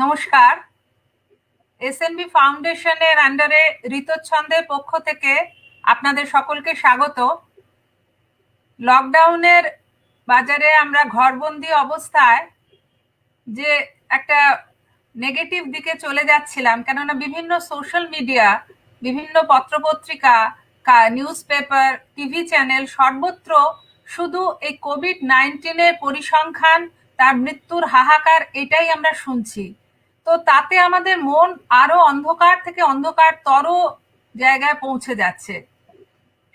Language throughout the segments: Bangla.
নমস্কার। এসএনবি ফাউন্ডেশনের আন্ডারে ঋতচ্ছন্দের পক্ষ থেকে আপনাদের সকলকে স্বাগত। লকডাউনের বাজারে আমরা ঘরবন্দি অবস্থায় যে একটা নেগেটিভ দিকে চলে যাচ্ছিলাম, কেননা বিভিন্ন সোশ্যাল মিডিয়া, বিভিন্ন পত্রপত্রিকা, নিউজ পেপার, টিভি চ্যানেল সর্বত্র শুধু এই কোভিড-19 পরিসংখ্যান, তার মৃত্যুর হাহাকার, এটাই আমরা শুনছি। তো তাতে আমাদের মন আরো অন্ধকার থেকে অন্ধকারতর জায়গায় পৌঁছে যাচ্ছে।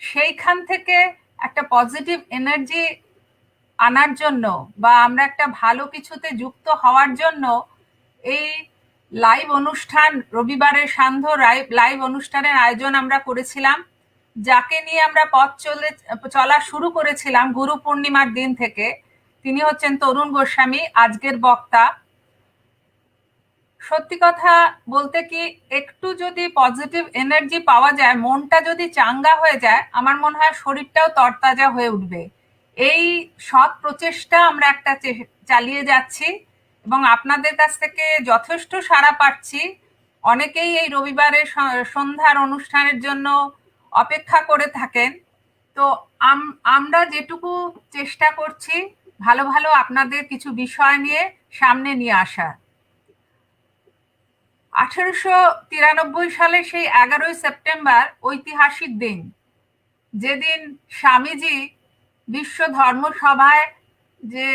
সেইখান থেকে একটা পজিটিভ এনার্জি আনার জন্য বা আমরা একটা ভালো কিছুতে যুক্ত হওয়ার জন্য এই লাইভ অনুষ্ঠান, রবিবারের সান্ধ্য লাইভ অনুষ্ঠানের আয়োজন আমরা করেছিলাম, যাকে নিয়ে আমরা পথ চলা শুরু করেছিলাম গুরু পূর্ণিমার দিন থেকে। তিনি হচ্ছেন তরুণ গোস্বামী, আজকের বক্তা। সত্যি কথা বলতে কি, একটু যদি পজিটিভ এনার্জি পাওয়া যায়, মনটা যদি চাঙ্গা হয়ে যায়, আমার মনে হয় শরীরটাও তরতাজা হয়ে উঠবে। এই সৎ প্রচেষ্টা আমরা একটা চালিয়ে যাচ্ছি এবং আপনাদের কাছ থেকে যথেষ্ট সাড়া পাচ্ছি। অনেকেই এই রবিবারের সন্ধ্যার অনুষ্ঠানের জন্য অপেক্ষা করে থাকেন। তো আমরা যেটুকু চেষ্টা করছি ভালো ভালো আপনাদের কিছু বিষয় নিয়ে সামনে নিয়ে আসার। 1893 সালে সেই 11ই সেপ্টেম্বর ঐতিহাসিক দিন, যেদিন স্বামীজি বিশ্ব ধর্ম সভায় যে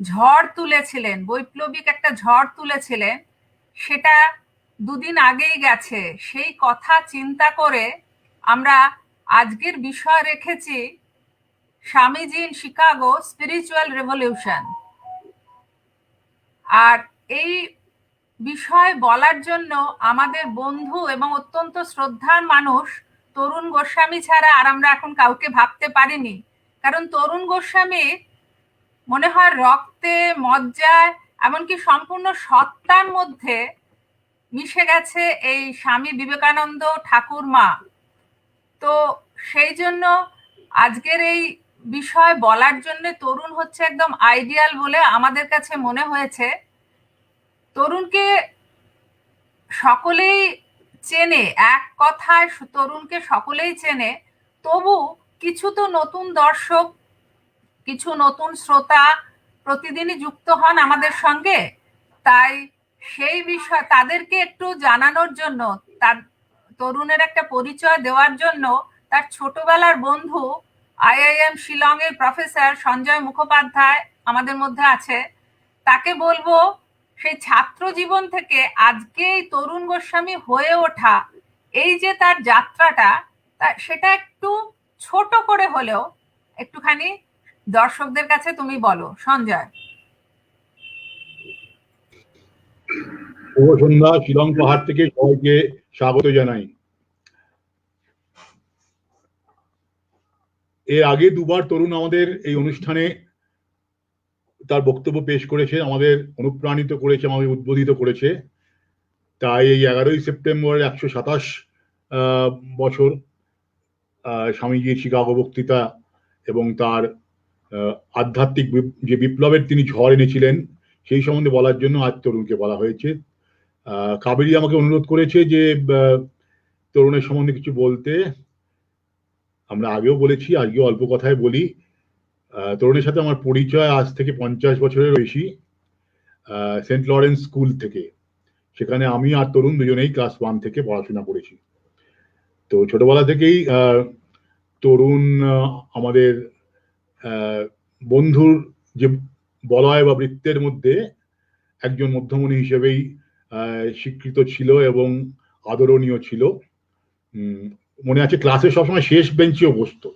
ঝড় তুলেছিলেন, বৈপ্লবিক একটা ঝড় তুলেছিলেন, সেটা দুদিন আগেই গেছে। সেই কথা চিন্তা করে আমরা আজকের বিষয় রেখেছি Swamiji in Chicago, spiritual revolution. আর এই বিষয় বলার জন্য আমাদের বন্ধু এবং অত্যন্ত শ্রদ্ধার মানুষ তরুণ গোস্বামী ছাড়া আর আমরা এখন কাউকে ভাবতে পারিনি। কারণ তরুণ গোস্বামী মনে হয় রক্তে, মজ্জায়, এমনকি সম্পূর্ণ সত্তার মধ্যে মিশে গেছে এই স্বামী বিবেকানন্দ ঠাকুরমা। তো সেই জন্য আজকের এই বিষয় বলার জন্য তরুণ হচ্ছে একদম আইডিয়াল বলে আমাদের কাছে মনে হয়েছে। তরুণকে সকলেই চেনে, এক কথায় তরুণকে সকলেই চেনে, তবু কিছু তো নতুন দর্শক, কিছু নতুন শ্রোতা প্রতিদিনই যুক্ত হন আমাদের সঙ্গে। তাই সেই বিষয় তাদেরকে একটু জানানোর জন্য, তার তরুণের একটা পরিচয় দেওয়ার জন্য তার ছোটবেলার বন্ধু আইআইএম শিলংয়ের প্রফেসর সঞ্জয় মুখোপাধ্যায় আমাদের মধ্যে আছে। তাকে বলবো সেই ছাত্র জীবন থেকে আজকে এই তরুণ গোস্বামী হয়ে ওঠা, এই যে তার যাত্রাটা, সেটা একটু ছোট করে হলেও একটুখানি দর্শকদের কাছে তুমি বলো, সঞ্জয়। শুভ সন্ধ্যা। শিলং পাহাড় থেকে সবাইকে স্বাগত জানাই। এর আগে দুবার তরুণ আমাদের এই অনুষ্ঠানে তার বক্তব্য পেশ করেছে, আমাদের অনুপ্রাণিত করেছে, আমাদের উদ্বোধিত করেছে। তাই এই 11ই সেপ্টেম্বরের 127 বছর স্বামীজির শিকাগো বক্তৃতা এবং তার আধ্যাত্মিক যে বিপ্লবের তিনি ঝড় এনেছিলেন সেই সম্বন্ধে বলার জন্য আজ তরুণকে বলা হয়েছে। কাবেরী আমাকে অনুরোধ করেছে যে তরুণের সম্বন্ধে কিছু বলতে। আমরা আগেও বলেছি, আজকেও অল্প কথায় বলি। তরুণের সাথে আমার পরিচয় আজ থেকে 50 বছরের বেশি, সেন্ট লরেন্স স্কুল থেকে। সেখানে আমি আর তরুণ দুজনেই ক্লাস 1 থেকে পড়াশোনা করেছি। তো ছোটবেলা থেকেই তরুণ আমাদের বন্ধুর যে বলয় বা বৃত্তের মধ্যে একজন মধ্যমণি হিসেবেই স্বীকৃত ছিল এবং আদরণীয় ছিল। মনে আছে ক্লাসে সবসময় শেষ বেঞ্চেও বসতো,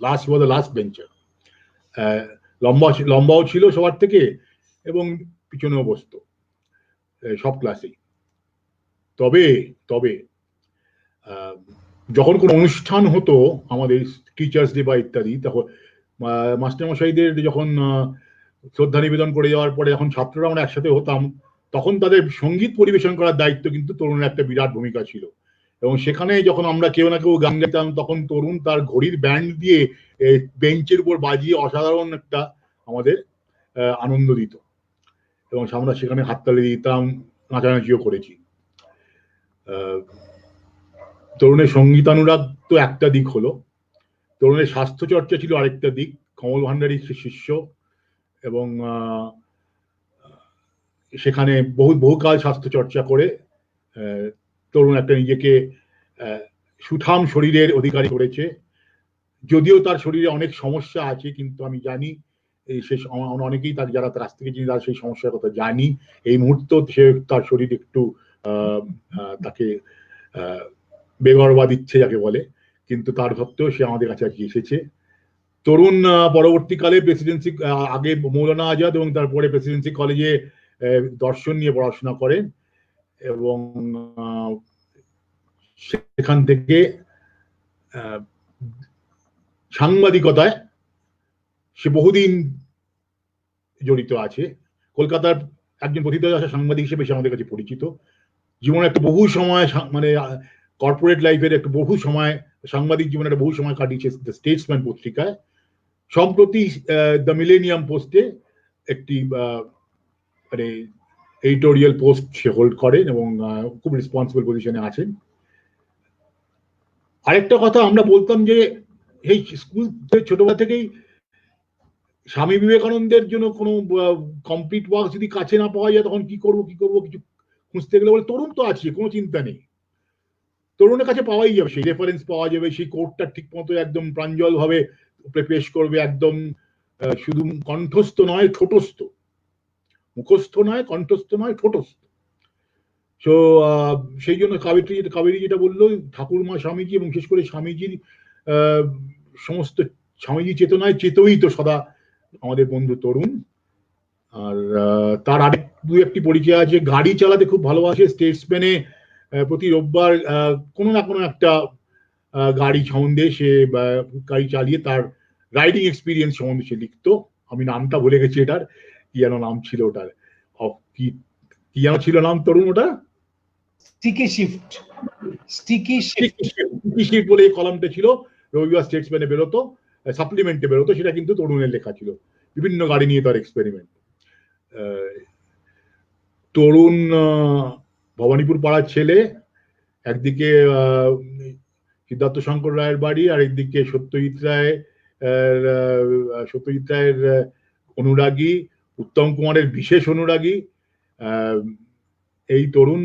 লাস্ট বেঞ্চে। লম্বাও ছিল সবার থেকে এবং পিছনেও বসতো সব ক্লাসেই। তবে যখন কোনো অনুষ্ঠান হতো আমাদের টিচার্স ডে বা ইত্যাদি, তখন মাস্টারমশাইদের যখন শ্রদ্ধা নিবেদন করে যাওয়ার পরে যখন ছাত্ররা আমরা একসাথে হতাম, তখন তাদের সঙ্গীত পরিবেশন করার দায়িত্ব কিন্তু তরুণের একটা বিরাট ভূমিকা ছিল। এবং সেখানে যখন আমরা কেউ না কেউ গান গাইতাম, তখন তরুণ তার ঘড়ির ব্যান্ড দিয়ে বেঞ্চের উপর বাজিয়ে অসাধারণ একটা আমাদের আনন্দ দিত এবং আমরা সেখানে হাততালি দিতাম, নাচানাচিও করেছি। তরুণের সঙ্গীতানুরাগ তো একটা দিক হলো, তরুণের স্বাস্থ্য চর্চা ছিল আরেকটা দিক। কমল ভান্ডারী শিষ্য এবং সেখানে বহুকাল স্বাস্থ্য চর্চা করে তরুণ একটা নিজেকে সুঠাম শরীরের অধিকারী করেছে। যদিও তার শরীরে অনেক সমস্যা আছে, কিন্তু আমি জানি অনেকেই তার যারা কাছ থেকে চিনি তার সেই সমস্যার কথা জানি। এই মুহূর্তে সে তার শরীর একটু তাকে বেগরবা দিচ্ছে যাকে বলে, কিন্তু তার সত্ত্বেও সে আমাদের কাছে এসেছে। তরুণ পরবর্তীকালে প্রেসিডেন্সি, আগে মৌলানা আজাদ এবং তারপরে প্রেসিডেন্সি কলেজে দর্শন নিয়ে পড়াশোনা করেন এবং সেখান থেকে সাংবাদিকতায় সে বহুদিন জড়িত আছে। কলকাতার একজন প্রথিতযশা সাংবাদিক হিসেবে সে আমাদের কাছে পরিচিত। জীবনে একটা বহু সময় মানে কর্পোরেট লাইফের একটা বহু সময়, সাংবাদিক জীবনে একটা বহু সময় কাটিয়েছে দ্য স্টেটসম্যান পত্রিকায়। সম্প্রতি দ্য মিলেনিয়াম পোস্টে একটি মানে এডিটোরিয়াল পোস্ট সে হোল্ড করেন এবং খুব রেসপন্সিবল পজিশনে আছেন। আরেকটা কথা আমরা বলতাম যে এই স্কুল ছোটবেলা থেকেই স্বামী বিবেকানন্দের জন্য কোনো কমপ্লিট ওয়ার্ক যদি কাছে না পাওয়া যায় তখন কি করবো কিছু খুঁজতে গেলে বলে তরুণ তো আছে, কোনো চিন্তা নেই, তরুণের কাছে পাওয়াই যাবে, সেই রেফারেন্স পাওয়া যাবে, সেই কোর্টটা ঠিক মতো একদম প্রাঞ্জল ভাবে পেশ করবে, একদম শুধু কণ্ঠস্থ নয় ঠোঁটস্থ, মুখস্থ নয় কণ্ঠস্থ নয় ঠোঁটস্থ। তো সেই জন্য কাবেরী যেটা বললো, ঠাকুরমা স্বামীজি এবং বিশেষ করে স্বামীজির সমস্ত স্বামীজি চেতনায় চেতই তো সদা আমাদের বন্ধু তরুণ। আর তার আরেক দু একটি পরিচয় আছে, গাড়ি চালাতে খুব ভালোবাসে। স্টেটসম্যানে প্রতি রোববার কোনো না কোনো একটা গাড়ি সম্বন্ধে সে গাড়ি চালিয়ে তার রাইডিং এক্সপিরিয়েন্স সম্বন্ধে সে লিখতো। আমি নামটা ভুলে গেছি এটার, কি যেন নাম ছিল ওটার, কি যেন ছিল নাম তরুণ ওটা, স্টিকি শিফট বলে এই কলামটা ছিল, রবিবার স্টেটসম্যানে বেরোতো, সাপ্লিমেন্টে বেরোতো, সেটা কিন্তু তরুণের লেখা ছিল, বিভিন্ন গাড়ি নিয়ে তার এক্সপেরিমেন্ট। তরুণ ভবানীপুর পাড়ার ছেলে, একদিকে সিদ্ধার্থ শঙ্কর রায়ের বাড়ি, আর একদিকে সত্যজিৎ রায়ের অনুরাগী, উত্তম কুমারের বিশেষ অনুরাগী। এই তরুণ,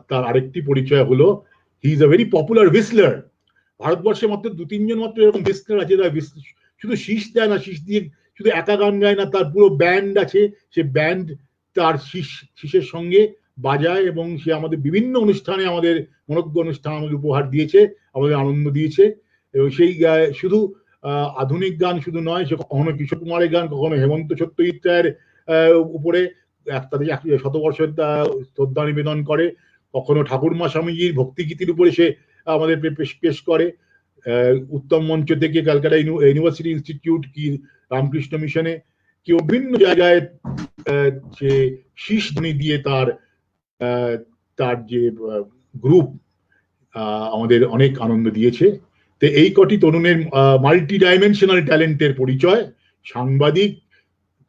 তার আরেকটি পরিচয় হলো he is a very popular Whistler. ভারতবর্ষে মাত্র 2-3 জন মাত্র এরকম হুইসলার আছে, শুধু শীষ দেয় না, শীষ দিয়ে শুধু একা গান গায় না, তার পুরো ব্যান্ড আছে, সে ব্যান্ড তার শীষের সঙ্গে বাজায় এবং সে আমাদের বিভিন্ন অনুষ্ঠানে, আমাদের মনোজ্ঞ অনুষ্ঠান আমাদের উপহার দিয়েছে, আমাদের আনন্দ দিয়েছে। এবং সেই শুধু আধুনিক গান শুধু নয়, সে কখনো কিশোর কুমারের গান, কখনো হেমন্ত সত্যজিৎ রায়ের উপরে তাদের 100 বর্ষের শ্রদ্ধা নিবেদন করে, কখনো ঠাকুরমা স্বামীজির ভক্তিগীতির উপরে সে আমাদের পেশ করে। উত্তম মঞ্চ থেকে ক্যালকাটা ইউনিভার্সিটি ইনস্টিটিউট কি রামকৃষ্ণ মিশনে কি বিভিন্ন জায়গায় যে শীষ ধ্বনি দিয়ে তার যে গ্রুপ আমাদের অনেক আনন্দ দিয়েছে। তো এই কটি তরুণের মাল্টি ডাইমেনশনাল ট্যালেন্টের পরিচয়। সাংবাদিক,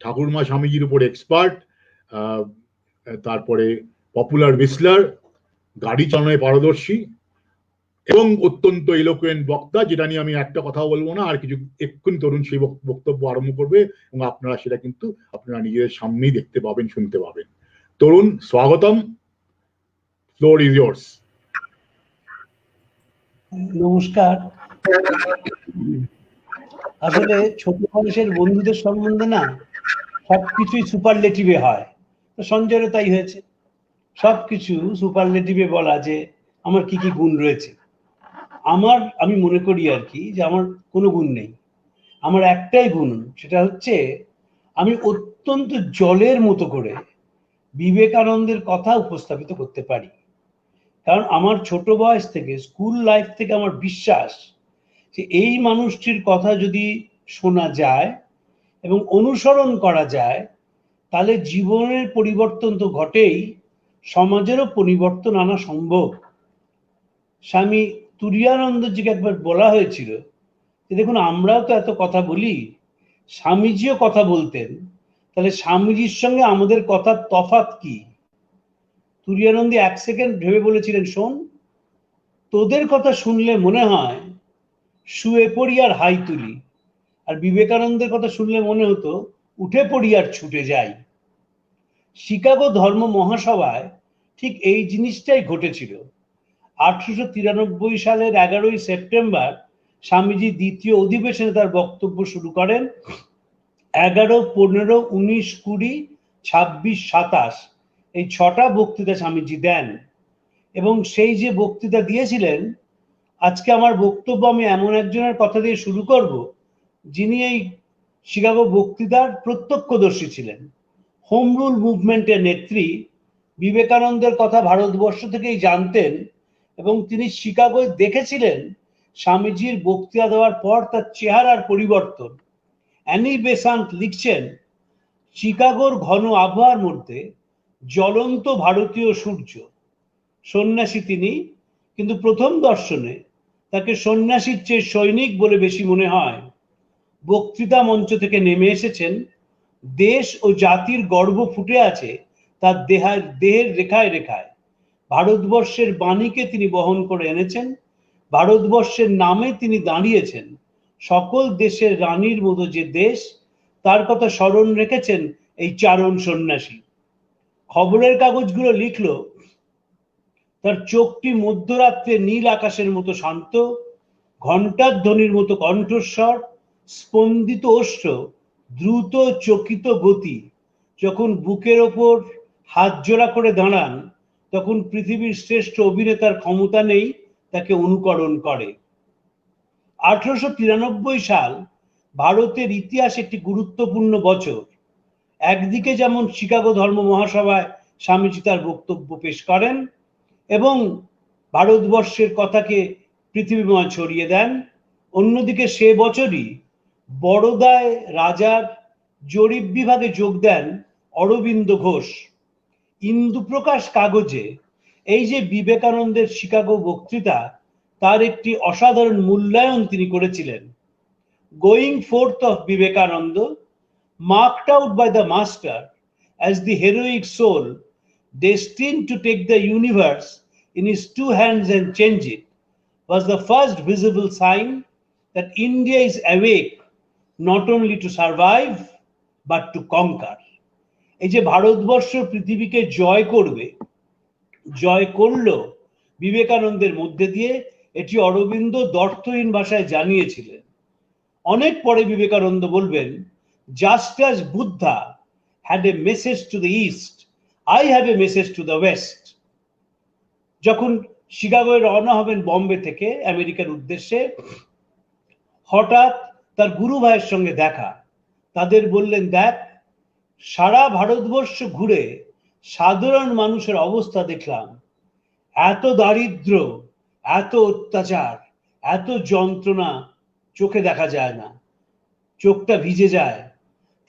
ঠাকুরমা স্বামীজির উপর এক্সপার্ট, তারপরে পপুলার হুইসলার, গাড়ি চালানোয় পারদর্শী এবং অত্যন্ত এলোকুয়েন্ট বক্তা, যেটা নিয়ে আমি একটা কথা বলবো না, আর কিছু এক্ষুনি তরুণ সেই বক্তব্য আরম্ভ করবে এবং আপনারা সেটা কিন্তু আপনারা নিজেদের সামনেই দেখতে পাবেন, শুনতে পাবেন। তরুণ, স্বাগতম, ফ্লোর ইজ ইয়োর্স। নমস্কার। আসলে ছোট বয়সের বন্ধুদের সম্বন্ধে না সবকিছুই সুপারলেটিভে হয়, তো সঞ্জয়েরও তাই হয়েছে, সবকিছু সুপারলেটিভে বলা যে আমার কি কি গুণ রয়েছে। আমি মনে করি আর কি যে আমার কোনো গুণ নেই, আমার একটাই গুণ, সেটা হচ্ছে আমি অত্যন্ত জলের মতো করে বিবেকানন্দের কথা উপস্থাপিত করতে পারি। কারণ আমার ছোট বয়স থেকে, স্কুল লাইফ থেকে আমার বিশ্বাস যে এই মানুষটির কথা যদি শোনা যায় এবং অনুসরণ করা যায় তাহলে জীবনের পরিবর্তন তো ঘটেই, সমাজেরও পরিবর্তন আনা সম্ভব। স্বামী তুরীয়ানন্দজিকে একবার বলা হয়েছিল যে দেখুন, আমরাও তো এত কথা বলি, স্বামীজিও কথা বলতেন, তাহলে স্বামীজির সঙ্গে আমাদের কথার তফাৎ কি? তুরিয়ানন্দী এক সেকেন্ড ভেবে বলেছিলেন, শোন, তোদের কথা শুনলে মনে হয় শুয়ে পড়ি আর হাই তুলি, আর বিবেকানন্দের কথা শুনলে মনে হতো উঠে পড়ি আর ছুটে যাই। শিকাগো ধর্ম মহাসভায় ঠিক এই জিনিসটাই ঘটেছিল। 1893 সালের 11ই সেপ্টেম্বর স্বামীজি দ্বিতীয় অধিবেশনে তার বক্তব্য শুরু করেন। 11, 15, 19, 20, 26, 27 এই 6টা বক্তৃতা স্বামীজি দেন। এবং সেই যে বক্তৃতা দিয়েছিলেন, আজকে আমার বক্তব্য আমি এমন একজনের কথা দিয়ে শুরু করব যিনি এই শিকাগো বক্তৃতার প্রত্যক্ষদর্শী ছিলেন। হোম রুল মুভমেন্টের নেত্রী, বিবেকানন্দের কথা ভারতবর্ষ থেকেই জানতেন এবং তিনি শিকাগোয় দেখেছিলেন স্বামীজির বক্তৃতা দেওয়ার পর তার চেহারার পরিবর্তন। অ্যানি বেসান্ত লিখছেন, শিকাগোর ঘন আবহাওয়ার মধ্যে জ্বলন্ত ভারতীয় সূর্য, সন্ন্যাসী তিনি, কিন্তু প্রথম দর্শনে তাকে সন্ন্যাসীর চেয়ে সৈনিক বলে বেশি মনে হয়। বক্তৃতা মঞ্চ থেকে নেমে এসেছেন, দেশ ও জাতির গর্ব ফুটে আছে তার দেহের রেখায় রেখায়। ভারতবর্ষের বাণীকে তিনি বহন করে এনেছেন, ভারতবর্ষের নামে তিনি দাঁড়িয়েছেন। সকল দেশের রানীর মতো যে দেশ, তার কথা স্মরণ রেখেছেন এই চারণ সন্ন্যাসী। খবরের কাগজগুলো লিখলো, তার চোখটি মধ্যরাত্রে নীল আকাশের মতো শান্ত, ঘণ্টার ধ্বনির মতো কণ্ঠস্বর, স্পন্দিত ওষ্ঠ, দ্রুত চকিত গতি। যখন বুকের ওপর হাত জোড়া করে দাঁড়ান, তখন পৃথিবীর শ্রেষ্ঠ অভিনেতার ক্ষমতা নেই তাকে অনুকরণ করে। 1893 সাল ভারতের ইতিহাসে একটি গুরুত্বপূর্ণ বছর। একদিকে যেমন শিকাগো ধর্ম মহাসভায় স্বামীজি তার বক্তব্য পেশ করেন এবং ভারতবর্ষের কথাকে পৃথিবীময় ছড়িয়ে দেন, অন্যদিকে সে বছরই বরোদায় রাজার জরিপ বিভাগে যোগ দেন অরবিন্দ ঘোষ। ইন্দুপ্রকাশ কাগজে এই যে বিবেকানন্দের শিকাগো বক্তৃতা, তার একটি অসাধারণ মূল্যায়ন তিনি করেছিলেন। Going fourth of Vivekananda, marked out by the master as the heroic soul destined to take the universe in his two hands and change it, was the first visible sign that India is awake not only to survive but to conquer. এই যে ভারতবর্ষ পৃথিবীকে জয় করবে, জয় করলো বিবেকানন্দের মধ্যে দিয়ে, এটি অরবিন্দ দর্থহীন ভাষায় জানিয়েছিলেন। অনেক পরে বিবেকানন্দ বলবেন, just as Buddha had a message to the east, I have a message to the west. যখন শিকাগোয় রওনা হবেন বম্বে থেকে আমেরিকার উদ্দেশ্যে, হঠাৎ তার গুরু ভাইয়ের সঙ্গে দেখা। তাদের বললেন, দেখ, সারা ভারতবর্ষ ঘুরে সাধারণ মানুষের অবস্থা দেখলাম, এত দারিদ্র, এত অত্যাচার, এত যন্ত্রণা চোখে দেখা যায় না, চোখটা ভিজে যায়।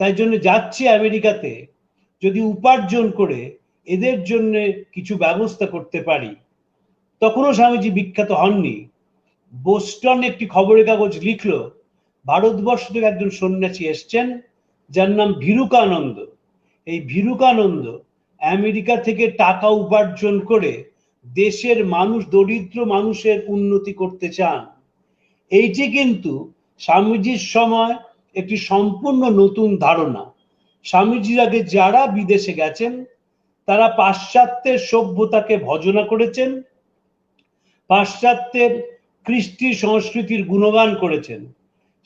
তাই জন্য যাচ্ছি আমেরিকাতে, যদি উপার্জন করে এদের জন্য কিছু ব্যবস্থা করতে পারি। তখনও স্বামীজি বিখ্যাত হননি। বোস্টন একটি খবরের কাগজ লিখলো, ভারতবর্ষ থেকে একজন সন্ন্যাসী এসছেন যার নাম ভীরুকানন্দ। এই ভীরুকানন্দ আমেরিকা থেকে টাকা উপার্জন করে দেশের মানুষ, দরিদ্র মানুষের উন্নতি করতে চান। এইটি কিন্তু স্বামীজির সময় একটি সম্পূর্ণ নতুন ধারণা। স্বামীজির আগে যারা বিদেশে গেছেন তারা পাশ্চাত্যের সভ্যতাকে ভজনা করেছেন, পাশ্চাত্যের কৃষ্টি সংস্কৃতির গুণগান করেছেন।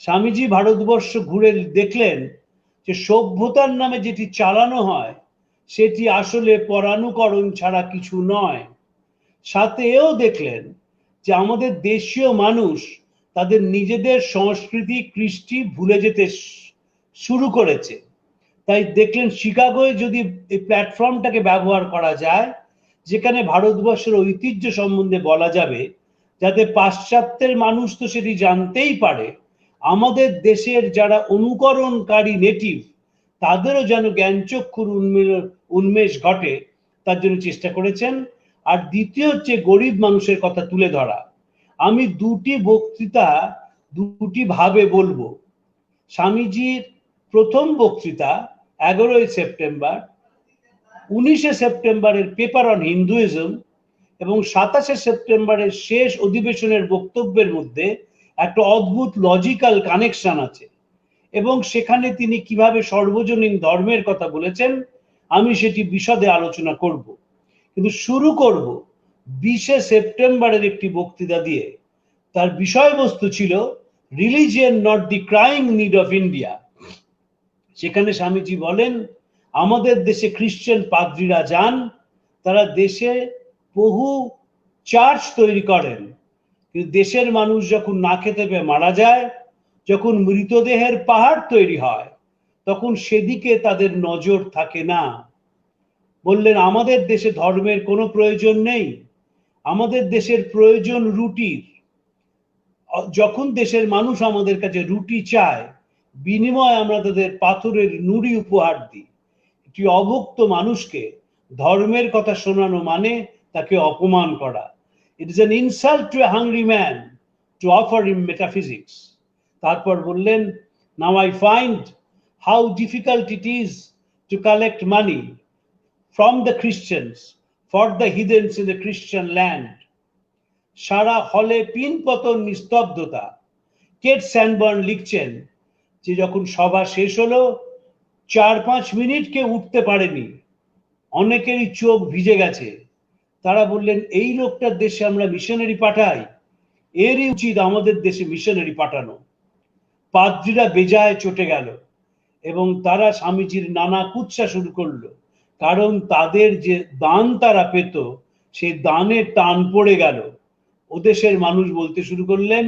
স্বামীজি ভারতবর্ষ ঘুরে দেখলেন যে সভ্যতার নামে যেটি চালানো হয় সেটি আসলে পরানুকরণ ছাড়া কিছু নয়। সাথে এও দেখলেন যে আমাদের দেশীয় মানুষ তাদের নিজেদের সংস্কৃতি, কৃষ্টি ভুলে যেতে শুরু করেছে। তাই দেখলেন শিকাগোয় যদি এই প্ল্যাটফর্মটাকে ব্যবহার করা যায়, যেখানে ভারতবর্ষের ঐতিহ্য সম্বন্ধে বলা যাবে, যাতে পাশ্চাত্যের মানুষ তো সেটি জানতেই পারে, আমাদের দেশের যারা অনুকরণকারী নেটিভ তাদেরও যেন জ্ঞানচক্ষুর উন্মেষ ঘটে, তার জন্য চেষ্টা করেছেন। আর দ্বিতীয় হচ্ছে গরিব মানুষের কথা তুলে ধরা। আমি দুটি বক্তৃতা দুটি ভাবে বলবো। স্বামীজির প্রথম বক্তৃতা 11ই সেপ্টেম্বর 19শে সেপ্টেম্বরের পেপার অন হিন্দুইজম এবং 27শে সেপ্টেম্বরের শেষ অধিবেশনের বক্তব্যের মধ্যে একটা অদ্ভুত লজিক্যাল কানেকশন আছে, এবং সেখানে তিনি কিভাবে সর্বজনীন ধর্মের কথা বলেছেন আমি সেটি বিশদে আলোচনা করব। কিন্তু শুরু করব 20শে সেপ্টেম্বরের একটি বক্তৃতা দিয়ে। তার বিষয়বস্তু ছিল religion not the crying need of India. সেখানে স্বামীজি বলেন, আমাদের দেশে খ্রিস্টান পাদ্রীরা যান, তারা দেশে বহু চার্চ তৈরি করেন, কিন্তু দেশের মানুষ যখন না খেতে পেয়ে মারা যায়, যখন মৃতদেহের পাহাড় তৈরি হয়, তখন সেদিকে তাদের নজর থাকে না। বললেন, আমাদের দেশে ধর্মের কোনো প্রয়োজন নেই, আমাদের দেশের প্রয়োজন রুটির। যখন দেশের মানুষ আমাদের কাছে রুটি চায়, বিনিময়ে আমরা তাদের পাথরের নুড়ি উপহার দিই। একটি অভুক্ত মানুষকে ধর্মের কথা শোনানো মানে তাকে অপমান করা। It is an insult to a hungry man to offer him metaphysics. তারপর বললেন, now I find how difficult it is to collect money from the Christians for the heathens in the Christian land. সারা হলে পিন পতন, নিস্তব্ধতা। কেট স্যানবার্ন লিখছেন যে যখন সভা শেষ হলো, 4-5 মিনিট কেউ উঠতে পারেনি, অনেকেরই চোখ ভিজে গেছে। তারা বললেন, এই লোকটার দেশে আমরা মিশনারি পাঠাই, এরই উচিত আমাদের দেশে মিশনারি পাঠানো। পাদ্রীরা বেজায় চটে গেল এবং তারা স্বামীজির নানা কুৎসা শুরু করলো, কারণ তাদের যে দান তারা পেত সেই দানের টান পড়ে গেল। ওদেশের মানুষ বলতে শুরু করলেন,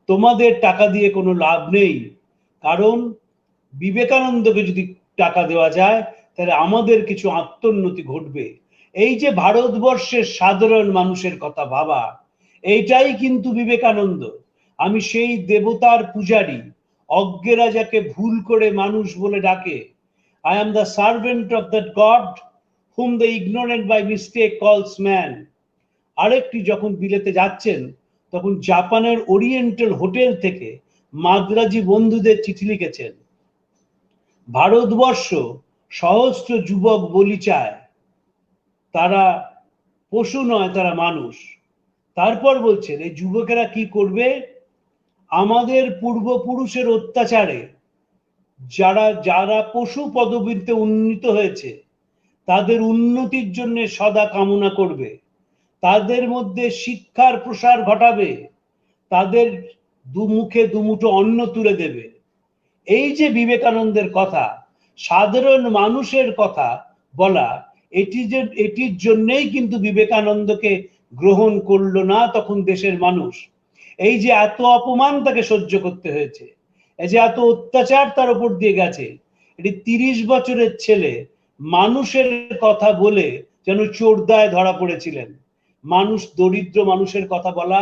তোমাদের টাকা দিয়ে কোনো লাভ নেই, কারণ বিবেকানন্দকে যদি টাকা দেওয়া যায় তাহলে আমাদের কিছু আত্মোন্নতি ঘটবে। এই যে ভারতবর্ষের সাধারণ মানুষের কথা ভাবা, এইটাই কিন্তু বিবেকানন্দ। আমি সেই দেবতার পূজারী, অজ্ঞেরা যাকে ভুল করে মানুষ বলে ডাকে। I am the servant of that God whom the ignorant by mistake calls man. আরেকটি যখন বিলেতে যাচ্ছেন, তখন জাপানের ওরিয়েন্টাল হোটেল থেকে মাদ্রাজি বন্ধুদের চিঠি লিখেছেন, ভারতবর্ষ সহস্র যুবক বলি চায়, তারা পশু নয়, তারা মানুষ। তারপর বলছেন, এই যুবকেরা কি করবে? আমাদের পূর্বপুরুষের অত্যাচারে যারা যারা পশু পদবীতে উন্নীত হয়েছে, তাদের উন্নতির জন্য সদা কামনা করবে, তাদের মধ্যে শিক্ষার প্রসার ঘটাবে, তাদের দুমুখে দুমুঠো অন্ন তুলে দেবে। এই যে বিবেকানন্দের কথা, সাধারণ মানুষের কথা বলা, এটির জন্যই কিন্তু বিবেকানন্দকে গ্রহণ করলো না তখন দেশের মানুষ। এই যে এত অপমান তাকে সহ্য করতে হয়েছে, এই যে এত অত্যাচার তার উপর দিয়ে গেছে, এটি 30 বছরের ছেলে মানুষের কথা বলে যেন চোরদায় ধরা পড়েছিলেন। মানুষ, দরিদ্র মানুষের কথা বলা,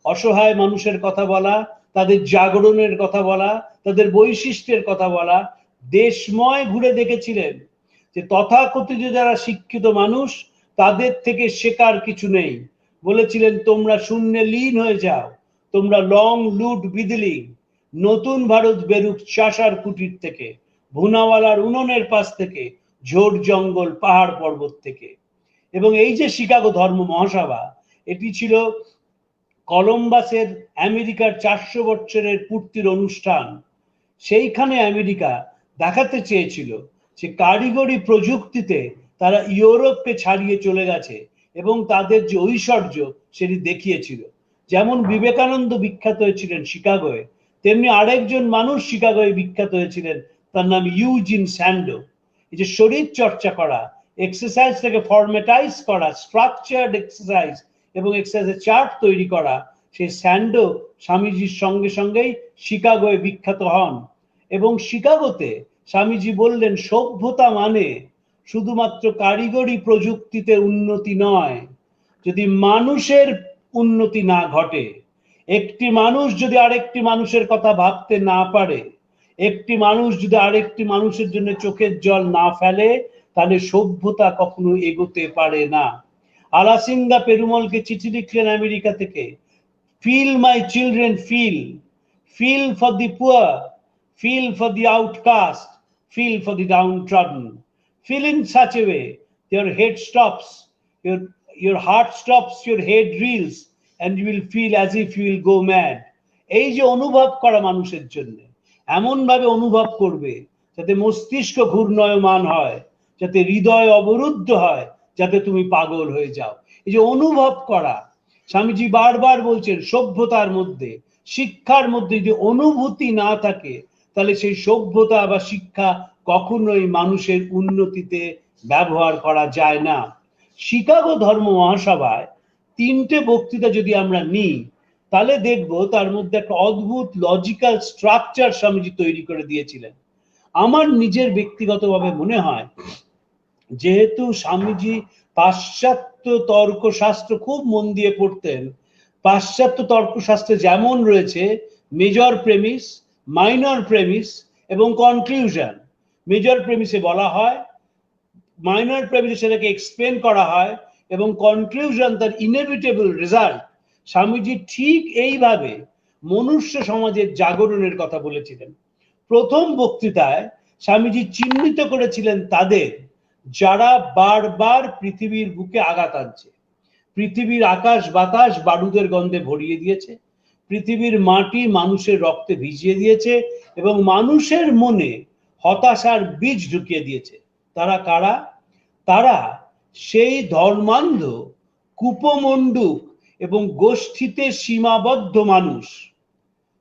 অসহায় মানুষের কথা বলা, তাদের জাগরণের কথা বলা, তাদের বৈশিষ্ট্যের কথা বলা, দেশময় ঘুরে দেখেছিলেন যে তথাকথিত যারা শিক্ষিত মানুষ, তাদের থেকে শেখার কিছু নেই। বলেছিলেন, তোমরা শূন্যে লীন হয়ে যাও, তোমরা লং লুট বিদলিং, নতুন ভারত বেরুক চাষার কুটির থেকে, ভুনাওয়ালার উনুনের পাশ থেকে, ঝোড় জঙ্গল পাহাড় পর্বত থেকে। এবং এই যে শিকাগো ধর্ম মহাসভা, এটি ছিল কলম্বাসের আমেরিকার 400 বছরের পূর্তির অনুষ্ঠান। সেইখানে আমেরিকা দেখাতে চেয়েছিল যে কারিগরি প্রযুক্তিতে তারা ইউরোপকে ছাড়িয়ে চলে গেছে এবং তাদের যে ঐশ্বর্য সেটি দেখিয়েছিল। যেমন বিবেকানন্দ বিখ্যাত হয়েছিলেন শিকাগোয়, তেমনি আরেকজন মানুষ শিকাগোয় বিখ্যাত হয়েছিলেন, তার নাম ইউজিন স্যান্ডো। এই যে শরীর চর্চা করা, এক্সারসাইজটাকে ফরম্যাটাইজ করা, স্ট্রাকচার্ড এক্সারসাইজ এবং এক্সারসাইজের চার্ট তৈরি করা, সেই স্যান্ডো স্বামীজির সঙ্গে সঙ্গেই শিকাগোয় বিখ্যাত হন। এবং শিকাগোতে স্বামীজি বললেন, সভ্যতা মানে শুধুমাত্র কারিগরি প্রযুক্তিতে উন্নতি নয়, যদি মানুষের উন্নতি না ঘটে, একটি মানুষ যদি আরেকটি মানুষের কথা ভাবতে না পারে, একটি মানুষ যদি আরেকটি মানুষের জন্য চোখের জল না ফেলে, তাহলে সভ্যতা কখনো এগোতে পারে না। আলাসিঙ্গা পেরুমলকে চিঠি লিখলেন আমেরিকা থেকে, feel my children feel for the poor, feel for the outcast, feel for the downtrodden, feel in such a way your head stops, your heart stops, your head reels, and you will feel as if you will go mad. এই যে অনুভব করা মানুষের জন্য, এমন ভাবে অনুভব করবে যাতে মস্তিষ্ক ঘূর্ণয়মান হয়, যাতে হৃদয় অবরুদ্ধ হয়, যাতে তুমি পাগল হয়ে যাও। এই যে অনুভব করা, স্বামীজি বারবার বলছেন সভ্যতার মধ্যে, শিক্ষার মধ্যে যদি অনুভূতি না থাকে, তাহলে সেই সভ্যতা বা শিক্ষা কখনোই মানুষের উন্নতিতে ব্যবহার করা যায় না। শিকাগো ধর্ম মহাসভায় 3টে বক্তৃতা যদি আমরা নিই, তাহলে দেখবো তার মধ্যে একটা অদ্ভুত লজিক্যাল স্ট্রাকচার স্বামীজি তৈরি করে দিয়েছিলেন। আমার নিজের ব্যক্তিগতভাবে মনে হয়, যেহেতু স্বামীজি পাশ্চাত্য তর্কশাস্ত্র খুব মন দিয়ে পড়তেন, পাশ্চাত্য তর্কশাস্ত্রে যেমন রয়েছে মেজর প্রেমিস, মাইনর প্রেমিস এবং কনক্লুশন। মেজর প্রেমিসে বলা হয়, মাইনর প্রেমিসে সেটাকে এক্সপ্লেন করা হয়, এবং কনক্লুশন তার ইনএভিটেবল রেজাল্ট। স্বামীজি ঠিক এইভাবে মনুষ্য সমাজের জাগরণের কথা বলেছিলেন। প্রথম বক্তৃতায় স্বামীজি চিহ্নিত করেছিলেন তাদের যারা বারবার পৃথিবীর বুকে আঘাত আনছে, পৃথিবীর আকাশ বাতাস বারুদের গন্ধে ভরিয়ে দিয়েছে, পৃথিবীর মাটি মানুষের রক্তে ভিজিয়ে দিয়েছে এবং মানুষের মনে হতাশার বীজ ঢুকিয়ে দিয়েছে। তারা কারা? তারা সেই ধর্মান্ধ, কুপমণ্ডুক এবং গোষ্ঠীতে সীমাবদ্ধ মানুষ।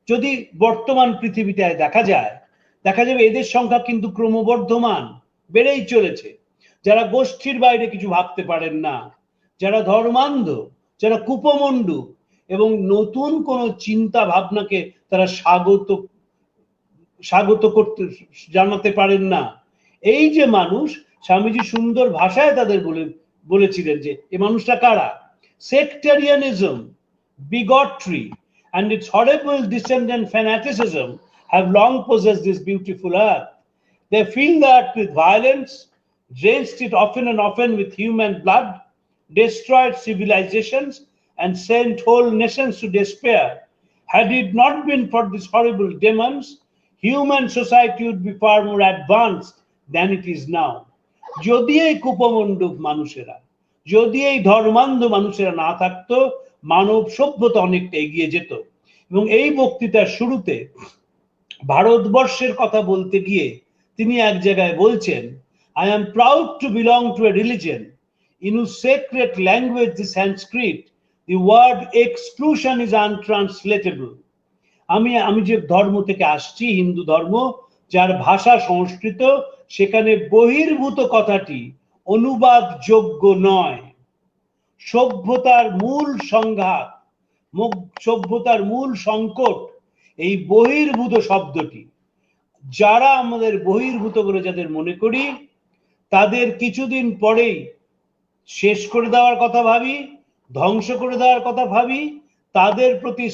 যদি বর্তমান পৃথিবীতে দেখা যাবে এদের সংখ্যা কিন্তু ক্রমবর্ধমান, বেড়েই চলেছে। যারা গোষ্ঠীর বাইরে কিছু ভাবতে পারেন না, যারা ধর্মান্ধ, যারা কুপমণ্ডুক এবং নতুন কোন চিন্তা ভাবনাকে তারা স্বাগত করতে জানাতে পারেন না, এই যে মানুষ, স্বামীজি সুন্দর ভাষায় তাদের বলেছিলেন যে এই মানুষটা কারা? Sectarianism, bigotry, and its horrible descendant fanaticism have long possessed this beautiful earth. They filled the earth with violence, drenched it often and often with human blood, destroyed civilizations, and sent whole nations to despair. Had it not been for these horrible demons, human society would be far more advanced than it is now. যদি এই কুপমণ্ডুক মানুষেরা, যদি এই ধর্মান্ধ মানুষেরা না থাকতো, মানব সভ্যতা অনেকটা এগিয়ে যেত। এবং এই বক্তৃতার শুরুতে ভারতবর্ষের কথা বলতে গিয়ে তিনি এক জায়গায় বলছেন, I am proud to belong to a religion in whose sacred language, the Sanskrit, the word exclusion is untranslatable. আমি যে ধর্ম থেকে আসছি, হিন্দু ধর্ম, যার ভাষা সংস্কৃত, সেখানে বহির্ভূত কথাটি অনুবাদযোগ্য নয়। সভ্যতার মূল সংঘাত, সভ্যতার মূল সংকট এই বহির্ভূত শব্দটি। যারা আমাদের বহির্ভূত বলে যাদের মনে করি, তাদের কিছুদিন পরেই শেষ করে দেওয়ার কথা ভাবি, ধ্বংস করে দেওয়ার কথা ভাবি, তাদের প্রতি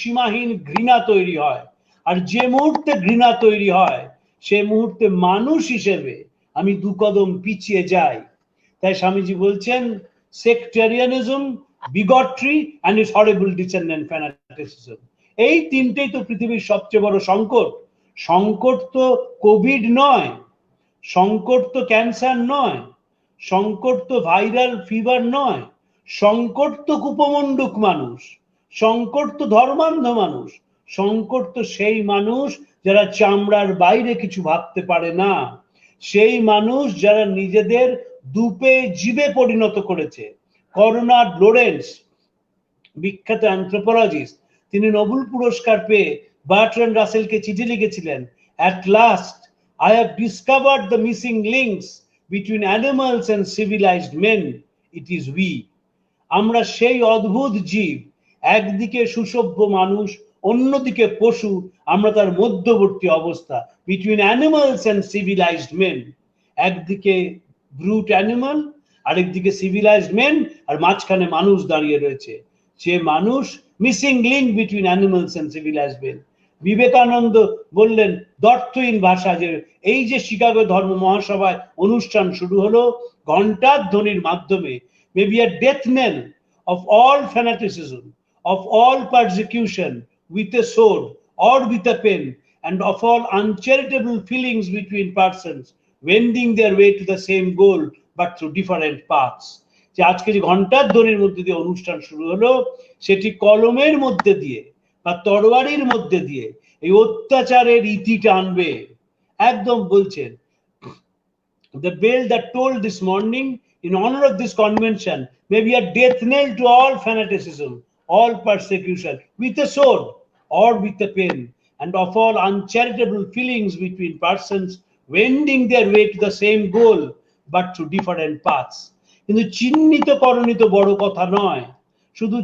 সীমাহীন ঘৃণা তৈরি হয়। আর যে মুহূর্তে ঘৃণা তৈরি হয়, সে মুহূর্তে মানুষ হিসেবে আমি 2 কদম পিছিয়ে যাই। তাই স্বামীজি বলছেন, সেক্টারিয়ানিজম, বিগট্রি and its horrible descendant fanaticism, এই তিনটেই তো পৃথিবীর সবচেয়ে বড় সংকট। সংকট তো কোভিড নয়, সংকট তো ক্যান্সার নয়, সংকট তো ভাইরাল ফিভার নয়, সংকট তো কুপমণ্ডুক মানুষ, সংকট তো ধর্মান্ধ মানুষ, সংকট তো সেই মানুষ যারা চামড়ার বাইরে কিছু ভাবতে পারে না, সেই মানুষ যারা নিজেদের দুপে জীবে পরিণত করেছে। কর্নাড লোরেন্স, বিখ্যাত অ্যানথ্রোপোলজিস্ট, তিনি নোবেল পুরস্কার পেয়ে বার্ট্রান্ড রাসেলকে চিঠি লিখেছিলেন, At last I have discovered the missing links between animals and civilized men. It is we. আমরা সেই অদ্ভুত জীব, একদিকে সুসভ্য মানুষ, অন্যদিকে পশু, আমরা তার মধ্যবর্তী অবস্থা, between animals and civilized men. একদিকে ব্রুট অ্যানিমাল, আরেকদিকে সিভিলাইজড মেন, আর মাঝখানে মানুষ দাঁড়িয়ে রয়েছে। সে মানুষ missing link between animals and civilized men. Vivekananda বললেন দর্থহীন ভাষা যে এই যে শিকাগো ধর্ম মহাসভায় অনুষ্ঠান শুরু হলো, ঘণ্টার ধ্বনির মাধ্যমে, maybe a death knell of all fanaticism, of all persecution, with a sword or with a pen, and of all uncharitable feelings between persons wending their way to the same goal, but through different paths. যে আজকে যে ঘন্টার ধ্বনির মধ্যে দিয়ে অনুষ্ঠান শুরু হলো, সেটি কলমের মধ্যে দিয়ে বা তরবারির মধ্যে দিয়ে এই অত্যাচারের ইতি টানবে। একদম বলছেন, the bell that tolled this morning in honor of this convention may be a death knell to all fanaticism, all persecution, with a sword or with a pen, and of all uncharitable feelings between persons wending their way to the same goal, but through different paths. কিন্তু চিহ্নিত করণই তো বড় কথা নয়, শুধু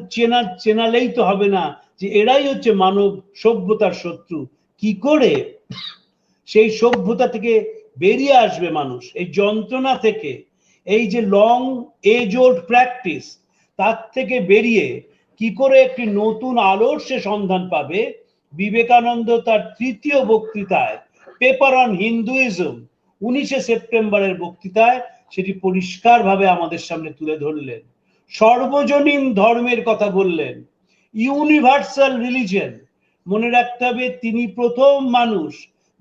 চেনালেই তো হবে না যে এরাই হচ্ছে মানব সভ্যতার শত্রু। কি করে সেই সভ্যতা থেকে বেরিয়ে আসবে মানুষ, এই যন্ত্রণা থেকে, এই যে লং এজ ওল্ড প্র্যাকটিস, তার থেকে বেরিয়ে কি করে একটি নতুন আদর্শের সন্ধান পাবে? বিবেকানন্দ তার তৃতীয় বক্তৃতায়, পেপার অন হিন্দুইজম, 19শে সেপ্টেম্বরের বক্তৃতায় সেটি পরিষ্কারভাবে আমাদের সামনে তুলে ধরলেন। সর্বজনীন ধর্মের কথা বললেন, ইউনিভার্সাল রিলিজিয়ন। মনে রাখতে হবে তিনি প্রথম মানুষ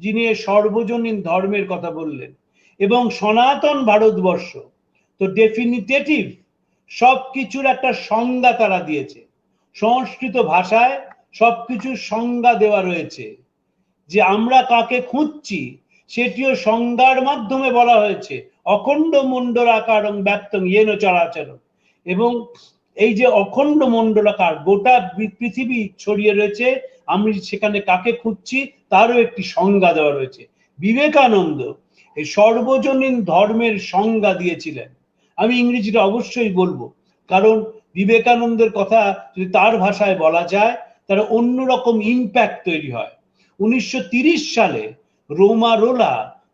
যিনি সর্বজনীন ধর্মের কথা বললেন। এবং সনাতন ভারতবর্ষ তো ডেফিনিটেটিভ সবকিছুর একটা সংজ্ঞা তারা দিয়েছে। সংস্কৃত ভাষায় সবকিছুর সংজ্ঞা দেওয়া রয়েছে, যে আমরা কাকে খুঁজছি সেটিও সংজ্ঞার মাধ্যমে বলা হয়েছে। অখণ্ড মণ্ডলাকার ব্যক্তং ইয়েন চরাচর। এবং এই যে অখণ্ড মণ্ডলাকার গোটা পৃথিবী ছড়িয়ে রয়েছে, আমি সেখানে কাকে খুঁজছি তারও একটি সংজ্ঞা দেওয়া রয়েছে। বিবেকানন্দ এই সর্বজনীন ধর্মের সংজ্ঞা দিয়েছিলেন। আমি ইংরেজিটা অবশ্যই বলবো, কারণ বিবেকানন্দের কথা যদি তার ভাষায় বলা যায় তার অন্যরকম ইম্প্যাক্ট তৈরি হয়। 1930 সালে রোলা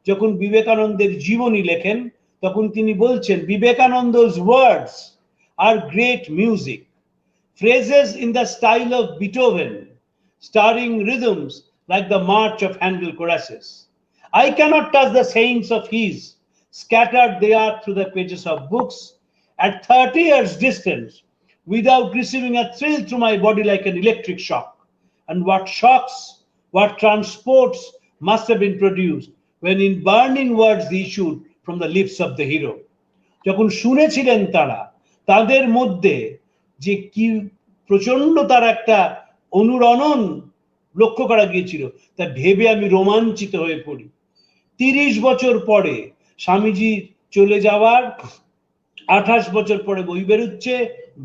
যখন বিবেকানন্দের জীবনী লেখেন, তখন তিনি বলছেন, বিবেকানন্দ's words are great music, phrases in the style of Beethoven, starring rhythms like the march of Handel choruses. I cannot touch the sayings of his, scattered they are through the pages of books, at 30 years distance, without receiving a thrill through my body like an electric shock. And what shocks, what transports must have been produced when in burning words they issued from the lips of the hero. যখন শুনেছিলেন তারা, তাদের মধ্যে যে কি প্রচন্ড তার একটা অনুরণন লক্ষ্য করা গিয়েছিল, তা ভেবে আমি রোমাঞ্চিত হয়ে পড়ি। 30 বছর পরে স্বামীজি চলে যাওয়ার 28 বছর পরে বই বেরোচ্ছে।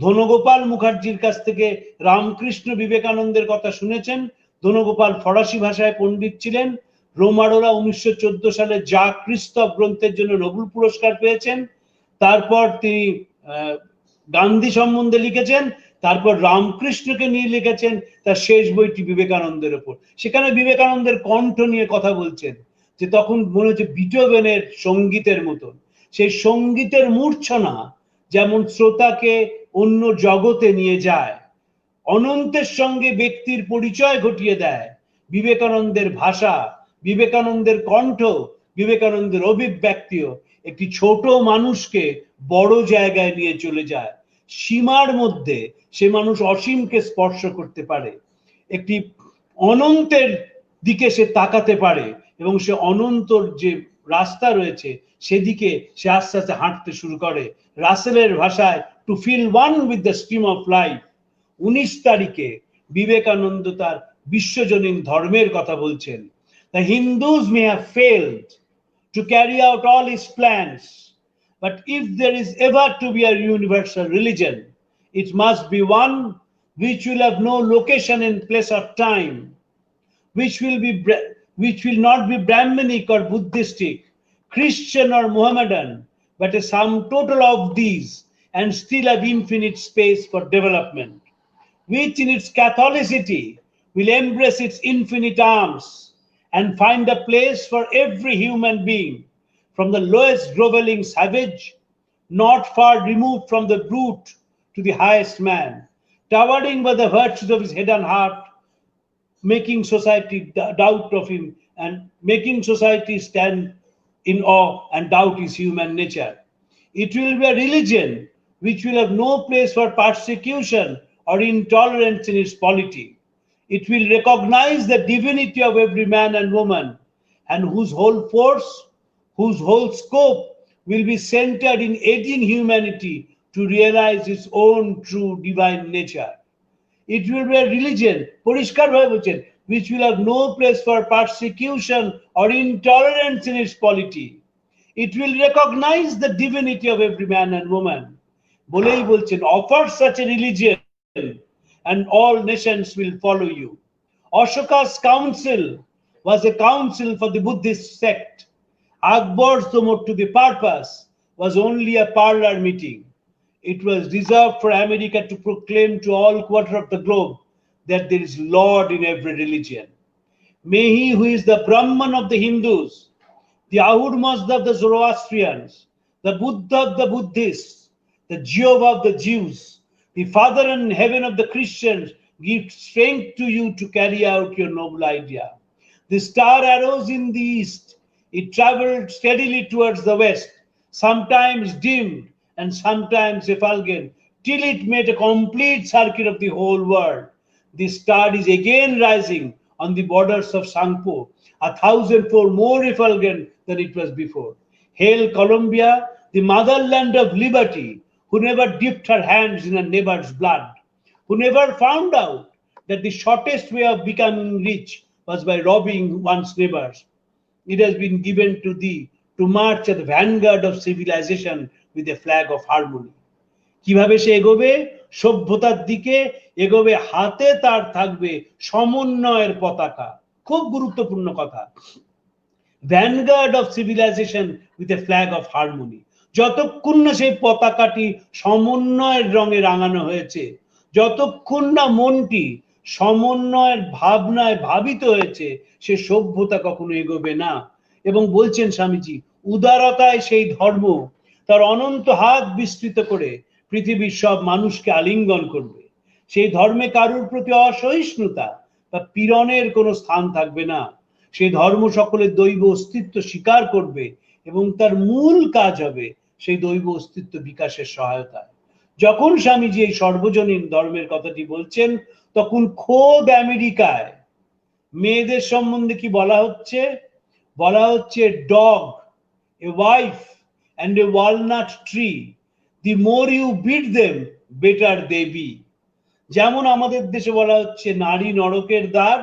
ধনগোপাল মুখার্জির কাছ থেকে রামকৃষ্ণ বিবেকানন্দের কথা শুনেছেন। ধনগোপাল ফরাসি ভাষায় পণ্ডিত ছিলেন। রোমারোলা 1914 সালে যা ক্রিস্তফ গ্রন্থের জন্য নোবেল পুরস্কার পেয়েছেন। তারপর তিনি গান্ধী সম্বন্ধে লিখেছেন, তারপর রামকৃষ্ণকে নিয়ে লিখেছেন তার শেষ বইটি বিবেকানন্দের উপর। সেখানে বিবেকানন্দের কণ্ঠ নিয়ে কথা বলছেন, যে তখন মনে হচ্ছে বিটোভেনের সঙ্গীতের মতন। সেই সঙ্গীতের মূর্ছনা যেমন শ্রোতাকে অন্য জগতে নিয়ে যায়, অনন্তের সঙ্গে ব্যক্তির পরিচয় ঘটিয়ে দেয়, বিবেকানন্দের ভাষা, বিবেকানন্দের কণ্ঠ, বিবেকানন্দের অভিব্যক্তিও একটি ছোট মানুষকে বড় জায়গায় নিয়ে চলে যায়। সীমার মধ্যে সে মানুষ অসীমকে স্পর্শ করতে পারে, একটি অনন্তের দিকে সে তাকাতে পারে, এবং সে অনন্তর যে রাস্তা রয়েছে সেদিকে সে আস্তে আস্তে হাঁটতে শুরু করে। রাসেলের ভাষায় to feel one with the stream of life. 19 তারিখে বিবেকানন্দ তার বিশ্বজনীন ধর্মের কথা বলছেন। The Hindus may have failed to carry out all his plans, but if there is ever to be a universal religion, it must be one which will have no location in place or time, which will not be Brahminic or Buddhistic, Christian or Mohammedan, but a sum total of these, and still have infinite space for development, which in its Catholicity will embrace its infinite arms and find a place for every human being, from the lowest groveling savage, not far removed from the brute, to the highest man, towering by the virtues of his head and heart, making society doubt of him, and making society stand in awe and doubt his human nature. It will be a religion which will have no place for persecution or intolerance in its polity. It will recognize the divinity of every man and woman, and whose whole force, whose whole scope will be centered in aiding humanity to realize its own true divine nature. It will be a religion, Purishkar bhai bolchen, which will have no place for persecution or intolerance in its polity. It will recognize the divinity of every man and woman. Bolei bolchen, offer such a religion and all nations will follow you. Ashoka's council was a council for the Buddhist sect. Akbar's, though to the purpose, was only a parlor meeting. It was reserved for America to proclaim to all quarter of the globe that there is Lord in every religion. May he who is the Brahman of the Hindus, the Ahura Mazda of the Zoroastrians, the Buddha of the Buddhists, the Jehovah of the Jews, the Father in heaven of the Christians, give strength to you to carry out your noble idea. The star arose in the east. It traveled steadily towards the west, sometimes dimmed and sometimes effulgent, till it made a complete circuit of the whole world. The star is again rising on the borders of Sangpo, 1,000-fold more effulgent than it was before. Hail Columbia, the motherland of liberty, who never dipped her hands in a neighbor's blood, who never found out that the shortest way of becoming rich was by robbing one's neighbors. It has been given to thee to march at the vanguard of civilization with a flag of harmony. কিভাবে সে এগোবে? সভ্যতার দিকে এগোবে, হাতে তার থাকবে সমন্বয়ের পতাকা। খুব গুরুত্বপূর্ণ কথা। Vanguard of civilization with a flag of harmony. যতক্ষণ না সেই পতাকাটি সমন্বয়ের রঙে রাঙানো হয়েছে, যতক্ষণ না মনটি সমন্বয়ের ভাবনায় ভাবিত হয়েছে, সে সভ্যতা কখনো এগোবে না। এবং বলছেন স্বামীজি, উদারতায় সেই ধর্ম তার অনন্ত হাত বিস্তৃত করে পৃথিবীর সব মানুষকে আলিঙ্গন করবে। সেই ধর্মে কারুর প্রতি অসহিষ্ণুতা বা পীড়নের কোনো স্থান থাকবে না। সেই ধর্ম সকলের দৈব অস্তিত্ব স্বীকার করবে এবং তার মূল কাজ হবে সেই দৈব অস্তিত্ব বিকাশের সহায়তা। যখন স্বামীজি এই সর্বজনীন ধর্মের কথাটি বলছেন, তখন খোদ আমেরিকায় মেয়েদের সম্বন্ধে কি বলা হচ্ছে? বলা হচ্ছে dog, a wife and a walnut tree. The more you beat them, better they be. যেমন আমাদের দেশে বলা হচ্ছে নারী নরকের দ্বার,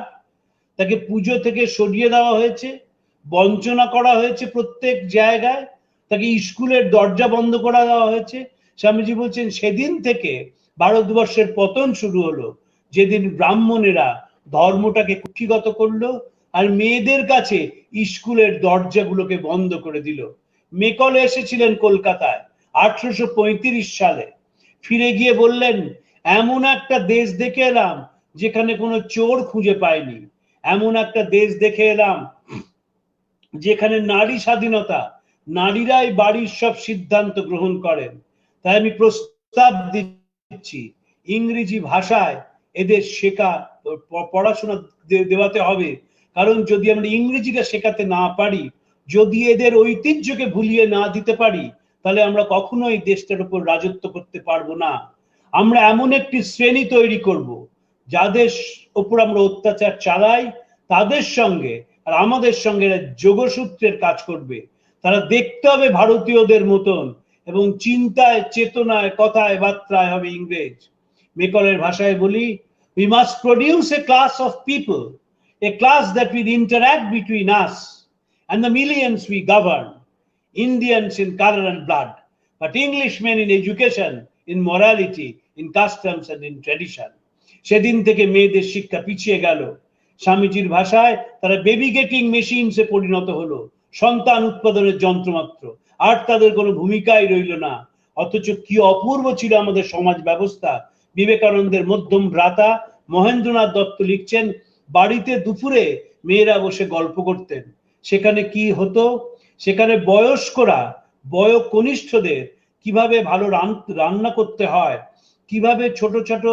তাকে পুজো থেকে সরিয়ে দেওয়া হয়েছে, বঞ্চনা করা হয়েছে প্রত্যেক জায়গায়, তাকে স্কুলের দরজা বন্ধ করা দেওয়া হয়েছে। স্বামীজি বলছেন সেদিন থেকে ভারতবর্ষের পতন শুরু হলো, যেদিন ব্রাহ্মণেরা ধর্মটাকে কুক্ষিগত করলো আর মেয়েদের কাছে স্কুলের দরজাগুলোকে বন্ধ করে দিল। মেকলে এসেছিলেন কলকাতায় 1835 সালে, ফিরে গিয়ে বললেন, এমন একটা দেশ দেখে এলাম যেখানে কোনো চোর খুঁজে পায়নি, এমন একটা দেশ দেখে এলাম যেখানে নারী স্বাধীনতা, নারীরাই বাড়ির সব সিদ্ধান্ত গ্রহণ করেন। তাই আমি প্রস্তাব দিচ্ছি, ইংরেজি ভাষায় এদের শেখা পড়াশোনা দেওয়াতে হবে। কারণ যদি আমরা ইংরেজিটা শেখাতে না পারি, যদি এদের ঐতিহ্যকে ভুলিয়ে না দিতে পারি, তাহলে আমরা কখনোই দেশটার উপর রাজত্ব করতে পারবো না। আমরা এমন একটি শ্রেণী তৈরি করব, যাদের উপর আমরা অত্যাচার চালাই, তাদের সঙ্গে আর আমাদের সঙ্গে যোগসূত্রের কাজ করবে। তারা দেখতে হবে ভারতীয়দের মতন এবং চিন্তায়, চেতনায়, কথায়, বার্তায় হবে ইংরেজ। মেকলের ভাষায় বলি, we must produce a class of people, a class that will interact between us and the millions we govern, Indians in color and blood, but Englishmen in education, in morality, in customs and in tradition. সেদিন থেকে মেয়েদের শিক্ষা পিছিয়ে গেল। স্বামীজির ভাষায় তারা বেবি গেটিং মেশিনসে পরিণত হলো, সন্তান উৎপাদনের যন্ত্রমাত্র, আর তাদের কোনো ভূমিকাই রইল না। অথচ কি অপূর্ব ছিল আমাদের সমাজ ব্যবস্থা। বিবেকানন্দের মধ্যম ভ্রাতা মহেন্দ্রনাথ দত্ত লিখছেন, বাড়িতে দুপুরে মেয়েরা বসে গল্প করতেন। সেখানে কি হতো? সেখানে বয়স্করা বয়োকনিষ্ঠদের কিভাবে ভালো রান্না করতে হয়, কিভাবে ছোট ছোট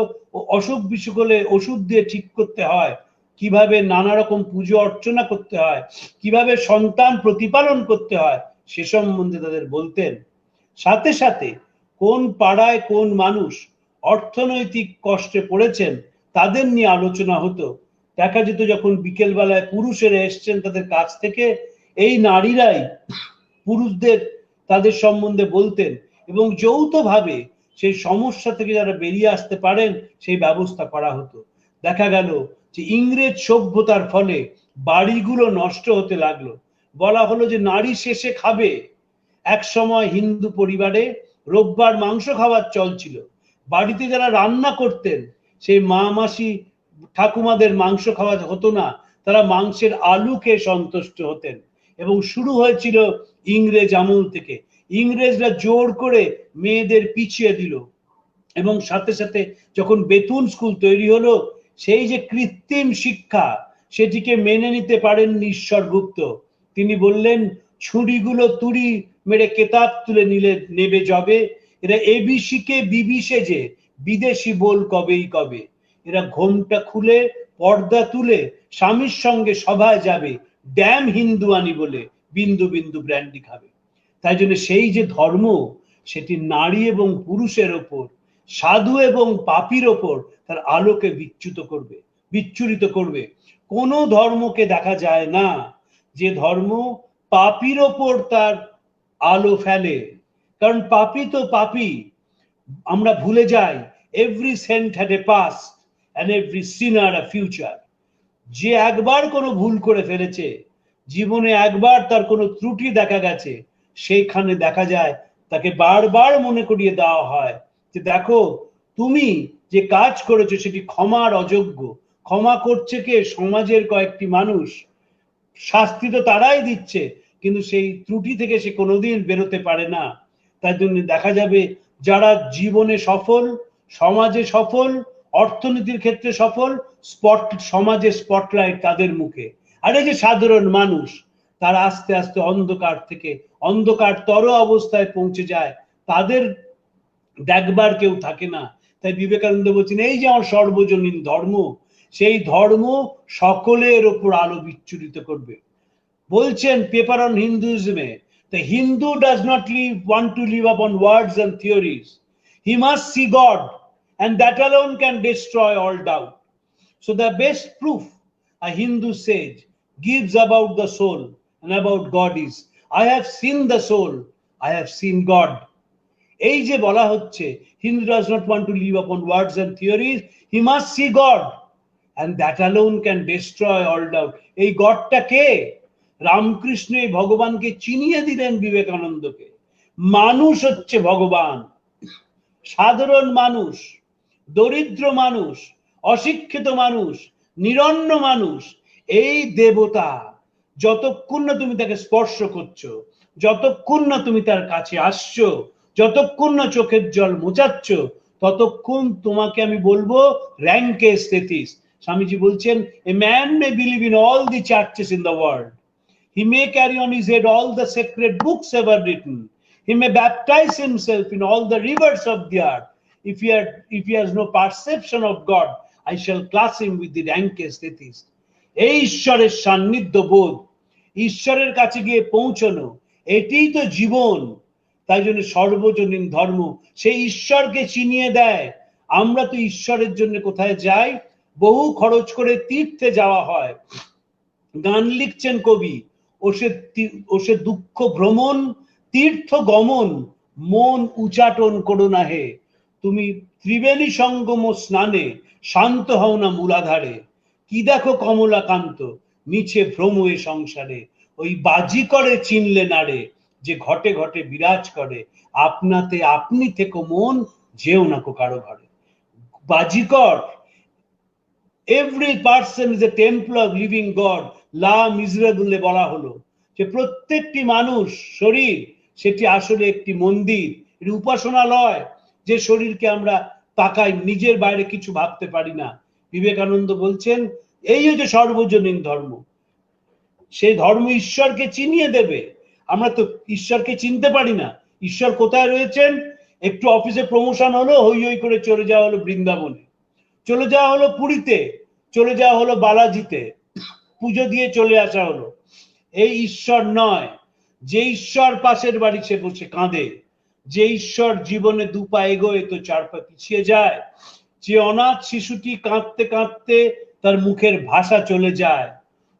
অসুখ বিসুখ হলে ওষুধ দিয়ে ঠিক করতে হয়, কিভাবে নানা রকম পুজো অর্চনা করতে হয়, কিভাবে সন্তান প্রতিপালন করতে হয়, সে সম্বন্ধে তাদের বলতেন। সাথে সাথে কোন পাড়ায় কোন মানুষ অর্থনৈতিক কষ্টে পড়েছেন তাদের নিয়ে আলোচনা হতো। দেখা যেত যখন বিকেল বেলায় পুরুষেরা এসছেন তাদের কাছ থেকে, এই নারীরাই পুরুষদের তাদের সম্বন্ধে বলতেন এবং যৌথভাবে সেই সমস্যা থেকে যারা বেরিয়ে আসতে পারেন সেই ব্যবস্থা করা হতো। দেখা গেল যে ইংরেজ সভ্যতার ফলে বাড়িগুলো নষ্ট হতে লাগলো। বলা হলো যে নারী শেষে খাবে। এক সময় হিন্দু পরিবারে রোববার মাংস খাওয়ার চল ছিল। বাড়িতে যারা রান্না করতেন সেই মা মাসি ঠাকুমাদের মাংস খাওয়া হতো না, তারা মাংসের আলু খেয়ে সন্তুষ্ট হতেন। এবং শুরু হয়েছিল ইংরেজ আমল থেকে। ইংরেজরা জোর করে মেয়েদের পিছিয়ে দিল এবং সাথে সাথে যখন বেতুন স্কুল তৈরি হলো, সেই যে কৃত্রিম শিক্ষা সেটিকে মেনে নিতে পারেননি ঈশ্বরগুপ্ত। তিনি বললেন ছুরিগুলো তুড়ি মেরে কেতাব তুলে নেবে যবে, এরা এবিসি কে বিবিসে যে বিদেশি বল কবেই কবে। এরা ঘোমটা খুলে পর্দা তুলে স্বামীর সঙ্গে সভায় যাবে, ড্যাম হিন্দুয়ানি বলে বিন্দু বিন্দু ব্র্যান্ডি খাবে। তাই জন্য সেই যে ধর্ম সেটি নারী এবং পুরুষের ওপর, সাধু এবং পাপীর ওপর তার আলোকে বিচ্ছুরিত করবে। কোনো ধর্মকে দেখা যায় না যে ধর্ম পাপীর ওপর তার আলো ফেলে, কারণ পাপী তো পাপী। আমরা ভুলে যাই every saint had a past and every sinner a future. যে একবার কোনো ভুল করে ফেলেছে, জীবনে একবার তার কোনো ত্রুটি দেখা গেছে, সেইখানে দেখা যায় তাকে বারবার মনে করিয়ে দেওয়া হয় যে দেখো তুমি যে কাজ করেছো সেটি ক্ষমার অযোগ্য। ক্ষমা করছে কে? সমাজের কয়েকটি মানুষ। শাস্তি তো তারাই দিচ্ছে, কিন্তু সেই ত্রুটি থেকে সে কোনোদিন বেরোতে পারে না। তাই জন্য দেখা যাবে যারা জীবনে সফল, সমাজে সফল, অর্থনীতির ক্ষেত্রে সফল, সমাজে স্পটলাইট তাদের মুখে। আর এই যে সাধারণ মানুষ, তারা আস্তে আস্তে অন্ধকার থেকে অন্ধকারতর অবস্থায় পৌঁছে যায়, তাদের দেখবার কেউ থাকে না। তাই বিবেকানন্দ বলছেন এই যে আমার সর্বজনীন ধর্ম, সেই ধর্ম সকলের ওপর আলো বিচ্ছুরিত করবে। বলছেন পেপার অন হিন্দুইজমে, the Hindu does not want to live upon words and theories. He must see God, and that alone can destroy all doubt. So the best proof a Hindu sage gives about the soul and about God is, I have seen the soul, I have seen God. এই যে বলা হচ্ছে Hindu does not want to live upon words and theories, he must see God, and that alone can destroy all doubt. এই গডটা কে? রামকৃষ্ণ এই ভগবানকে চিনিয়ে দিলেন বিবেকানন্দকে। মানুষ হচ্ছে ভগবান। সাধারণ মানুষ, দরিদ্র মানুষ, অশিক্ষিত মানুষ, নিরন্ন মানুষ, এই দেবতা। যতক্ষণ না তুমি তাকে স্পর্শ করছো, যতক্ষণ না তুমি তার কাছে আসছো, যতক্ষণ না চোখের জল মোচাচ্ছ, ততক্ষণ তোমাকে আমি বলবো র্যাঙ্কে স্থিতিস। স্বামীজি বলছেন a man May believe in all the churches in the world, he may carry on his head all the sacred books ever written, he may baptize himself in all the rivers of the earth, if he has no perception of God, I shall class him with the rankest atheist. এই ঈশ্বরের সান্নিধ্য বোধ, ঈশ্বরের কাছে গিয়ে পৌঁছানো, এটাই তো জীবন। তাই জন্য সর্বজনীন ধর্ম সেই ঈশ্বরকে চিনিয়ে দেয়। আমরা তো ঈশ্বরের জন্য কোথায় যাই? বহু খরচ করে তীর্থে যাওয়া হয়। গান লিখছেন কবি, ওসে দুঃখ ভ্রমণ তীর্থ গমন, মন উচাটন করো না হে, তুমি ত্রিবেণী সঙ্গম স্নানে শান্ত হও না মূলাধারে। কি দেখো কমলাকান্ত মিছে ভ্রম এ সংসারে, ওই বাজি করে চিনলে না রে, যে ঘটে ঘটে বিরাজ করে, আপনাতে আপনি থেকো মন, যেও না কো কারো ঘরে। বাজিকর, every person is a temple of living God. লা মিজরেবলে বলা হলো যে প্রত্যেকটি মানুষ শরীর সেটি আসলে একটি মন্দির, এটি উপাসনালয়। যে শরীরকে আমরা তাকাই, নিজের বাইরে কিছু ভাবতে পারি না। বিবেকানন্দ বলছেন এই হচ্ছে সর্বজনীন ধর্ম। সেই ধর্ম ঈশ্বরকে চিনিয়ে দেবে। আমরা তো ঈশ্বরকে চিনতে পারি না। ঈশ্বর কোথায় রয়েছেন? একটু অফিসে প্রমোশন হলো, হই হই করে চলে যাওয়া হলো বৃন্দাবনে, চলে যাওয়া হলো পুরীতে, চলে যাওয়া হলো বালাজিতে, পুজো দিয়ে চলে আসা হলো। এই ঈশ্বর নয়। যে ঈশ্বর পাশের বাড়ি সে বসে কাঁদে, যে ঈশ্বর জীবনে দুপা এগোয় তো চার পা পিছিয়ে যায়, যে অনাথ শিশুটি কাঁদতে কাঁদতে তার মুখের ভাষা চলে যায়,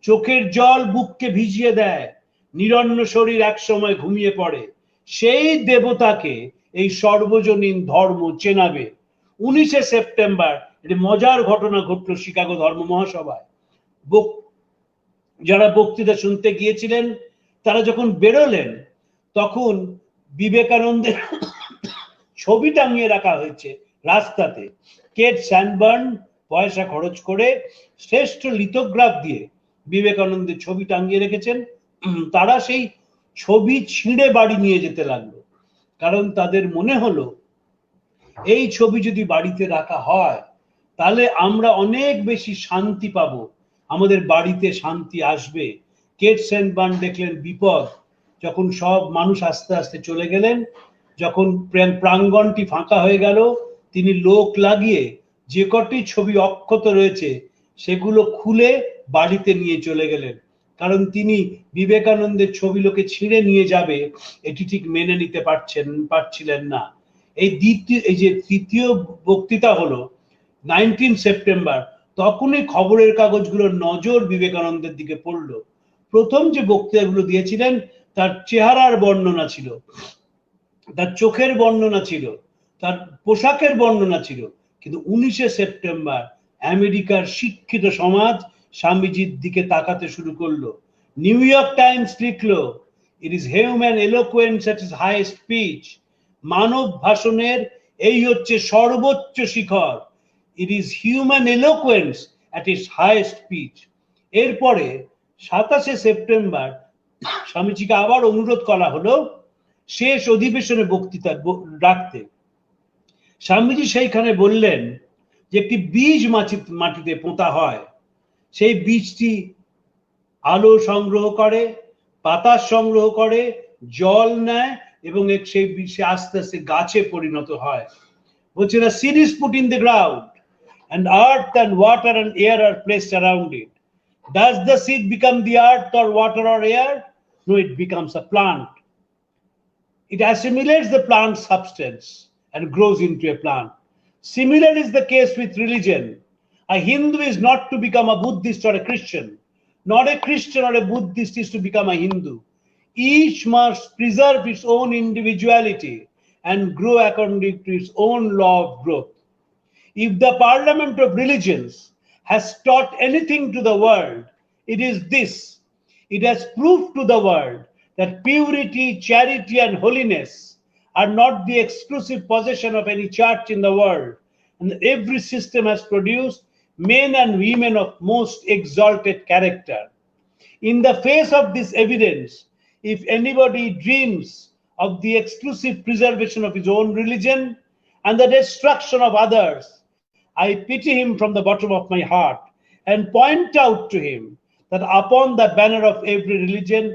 চোখের জল বুককে ভিজিয়ে দেয়, নিরন্ন শরীর এক সময় ঘুমিয়ে পড়ে, সেই দেবতাকে এই সর্বজনীন ধর্ম চেনাবে। 19শে সেপ্টেম্বর একটি মজার ঘটনা ঘটলো শিকাগো ধর্ম মহাসভায়। যারা বক্তৃতা শুনতে গিয়েছিলেন তারা যখন বেরোলেন তখন বিবেকানন্দের ছবি টাঙিয়ে রাখা হয়েছে রাস্তাতে। কেট স্যানবার্ন পয়সা খরচ করে শ্রেষ্ঠ লিথোগ্রাফ দিয়ে বিবেকানন্দের ছবি টাঙিয়ে রেখেছেন। তারা সেই ছবি ছিঁড়ে বাড়ি নিয়ে যেতে লাগলো, কারণ তাদের মনে হলো এই ছবি যদি বাড়িতে রাখা হয় তাহলে আমরা অনেক বেশি শান্তি পাবো, আমাদের বাড়িতে শান্তি আসবে। কেট স্যানবার্ন দেখলেন বিপদ, যখন সব মানুষ আস্তে আস্তে চলে গেলেন, যখন প্রাঙ্গণটি ফাঁকা হয়ে গেল, তিনি লোক লাগিয়ে যে কটি ছবি অক্ষত রয়েছে সেগুলো খুলে বাড়িতে নিয়ে চলে গেলেন, কারণ তিনি বিবেকানন্দের ছবি লোকে ছিঁড়ে নিয়ে যাবে এটি ঠিক মেনে নিতে পারছিলেন না। এই যে তৃতীয় বক্তৃতা হলো 19 সেপ্টেম্বর, তখনই খবরের কাগজগুলোর নজর বিবেকানন্দের দিকে পড়লো। প্রথম যে বক্তৃতাগুলো দিয়েছিলেন তার চেহারার বর্ণনা ছিল, তার চোখের বর্ণনা ছিল, তার পোশাকের বর্ণনা ছিল, কিন্তু 19শে সেপ্টেম্বর আমেরিকার শিক্ষিত সমাজ স্বামীজির দিকে তাকাতে শুরু করলো। নিউ ইয়র্ক টাইমস লিখলো, it is human eloquence at its highest pitch. মানব ভাষণের এই হচ্ছে সর্বোচ্চ শিখর। It is human eloquence at its highest pitch. এরপরে 27শে সেপ্টেম্বর স্বামীজিকে আবার অনুরোধ করা হলো শেষ অধিবেশনে বক্তৃতা রাখতে। স্বামীজি সেইখানে বললেন যে একটি বীজ মাটিতে পোঁতা হয়, সেই বীজটি আলো সংগ্রহ করে, বাতাস সংগ্রহ করে, জল নেয় এবং সেই বীজে আস্তে আস্তে গাছে পরিণত হয়। বলছে না, seed is put in the ground and earth and water and air are placed around it. Does the seed become the earth or water or air? No, it becomes a plant. It assimilates the plant substance and grows into a plant. Similar is the case with religion. A Hindu is not to become a Buddhist or a Christian. Not a Christian or a Buddhist is to become a Hindu. Each must preserve its own individuality and grow according to its own law of growth. If the Parliament of Religions has taught anything to the world, it is this. It has proved to the world that purity, charity, and holiness are not the exclusive possession of any church in the world, and every system has produced men and women of most exalted character. In the face of this evidence, if anybody dreams of the exclusive preservation of his own religion and the destruction of others, I pity him from the bottom of my heart and point out to him that upon the banner of every religion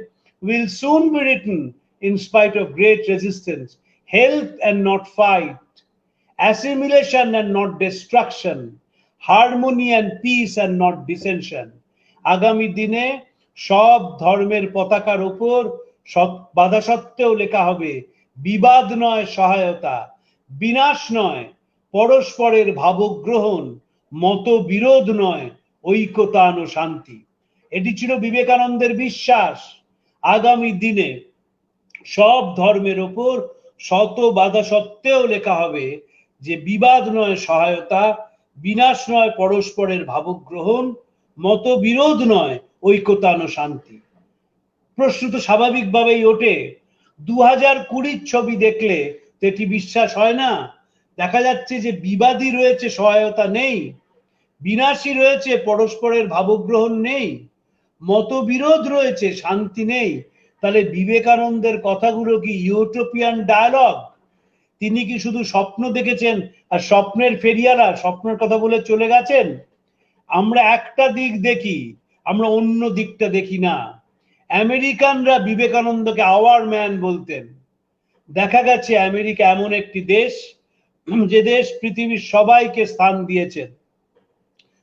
will soon be written, in spite of great resistance, health and not fight, assimilation and not destruction, harmony and peace and not dissension. আগামী দিনে সব ধর্মের পতাকার উপর বাধা সত্ত্বেও লেখা হবে, বিবাদ নয় সহায়তা, বিনাশ নয় পরস্পরের ভাবগ্রহণ, মতবিরোধ নয় ঐকতান ও শান্তি। এটি ছিল বিবেকানন্দের বিশ্বাস। আগামী দিনে সব ধর্মের উপর শত বাধা সত্ত্বেও লেখা হবে যে বিবাদ নয় সহায়তা, বিনাশ নয় পরস্পরের ভাবগ্রহণ, মতবিরোধ নয় ঐকতান ও শান্তি। প্রশ্ন তো স্বাভাবিকভাবেই ওঠে, 2020 ছবি দেখলে তো এটি বিশ্বাস হয় না। দেখা যাচ্ছে যে বিবাদী রয়েছে, সহায়তা নেই, বিনাশী রয়েছে, পরস্পরের ভাবগ্রহণ নেই, মতবিরোধ রয়েছে, শান্তি নেই। তাহলে বিবেকানন্দের কথাগুলো কি ইউটোপিয়ান ডায়ালগ? তিনি কি শুধু স্বপ্ন দেখেছেন আর স্বপ্নের ফেরিয়ালা স্বপ্নের কথা বলে চলে গেছেন? আমরা একটা দিক দেখি, আমরা অন্য দিকটা দেখি না। আমেরিকানরা বিবেকানন্দকে আওয়ার ম্যান বলতেন। দেখা গেছে আমেরিকা এমন একটি দেশ যে দেশ পৃথিবীর সবাইকে স্থান দিয়েছেন।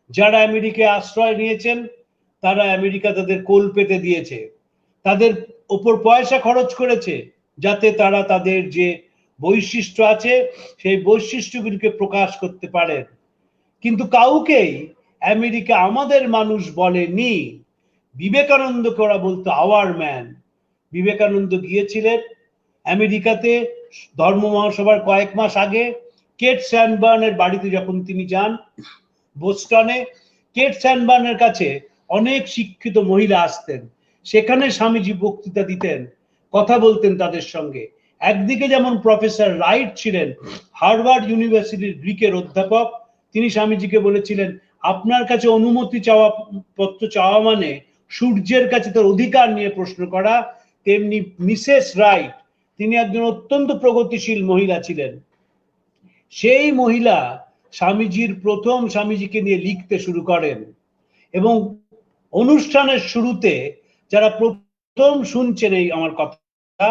যারা আমেরিকায় আশ্রয় নিয়েছেন তারা আমেরিকা তাদের কোল পেতে দিয়েছে, তাদের উপর পয়সা খরচ করেছে যাতে তারা তাদের যে বৈশিষ্ট্য আছে সেই বৈশিষ্ট্যগুলিকে প্রকাশ করতে পারেন। কিন্তু কাউকেই আমেরিকা আমাদের মানুষ বলেনি। বিবেকানন্দকে ওরা বলতো আওয়ার ম্যান। বিবেকানন্দ গিয়েছিলেন আমেরিকাতে ধর্ম মহাসভার কয়েক মাস আগে কেট স্যানবার্নের বাড়িতে যখন তিনি যান বোস্টনে, কেট স্যানবার্নের কাছে অনেক শিক্ষিত মহিলা আসতেন, সেখানে স্বামীজি বক্তৃতা দিতেন, কথা বলতেন তাদের সঙ্গে। একদিকে যেমন প্রফেসর রাইট ছিলেন হার্ভার্ড ইউনিভার্সিটির গ্রিকের অধ্যাপক, তিনি স্বামীজিকে বলেছিলেন আপনার কাছে অনুমতি চাওয়া পত্র চাওয়া মানে সূর্যের কাছে তার অধিকার নিয়ে প্রশ্ন করা। তেমনি মিসেস রাইট, তিনি একজন অত্যন্ত প্রগতিশীল মহিলা ছিলেন। সেই মহিলা স্বামীজিকে নিয়ে লিখতে শুরু করেন এবং অনুষ্ঠানের শুরুতে যারা প্রথম শুনছেন এই আমার কথা,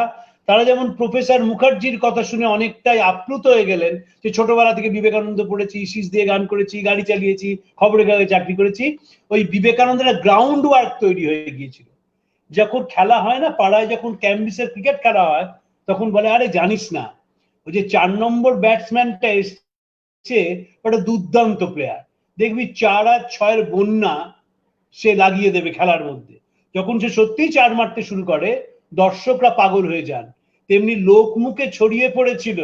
তারা যেমন প্রফেসর মুখার্জির কথা শুনে অনেকটাই আপ্লুত হয়ে গেলেন যে ছোটবেলা থেকে বিবেকানন্দ পড়েছি, শীষ দিয়ে গান করেছি, গাড়ি চালিয়েছি, খবরের কাগজে চাকরি করেছি, ওই বিবেকানন্দের গ্রাউন্ড ওয়ার্ক তৈরি হয়ে গিয়েছিল। যখন খেলা হয় না পাড়ায়, যখন ক্যাম্বিসের ক্রিকেট খেলা হয়, তখন বলে আরে জানিস না ওই যে 4 নম্বর ব্যাটসম্যানটা এসছে ওটা দুর্দান্ত প্লেয়ার, দেখবি 4 আর 6 বন্যা সে লাগিয়ে দেবে খেলার মধ্যে। যখন সে সত্যিই 4 মারতে শুরু করে দর্শকরা পাগল হয়ে যান। তেমনি লোকমুখে ছড়িয়ে পড়েছিল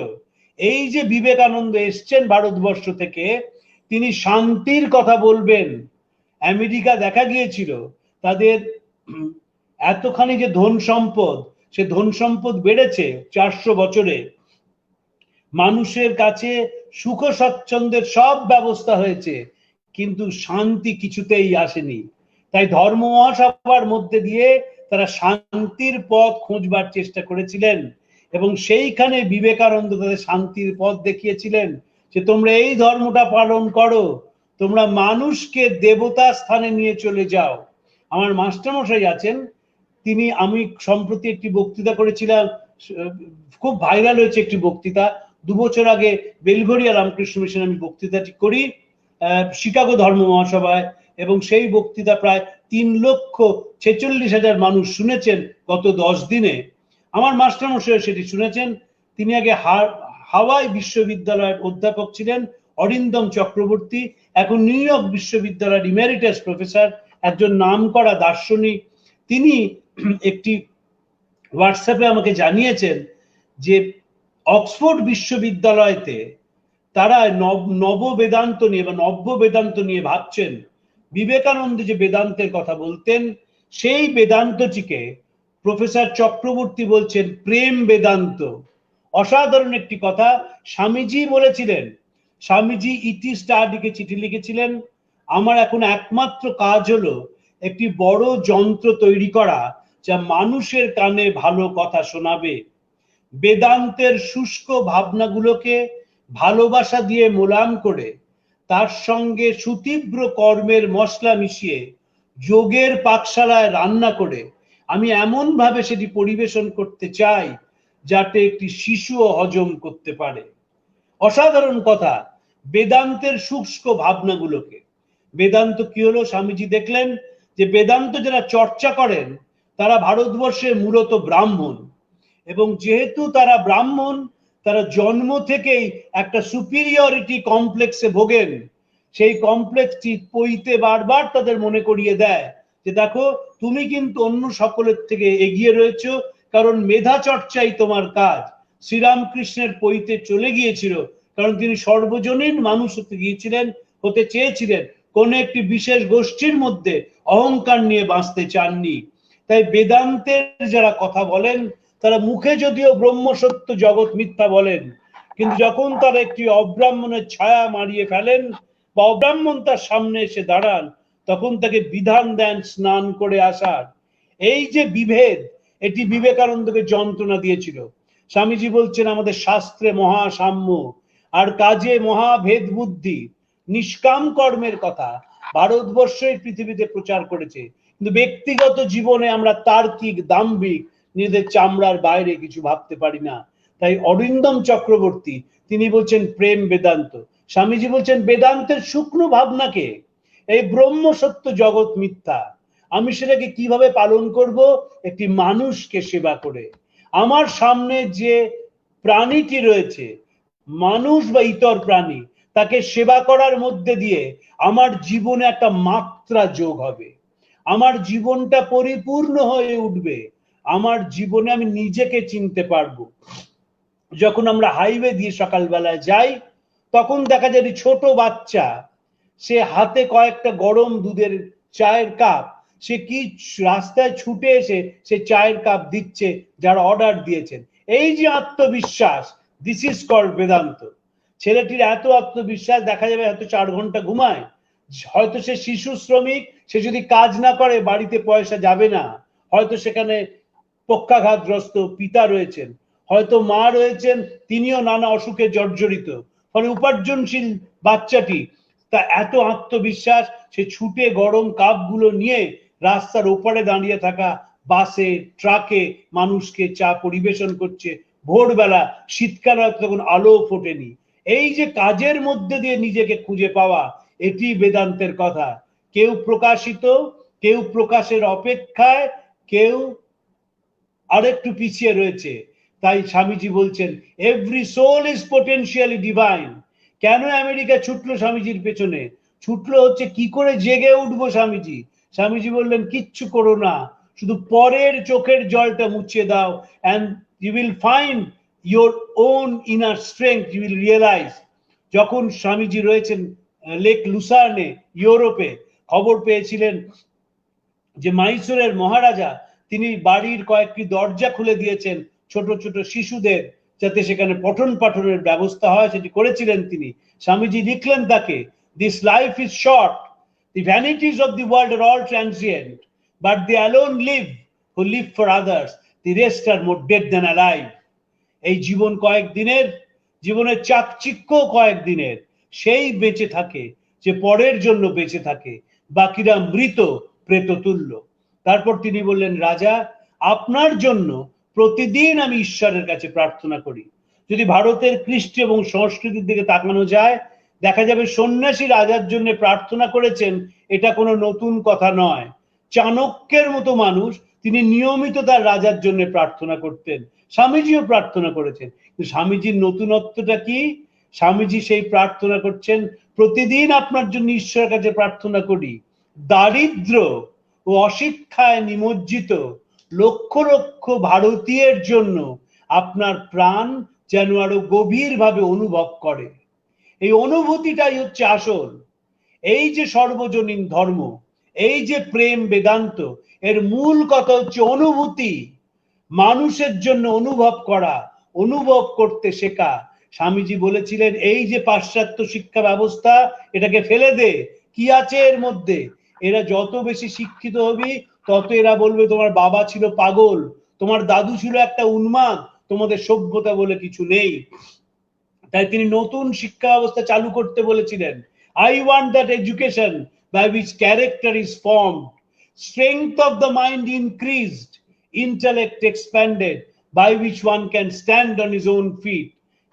এই যে বিবেকানন্দ এসছেন ভারতবর্ষ থেকে, তিনি শান্তির কথা বলবেন। আমেরিকা দেখা গিয়েছিল তাদের এতখানি যে ধন সম্পদ, সে ধন সম্পদ বেড়েছে 400 বছরে, মানুষের কাছে সুখ স্বাচ্ছন্দ্যের সব ব্যবস্থা হয়েছে, কিন্তু শান্তি কিছুতেই আসেনি। তাই ধর্ম মহাসভার মধ্যে দিয়ে তারা শান্তির পথ খোঁজবার চেষ্টা করেছিলেন এবং সেইখানে বিবেকানন্দ তাদের শান্তির পথ দেখিয়েছিলেন যে তোমরা এই ধর্মটা পালন করো, তোমরা মানুষকে দেবতা স্থানে নিয়ে চলে যাও। আমার মাস্টারমশাই আছেন, আমি সম্প্রতি একটি বক্তৃতা করেছিলাম, খুব ভাইরাল হয়েছে একটি বক্তৃতা, 2 বছর আগে বেলঘরিয়া রামকৃষ্ণ মিশনে আমি বক্তৃতাটি করি শিকাগো ধর্ম মহাসভায়, এবং সেই বক্তৃতা প্রায় 3,46,000 মানুষ শুনেছেন গত 10 দিনে। আমার মাস্টারমশাই সেটি শুনেছেন। তিনি আগে হাওয়াই বিশ্ববিদ্যালয়ের অধ্যাপক ছিলেন, অরিন্দম চক্রবর্তী, এখন নিউ ইয়র্ক বিশ্ববিদ্যালয়ের ইমেরিটাস প্রফেসর, একজন নামকরা দার্শনিক। তিনি একটি হোয়াটসঅ্যাপে আমাকে জানিয়েছেন যে অক্সফোর্ড বিশ্ববিদ্যালয়তে তারা নব বেদান্ত নিয়ে ভাবছেন। বিবেকানন্দ যে বেদান্তের কথা বলতেন সেই বেদান্তটিকে প্রফেসর চক্রবর্তী বলছেন প্রেম বেদান্ত। অসাধারণ একটি কথা স্বামীজি বলেছিলেন। স্বামীজি ইটি স্টাডিকে চিঠি লিখেছিলেন, আমার এখন একমাত্র কাজ হলো একটি বড় যন্ত্র তৈরি করা যা মানুষের কানে ভালো কথা শোনাবে। বেদান্তের শুষ্ক ভাবনাগুলোকে ভালোবাসা দিয়ে মোলায়েম করে তার সঙ্গে সুতীব্র কর্মের মশলা মিশিয়ে যোগের পাকশালায় রান্না করে আমি এমন ভাবে সেটি পরিবেশন করতে চাই যাতে একটি শিশুও হজম করতে পারে। অসাধারণ কথা। বেদান্তের শুষ্ক ভাবনাগুলোকে, বেদান্ত কি হলো স্বামীজি দেখলেন যে বেদান্ত যারা চর্চা করেন তারা ভারতবর্ষে মূলত ব্রাহ্মণ, এবং যেহেতু তারা ব্রাহ্মণ তারা জন্ম থেকেই একটা সুপিরিয়রিটি কমপ্লেক্সে ভোগেন। সেই কমপ্লেক্সটি পইতে বারবার তাদের মনে করিয়ে দেয় যে দেখো তুমি কিন্তু অন্য সকলের থেকে এগিয়ে রয়েছো, কারণ মেধা চর্চাই তোমার কাজ। শ্রীরামকৃষ্ণের পইতে চলে গিয়েছিল কারণ তিনি সর্বজনীন মানুষ হতে চেয়েছিলেন, কোন একটি বিশেষ গোষ্ঠীর মধ্যে অহংকার নিয়ে বাঁচতে চাননি। তাই বেদান্তের যারা কথা বলেন তারা মুখে যদিও ব্রহ্ম সত্য জগৎ মিথ্যা বলেন, কিন্তু যখন তারা একটি অব্রাহ্মণের ছায়া মারিয়ে ফেলেন বা অব্রাহ্মণ তার সামনে এসে দাঁড়ান, তখন তাকে বিধান দেন স্নান করে আসার। এই যে বিভেদ, এটি বিবেকানন্দকে যন্ত্রণা দিয়েছিল। স্বামীজি বলছেন আমাদের শাস্ত্রে মহাসাম্য আর কাজে মহাভেদ বুদ্ধি, নিষ্কাম কর্মের কথা ভারতবর্ষই পৃথিবীতে প্রচার করেছে, কিন্তু ব্যক্তিগত জীবনে আমরা তার্কিক দাম্ভিক নিজেদের চামড়ার বাইরে কিছু ভাবতে পারি না। তাই অরিন্দম চক্রবর্তী তিনি বলছেন প্রেম বেদান্ত, স্বামীজি বলছেন বেদান্তের শুকনো ভাবনাকে, এই ব্রহ্ম সত্য জগৎ মিথ্যা, আমি সেটাকে কিভাবে পালন করব? একটি মানুষকে সেবা করে। আমার সামনে যে প্রাণীটি রয়েছে, মানুষ বা ইতর প্রাণী, তাকে সেবা করার মধ্যে দিয়ে আমার জীবনে একটা মাত্রা যোগ হবে, আমার জীবনটা পরিপূর্ণ হয়ে উঠবে। আমার জীবনে আমি নিজেকে চিনতে পারবো। যখন আমরা হাইওয়ে দিয়ে সকালবেলায় যাই, তখন দেখা যায় ছোট বাচ্চা, সে হাতে কয়েকটা গরম দুধের চায়ের কাপ, সে কি রাস্তায় ছুটে এসে সে চায়ের কাপ দিচ্ছে যারা অর্ডার দিয়েছেন। এই যে আত্মবিশ্বাস, দিস ইজ কল্ড বেদান্ত। ছেলেটির এত আত্মবিশ্বাস, দেখা যাবে হয়তো 4 ঘন্টা ঘুমায়, হয়তো সে শিশু শ্রমিক, সে যদি কাজ না করে বাড়িতে পয়সা যাবে না, হয়তো সেখানে পক্ষাঘাতগ্রস্ত পিতা রয়েছেন, হয়তো মা রয়েছেন, তিনিও নানা অসুখে জর্জরিত, ফলে উপার্জনশীল বাচ্চাটি তা এত আত্মবিশ্বাস, সে ছুটে গরম কাপগুলো নিয়ে রাস্তার ওপারে দাঁড়িয়ে থাকা বাসে ট্রাকে মানুষকে চা পরিবেশন করছে। ভোরবেলা, শীতকাল, তখন আলো ফোটেনি। এই যে কাজের মধ্যে দিয়ে নিজেকে খুঁজে পাওয়া, এটি বেদান্তের কথা। কেউ প্রকাশিত, কেউ প্রকাশের অপেক্ষায়, কেউ আরেকটু পিছিয়ে রয়েছে। তাই স্বামীজি বলছেন every soul is potentially divine. কেন আমেরিকা ছুটলো স্বামীজির পেছনে? ছুটলো হচ্ছে কি করে জেগে উঠবো স্বামীজি। স্বামীজি বললেন কিচ্ছু করো না, শুধু পরের চোখের জলটা মুছিয়ে দাও, and you will find your own inner strength, you will realize। যখন স্বামীজি রয়েছেন লেক লুসার্নে ইউরোপে, খবর পেয়েছিলেন যে মাইসোরের মহারাজা তিনি বাড়ির কয়েকটি দরজা খুলে দিয়েছেন ছোট ছোট শিশুদের, যাতে সেখানে পঠন পাঠনের ব্যবস্থা হয়, সেটি করেছিলেন তিনি। স্বামীজি লিখলেন তাকে, this life is short, the vanities of the world are all transient, but they alone live who live for others, the rest are more dead than alive. এই জীবন কয়েকদিনের, জীবনের চাকচিক্য কয়েকদিনের, সেই বেঁচে থাকে যে পরের জন্য বেঁচে থাকে, বাকিরা মৃত প্রেত তুল্য। তারপর তিনি বললেন, রাজা আপনার জন্য প্রতিদিন আমি ঈশ্বরের কাছে প্রার্থনা করি। যদি ভারতের কৃষ্টি এবং সংস্কৃতির দিকে তাকানো যায়, দেখা যাবে সন্ন্যাসী রাজার জন্য প্রার্থনা করেছেন, এটা কোনো নতুন কথা নয়। চাণক্যের মতো মানুষ, তিনি নিয়মিত তার রাজার জন্য প্রার্থনা করতেন। স্বামীজিও প্রার্থনা করেছেন, কিন্তু স্বামীজির নতুনত্বটা কি? স্বামীজি সেই প্রার্থনা করছেন, প্রতিদিন আপনার জন্য ঈশ্বরের কাছে প্রার্থনা করি, দারিদ্র ও অশিক্ষায় নিমজ্জিত লক্ষ লক্ষ ভারতীয়ের জন্য আপনার প্রাণ যেন আরো গভীরভাবে অনুভব করে। এই অনুভূতিটাই হচ্ছে আসল। এই যে সর্বজনীন ধর্ম, এই যে প্রেম বেদান্ত, এর মূল কথা হচ্ছে অনুভূতি। মানুষের জন্য অনুভব করা, অনুভব করতে শেখা। স্বামীজি বলেছিলেন এই যে পাশ্চাত্য শিক্ষা ব্যবস্থা, এটাকে ফেলে দে, কি আছে এর মধ্যে? এরা যত বেশি শিক্ষিত হবি, তত এরা বলবে তোমার বাবা ছিল পাগল, তোমার দাদু ছিল একটা উন্মাদ, তোমাদের সভ্যতা বলে কিছু নেই। তাই তিনি নতুন শিক্ষা ব্যবস্থা চালু করতে বলেছিলেন। I want that education by which character is formed, strength of the mind increased, intellect expanded, by which one can stand on his own feet.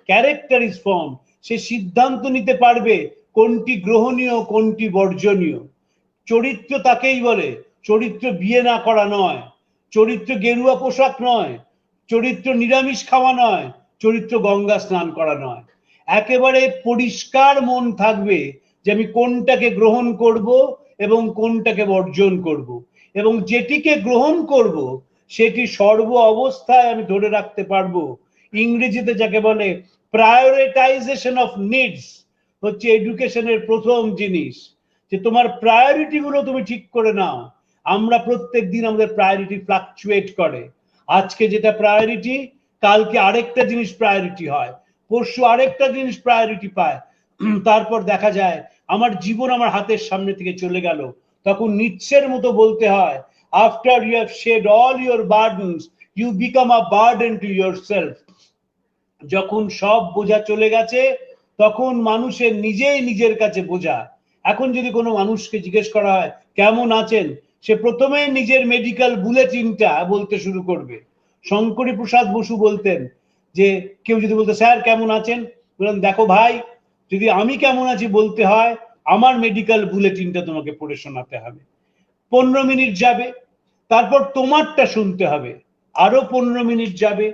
Character is formed, সে সিদ্ধান্ত নিতে পারবে কোনটি গ্রহণীয় কোনটি বর্জনীয়। চরিত্র তাকেই বলে, চরিত্র বিয়ে না করা নয়, চরিত্র গেরুয়া পোশাক নয়, চরিত্র নিরামিষ খাওয়া নয়, চরিত্র গঙ্গা স্নান করা নয়। একেবারে পরিষ্কার মন থাকবে যে আমি কোনটাকে গ্রহণ করব এবং কোনটাকে বর্জন করব, এবং যেটিকে গ্রহণ করব সেটি সর্ব অবস্থায় আমি ধরে রাখতে পারবো। ইংরেজিতে যাকে বলে প্রায়োরিটাইজেশন অফ নিডস হচ্ছে এডুকেশনের প্রথম জিনিস, যে তোমার প্রায়োরিটি গুলো তুমি ঠিক করে নাও। আমরা প্রত্যেক দিন আমাদের প্রায়োরিটি ফ্লাকচুয়েট করে, আজকে যেটা প্রায়োরিটি কালকে আরেকটা জিনিস প্রায়োরিটি হয়, পরশু আরেকটা জিনিস প্রায়োরিটি পায়, তারপর দেখা যায় আমার জীবন আমার হাতের সামনে থেকে চলে গেল। তখন নিৎসের মতো বলতে হয়, after you have shed all your burdens you become a burden to yourself. যখন সব বোঝা চলে গেছে, তখন মানুষের নিজেই নিজের কাছে বোঝা। এখন যদি কোনো মানুষকে জিজ্ঞেস করা হয় কেমন আছেন, সে প্রথমে নিজের মেডিকেল বুলেটিনটা বলতে শুরু করবে। শঙ্করী প্রসাদ বসু বলতেন যে কেউ যদি বলতো স্যার কেমন আছেন, বললেন দেখো ভাই, যদি আমি কেমন আছি বলতে হয়, আমার মেডিকেল বুলেটিনটা তোমাকে পড়ে শোনাতে হবে। 15 মিনিট যাবে, তারপর তোমারটা শুনতে হবে, আরো 15 মিনিট যাবে,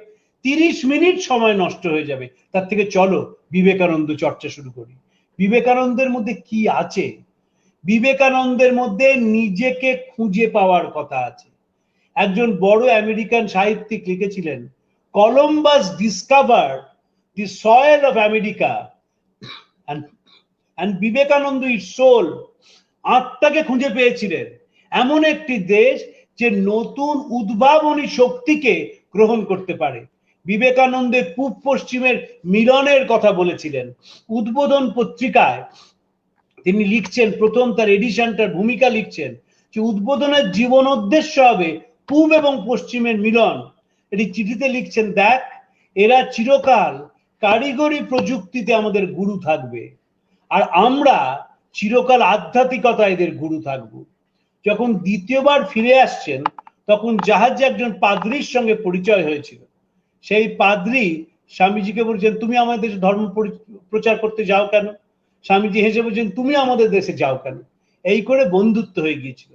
30 মিনিট সময় নষ্ট হয়ে যাবে। তার থেকে চলো বিবেকানন্দ চর্চা শুরু করি। বিবেকানন্দের মধ্যে কি আছে? বিবেকানন্দের মধ্যে নিজেকে খুঁজে পাওয়ার কথা আছে। একজন বড় আমেরিকান সাহিত্যিক লিখেছিলেন, Columbus discovered the soil of America and Vivekananda it soul, আত্মাকে খুঁজে পেয়েছিলেন, এমন একটি দেশ যে নতুন উদ্ভাবনী শক্তিকে গ্রহণ করতে পারে। বিবেকানন্দের পূব পশ্চিমের মিলনের কথা বলেছিলেন। উদ্বোধন পত্রিকায় তিনি লিখছেন, প্রথম তার এডিশনটার ভূমিকা লিখছেন যে উদ্বোধনের জীবন উদ্দেশ্য হবে পূব এবং পশ্চিমের মিলন। এটি চিঠিতে লিখছেন, দেখ এরা চিরকাল কারিগরি প্রযুক্তিতে আমাদের গুরু থাকবে, আর আমরা চিরকাল আধ্যাত্মিকতা এদের গুরু থাকব। যখন দ্বিতীয়বার ফিরে আসছেন তখন জাহাজে একজন পাদ্রির সঙ্গে পরিচয় হয়েছিল। সেই পাদ্রি স্বামীজিকে বলছেন, তুমি আমাদের দেশে ধর্ম প্রচার করতে যাও কেন? স্বামীজি হেসে বলছেন, তুমি আমাদের দেশে যাও কেন? এই করে বন্ধুত্ব হয়ে গিয়েছিল।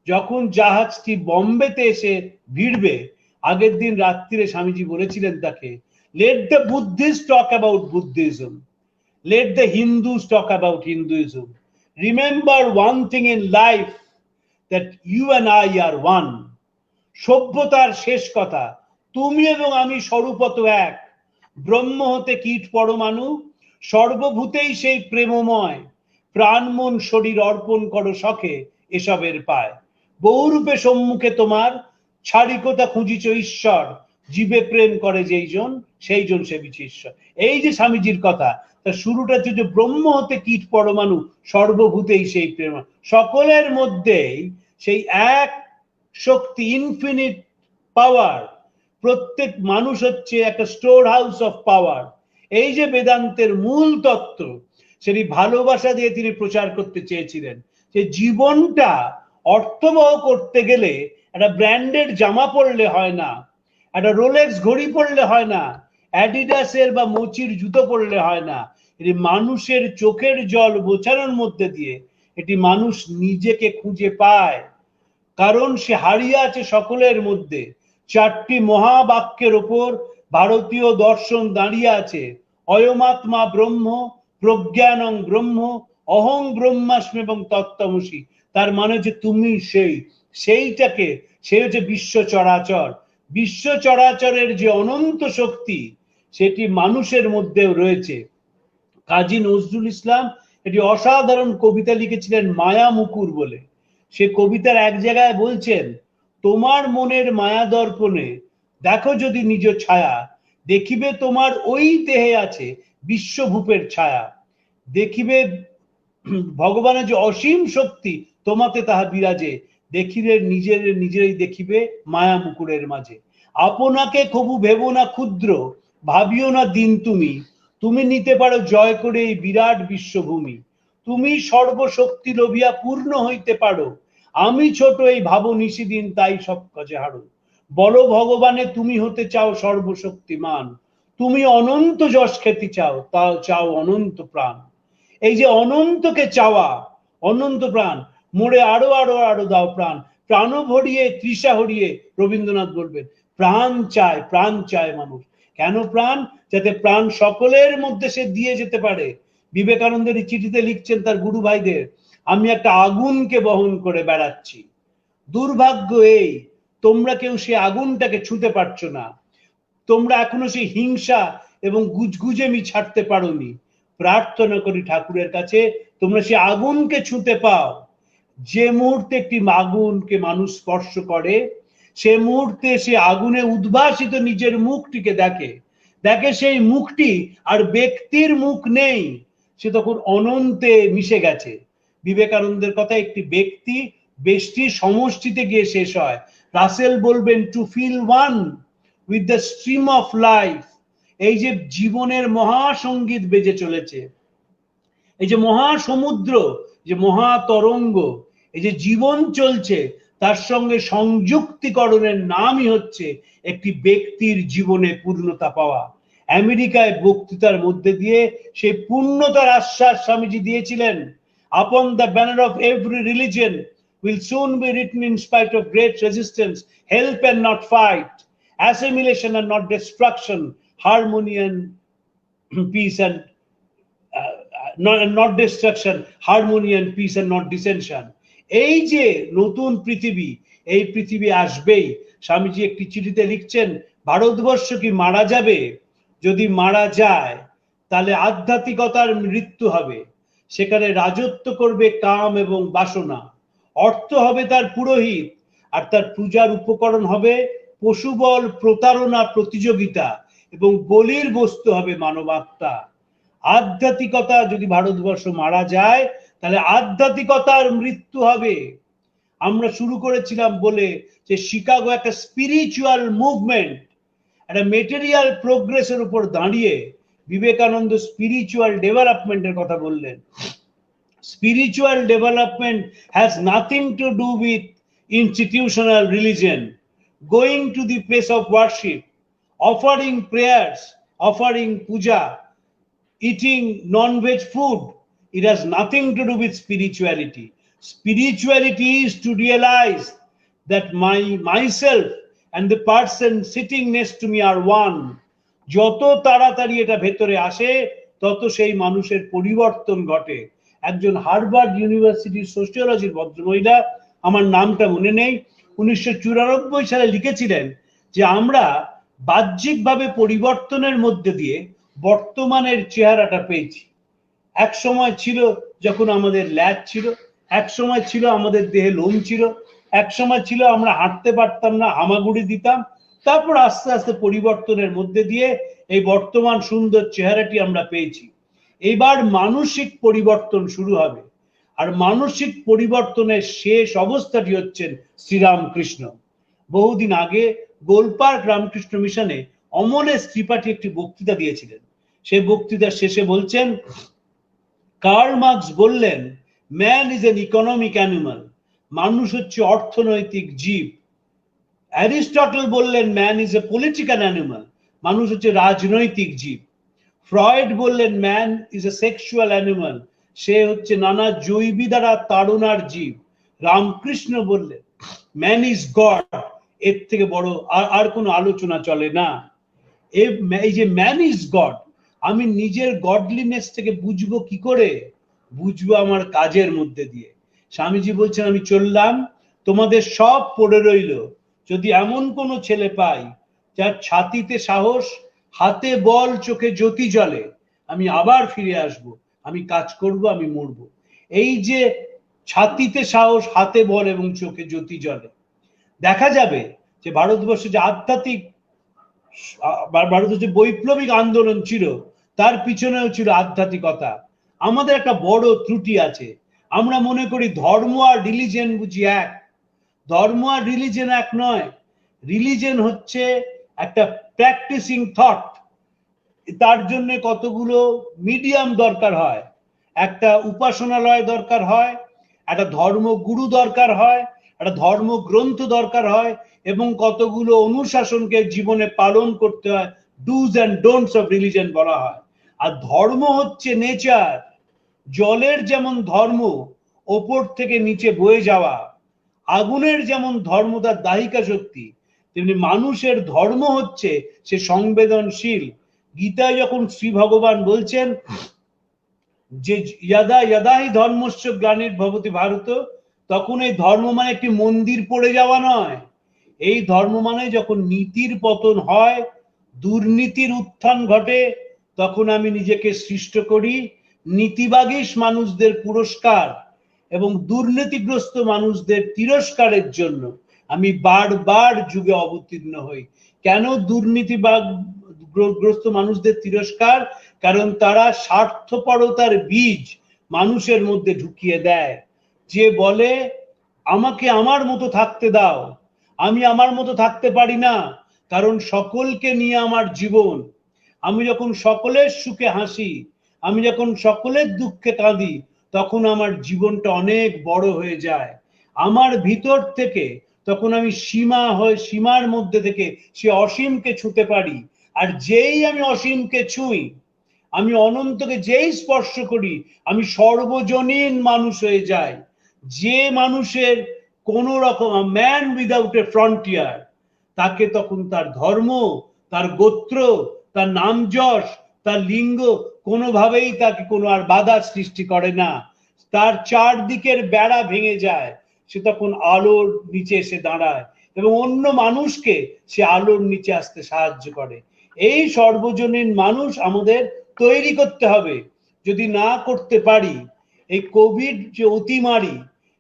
যখন জাহাজটি বম্বেতে এসে ভিড়বে, আগের দিন রাত্রিরে স্বামীজি বলেছিলেন তাকে, let the Buddhist talk about Buddhism, let the Hindus talk about Hinduism. Remember one thing in life, that you and I are one. সভ্যতার শেষ কথা, তুমি এবং আমি স্বরূপত এক। ব্রহ্ম হতে কীট পরমাণু, সর্বভূতেই সেই প্রেমময়। প্রাণ মন শরীর অর্পণ করো শখে এসবের পায়। বহুরূপে সম্মুখে তোমার, ছাড়িকতা খুঁজিছ ঈশ্বর। জীবে প্রেম করে যেইজন, সেই জন সেবিছে ঈশ্বর। এই যে স্বামীজির কথা, তার শুরুটা হচ্ছে যে ব্রহ্ম হতে কীট পরমাণু, সর্বভূতেই সেই প্রেম, সকলের মধ্যেই সেই এক শক্তি, ইনফিনিট পাওয়ার। প্রত্যেক মানুষ হচ্ছে একটা স্টোর হাউস অফ পাওয়ার। এই যে বেদান্তের মূল তত্ত্ব, সেটি ভালোবাসা দিয়ে তিনি প্রচার করতে চেয়েছিলেন। যে জীবনটা অর্থবহ করতে গেলে একটা ব্র্যান্ডেড জামা পরলে হয় না, একটা রোলেক্স ঘড়ি পরলে হয় না, অ্যাডিডাসের বা মোচির জুতো পরলে হয় না। এটি মানুষের চোখের জল বোঝানোর মধ্যে দিয়ে এটি মানুষ নিজেকে খুঁজে পায়, কারণ সে হারিয়ে আছে সকলের মধ্যে। চারটি মহাবাক্যের ওপর ভারতীয় দর্শন দাঁড়িয়ে আছে, অয়মাত্মা ব্রহ্ম, প্রজ্ঞানং ব্রহ্ম, অহং ব্রহ্মাস্মি এবং তত্ত্বমসি। তার মানে যে তুমি সেইটাকে, সে হচ্ছে বিশ্ব চরাচর। বিশ্ব চরাচরের যে অনন্ত শক্তি, সেটি মানুষের মধ্যেও রয়েছে। কাজী নজরুল ইসলাম এটি অসাধারণ কবিতা লিখেছিলেন মায়া মুকুর বলে। সে কবিতার এক জায়গায় বলছেন, তোমার মনের মায়া দর্পণে দেখো যদি নিজ ছায়া, দেখিবে তোমার ওই দেহে আছে বিশ্বভূপের ছায়া। দেখিবে ভগবানের যে অসীম শক্তি তোমাতে তাহা বিরাজে, দেখিলে নিজেরাই দেখিবে মায়া মুকুরের মাঝে। আপনাকে কবু ভেবো না ক্ষুদ্র, ভাবিও না দিন তুমি, তুমি নিতে পারো জয় করে এই বিরাট বিশ্বভূমি। তুমি সর্বশক্তি লোভিয়া পূর্ণ হইতে পারো, আমি ছোট এই ভাবো নিশিদিন তাই সব কাজে হারো। বলো ভগবানে তুমি হতে চাও সর্বশক্তিমান, তুমি অনন্ত যশ খ্যাতি চাও, তাও চাও অনন্ত প্রাণ। এই যে অনন্তকে চাওয়া, অনন্ত প্রাণ, মোরে আরো আরো আরো দাও প্রাণ, প্রাণ ভরিয়ে তৃষা হরিয়ে, রবীন্দ্রনাথ বলবেন প্রাণ চায় মানুষ। কেন প্রাণ? যাতে প্রাণ সকলের মধ্যে সে দিয়ে যেতে পারে। বিবেকানন্দের চিঠিতে লিখছেন তার গুরু ভাইদের, আমি একটা আগুনকে বহন করে বেড়াচ্ছি, দুর্ভাগ্য এই তোমরা কেউ সে আগুনটাকে ছুঁতে পারছো না, তোমরা এখনো সেই হিংসা এবং গুজগুজেমি ছাড়তে পারোনি। প্রার্থনা করি ঠাকুরের কাছে তোমরা সে আগুনকে ছুঁতে পাও। যে মুহূর্তে একটি আগুনকে মানুষ স্পর্শ করে, সে মুহূর্তে সে আগুনে উদ্ভাসিত নিজের মুখটিকে দেখে সেই মুখটি আর ব্যক্তির মুখ নেই, সে তখন অনন্তে মিশে গেছে। বিবেকানন্দের কথা, একটি ব্যক্তি বেষ্টির সমষ্টিতে গিয়ে শেষ হয়। রাসেল বলবেন to feel one with the stream of life. এই যে জীবনের মহাসঙ্গীত বেজে চলেছে, এই যে মহাসমুদ্র, যে মহাতরঙ্গ, এই যে জীবন চলছে, তার সঙ্গে সংযুক্তিকরণের নামই হচ্ছে একটি ব্যক্তির জীবনে পূর্ণতা পাওয়া। আমেরিকায় বক্তৃতার মধ্যে দিয়ে সেই পূর্ণতার আশ্বাস স্বামীজি দিয়েছিলেন। Upon the banner of every religion will soon be written, in spite of great resistance, help and not fight, assimilation and not destruction, harmony and peace and not destruction, harmony and peace and not dissension. এই যে নতুন পৃথিবী, এই পৃথিবী আসবেই। স্বামীজি একটি চিঠিতে লিখছেন, ভারতবর্ষ কি মারা যাবে? যদি মারা যায় তাহলে আধ্যাত্মিকতার মৃত্যু হবে, সেখানে রাজত্ব করবে কাম এবং বাসনা, অর্থ হবে তার পুরোহিত, আর তার পূজার উপকরণ হবে পশুবল, প্রতারণা, প্রতিযোগিতা, এবং বলির বস্তু হবে মানবাত্মা। আধ্যাত্মিকতা যদি ভারতবর্ষ মারা যায় তাহলে আধ্যাত্মিকতার মৃত্যু হবে। আমরা শুরু করেছিলাম বলে যে শিকাগো একটা স্পিরিচুয়াল মুভমেন্ট, একটা মেটেরিয়াল প্রোগ্রেসের উপর দাঁড়িয়ে বিবেকানন্দ স্পিরিচুয়াল ডেভেলপমেন্টের কথা বললেন। Spiritual development has nothing to do with institutional religion. Going to the place of worship, offering prayers, offering puja, eating non-veg food, it has nothing to do with spirituality. Spirituality is to realize that myself and the person sitting next to me are one. যত তাড়াতাড়ি এটা ভেতরে আসে তত সেই মানুষের পরিবর্তন ঘটে। একজন হার্ভার্ড ইউনিভার্সিটির সোশিওলজির ভদ্রমহিলা, আমার নামটা মনে নেই, 1994 সালে লিখেছিলেন যে আমরা বাহ্যিকভাবে পরিবর্তনের মধ্যে দিয়ে বর্তমানের চেহারাটা পেয়েছি। এক সময় ছিল যখন আমাদের ল্যাজ ছিল, এক সময় ছিল আমাদের দেহে লোম ছিল, এক সময় ছিল আমরা হাঁটতে পারতাম না, হামাগুড়ি দিতাম, তারপর আস্তে আস্তে পরিবর্তনের মধ্যে দিয়ে এই বর্তমান সুন্দর চেহারাটি আমরা পেয়েছি। এবার মানসিক পরিবর্তন শুরু হবে, আর মানসিক পরিবর্তনের শেষ অবস্থাটি হচ্ছেন শ্রীরামকৃষ্ণ। বহুদিন আগে গোলপার্ক রামকৃষ্ণ মিশনে অমলেশ ত্রিপাঠী একটি বক্তৃতা দিয়েছিলেন। সেই বক্তৃতার শেষে বলছেন, কার্ল মার্কস বললেন, man is an economic animal, মানুষ হচ্ছে অর্থনৈতিক জীব। অ্যারিস্টটল বললেন, man is a political animal, মানুষ হচ্ছে রাজনৈতিক জীব। ফ্রয়েড বললেন, man is a sexual animal, সে হচ্ছে নানা জৈবী দ্বারা তাড়নার জীব। রামকৃষ্ণ বললেন, ম্যান ইজ গড, এর থেকে বড় আর কোনো আলোচনা চলে না। এই যে ম্যান ইজ গড, আমি নিজের গডলিনেস থেকে বুঝবো কি করে? বুঝবো আমার কাজের মধ্যে দিয়ে। স্বামীজি বলছেন, আমি চললাম, তোমাদের সব পড়ে রইল, যদি এমন কোনো ছেলে পাই যার ছাতিতে সাহস, হাতে বল, চোখে জ্যোতি জ্বলে, আমি আবার ফিরে আসব, আমি কাজ করব, আমি মরব। এই যে ছাতিতে সাহস, হাতে বল এবং চোখে জ্যোতি জ্বলে, দেখা যাবে যে ভারতবর্ষে যে আধ্যাত্মিক, ভারতবর্ষে বৈপ্লবিক আন্দোলন ছিল তার পিছনেও ছিল আধ্যাত্মিকতা। আমাদের একটা বড় ত্রুটি আছে, আমরা মনে করি ধর্ম আর রিলিজিয়ন বুঝি এক। ধর্ম আর রিলিজিয়ন এক নয়। রিলিজিয়ন হচ্ছে একটা প্র্যাকটিসিং থট, তার জন্য কতগুলো মিডিয়াম দরকার হয়, একটা উপাসনালয় দরকার হয়, একটা ধর্মগুরু দরকার হয়, একটা ধর্মগ্রন্থ দরকার হয়, এবং কতগুলো অনুশাসনকে জীবনে পালন করতে হয়, dos and don'ts of religion বলা হয়। আর ধর্ম হচ্ছে নেচার। জলের যেমন ধর্ম ওপর থেকে নিচে বয়ে যাওয়া, আগুনের যেমন ধর্ম তার দাহিকা শক্তি, তেমনি মানুষের ধর্ম হচ্ছে সে সংবেদনশীল। গীতায় যখন শ্রী ভগবান বলছেন যে ইয়াদা ইয়াদাহি ধর্মস্য গ্লানির্ভবতি ভারত, তখন এই ধর্ম মানে একটি মন্দির পড়ে যাওয়া নয়। এই ধর্ম মানে যখন নীতির পতন হয়, দুর্নীতির উত্থান ঘটে, তখন আমি নিজেকে সৃষ্ট করি নীতিবাগীশ মানুষদের পুরস্কার এবং দুর্নীতিগ্রস্ত মানুষদের তিরস্কারের জন্য আমি বারবার যুগে অবতীর্ণ হই। কেন দুর্নীতিগ্রস্ত মানুষদের তিরস্কার? কারণ তারা স্বার্থপরতার বীজ মানুষের মধ্যে ঢুকিয়ে দেয়। যে বলে আমাকে আমার মতো থাকতে দাও, আমি আমার মতো থাকতে পারি না, কারণ সকলকে নিয়ে আমার জীবন। আমি যখন সকলের সুখে হাসি, আমি যখন সকলের দুঃখে কাঁদি, তখন আমার জীবনটা অনেক বড় হয়ে যায়। আমার ভিতর থেকে তখন আমি সীমার মধ্যে থেকে সে অসীমকে ছুঁতে পারি। আর যেই আমি অসীমকে ছুঁই, আমি অনন্তকে যেই স্পর্শ করি, আমি সর্বজনীন মানুষ হয়ে যাই। যে মানুষের কোন রকম ম্যান উইদাউট এ ফ্রন্টিয়ার, তাকে তখন তার ধর্ম, তার গোত্র, তার নাম যশ, তার লিঙ্গ কোনোভাবেই তাকে কোনো আর বাধা সৃষ্টি করে না। তার চারদিকের বেড়া ভেঙে যায়, সে তখন আলোর নিচে এসে দাঁড়ায় এবং অন্য মানুষকে সে আলোর নিচে আসতে সাহায্য করে। এই সর্বজনীন মানুষ আমাদের তৈরি করতে হবে। যদি না করতে পারি, এই কোভিড যে অতিমারি,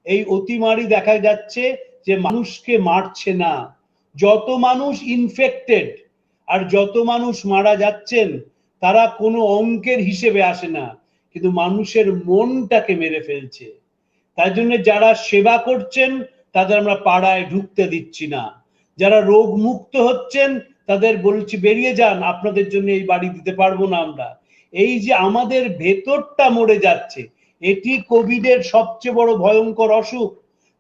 এই অতিমারি দেখা যাচ্ছে যে মানুষকে মারছে না। যত মানুষ ইনফেক্টেড আর যত মানুষ মারা যাচ্ছেন তারা কোনো অঙ্কের হিসেবে আসে না, কিন্তু মানুষের মনটাকে মেরে ফেলছে। তাই জন্য যারা সেবা করছেন তাদের আমরা পাড়ায় ঢুকতে দিচ্ছি না। যারা রোগ মুক্ত হচ্ছেন তাদের বলছি বেরিয়ে যান, আপনাদের জন্য এই বাড়ি দিতে পারবো না আমরা। এই যে আমাদের ভেতরটা মরে যাচ্ছে, এটি কোভিডের সবচেয়ে বড় ভয়ঙ্কর অসুখ।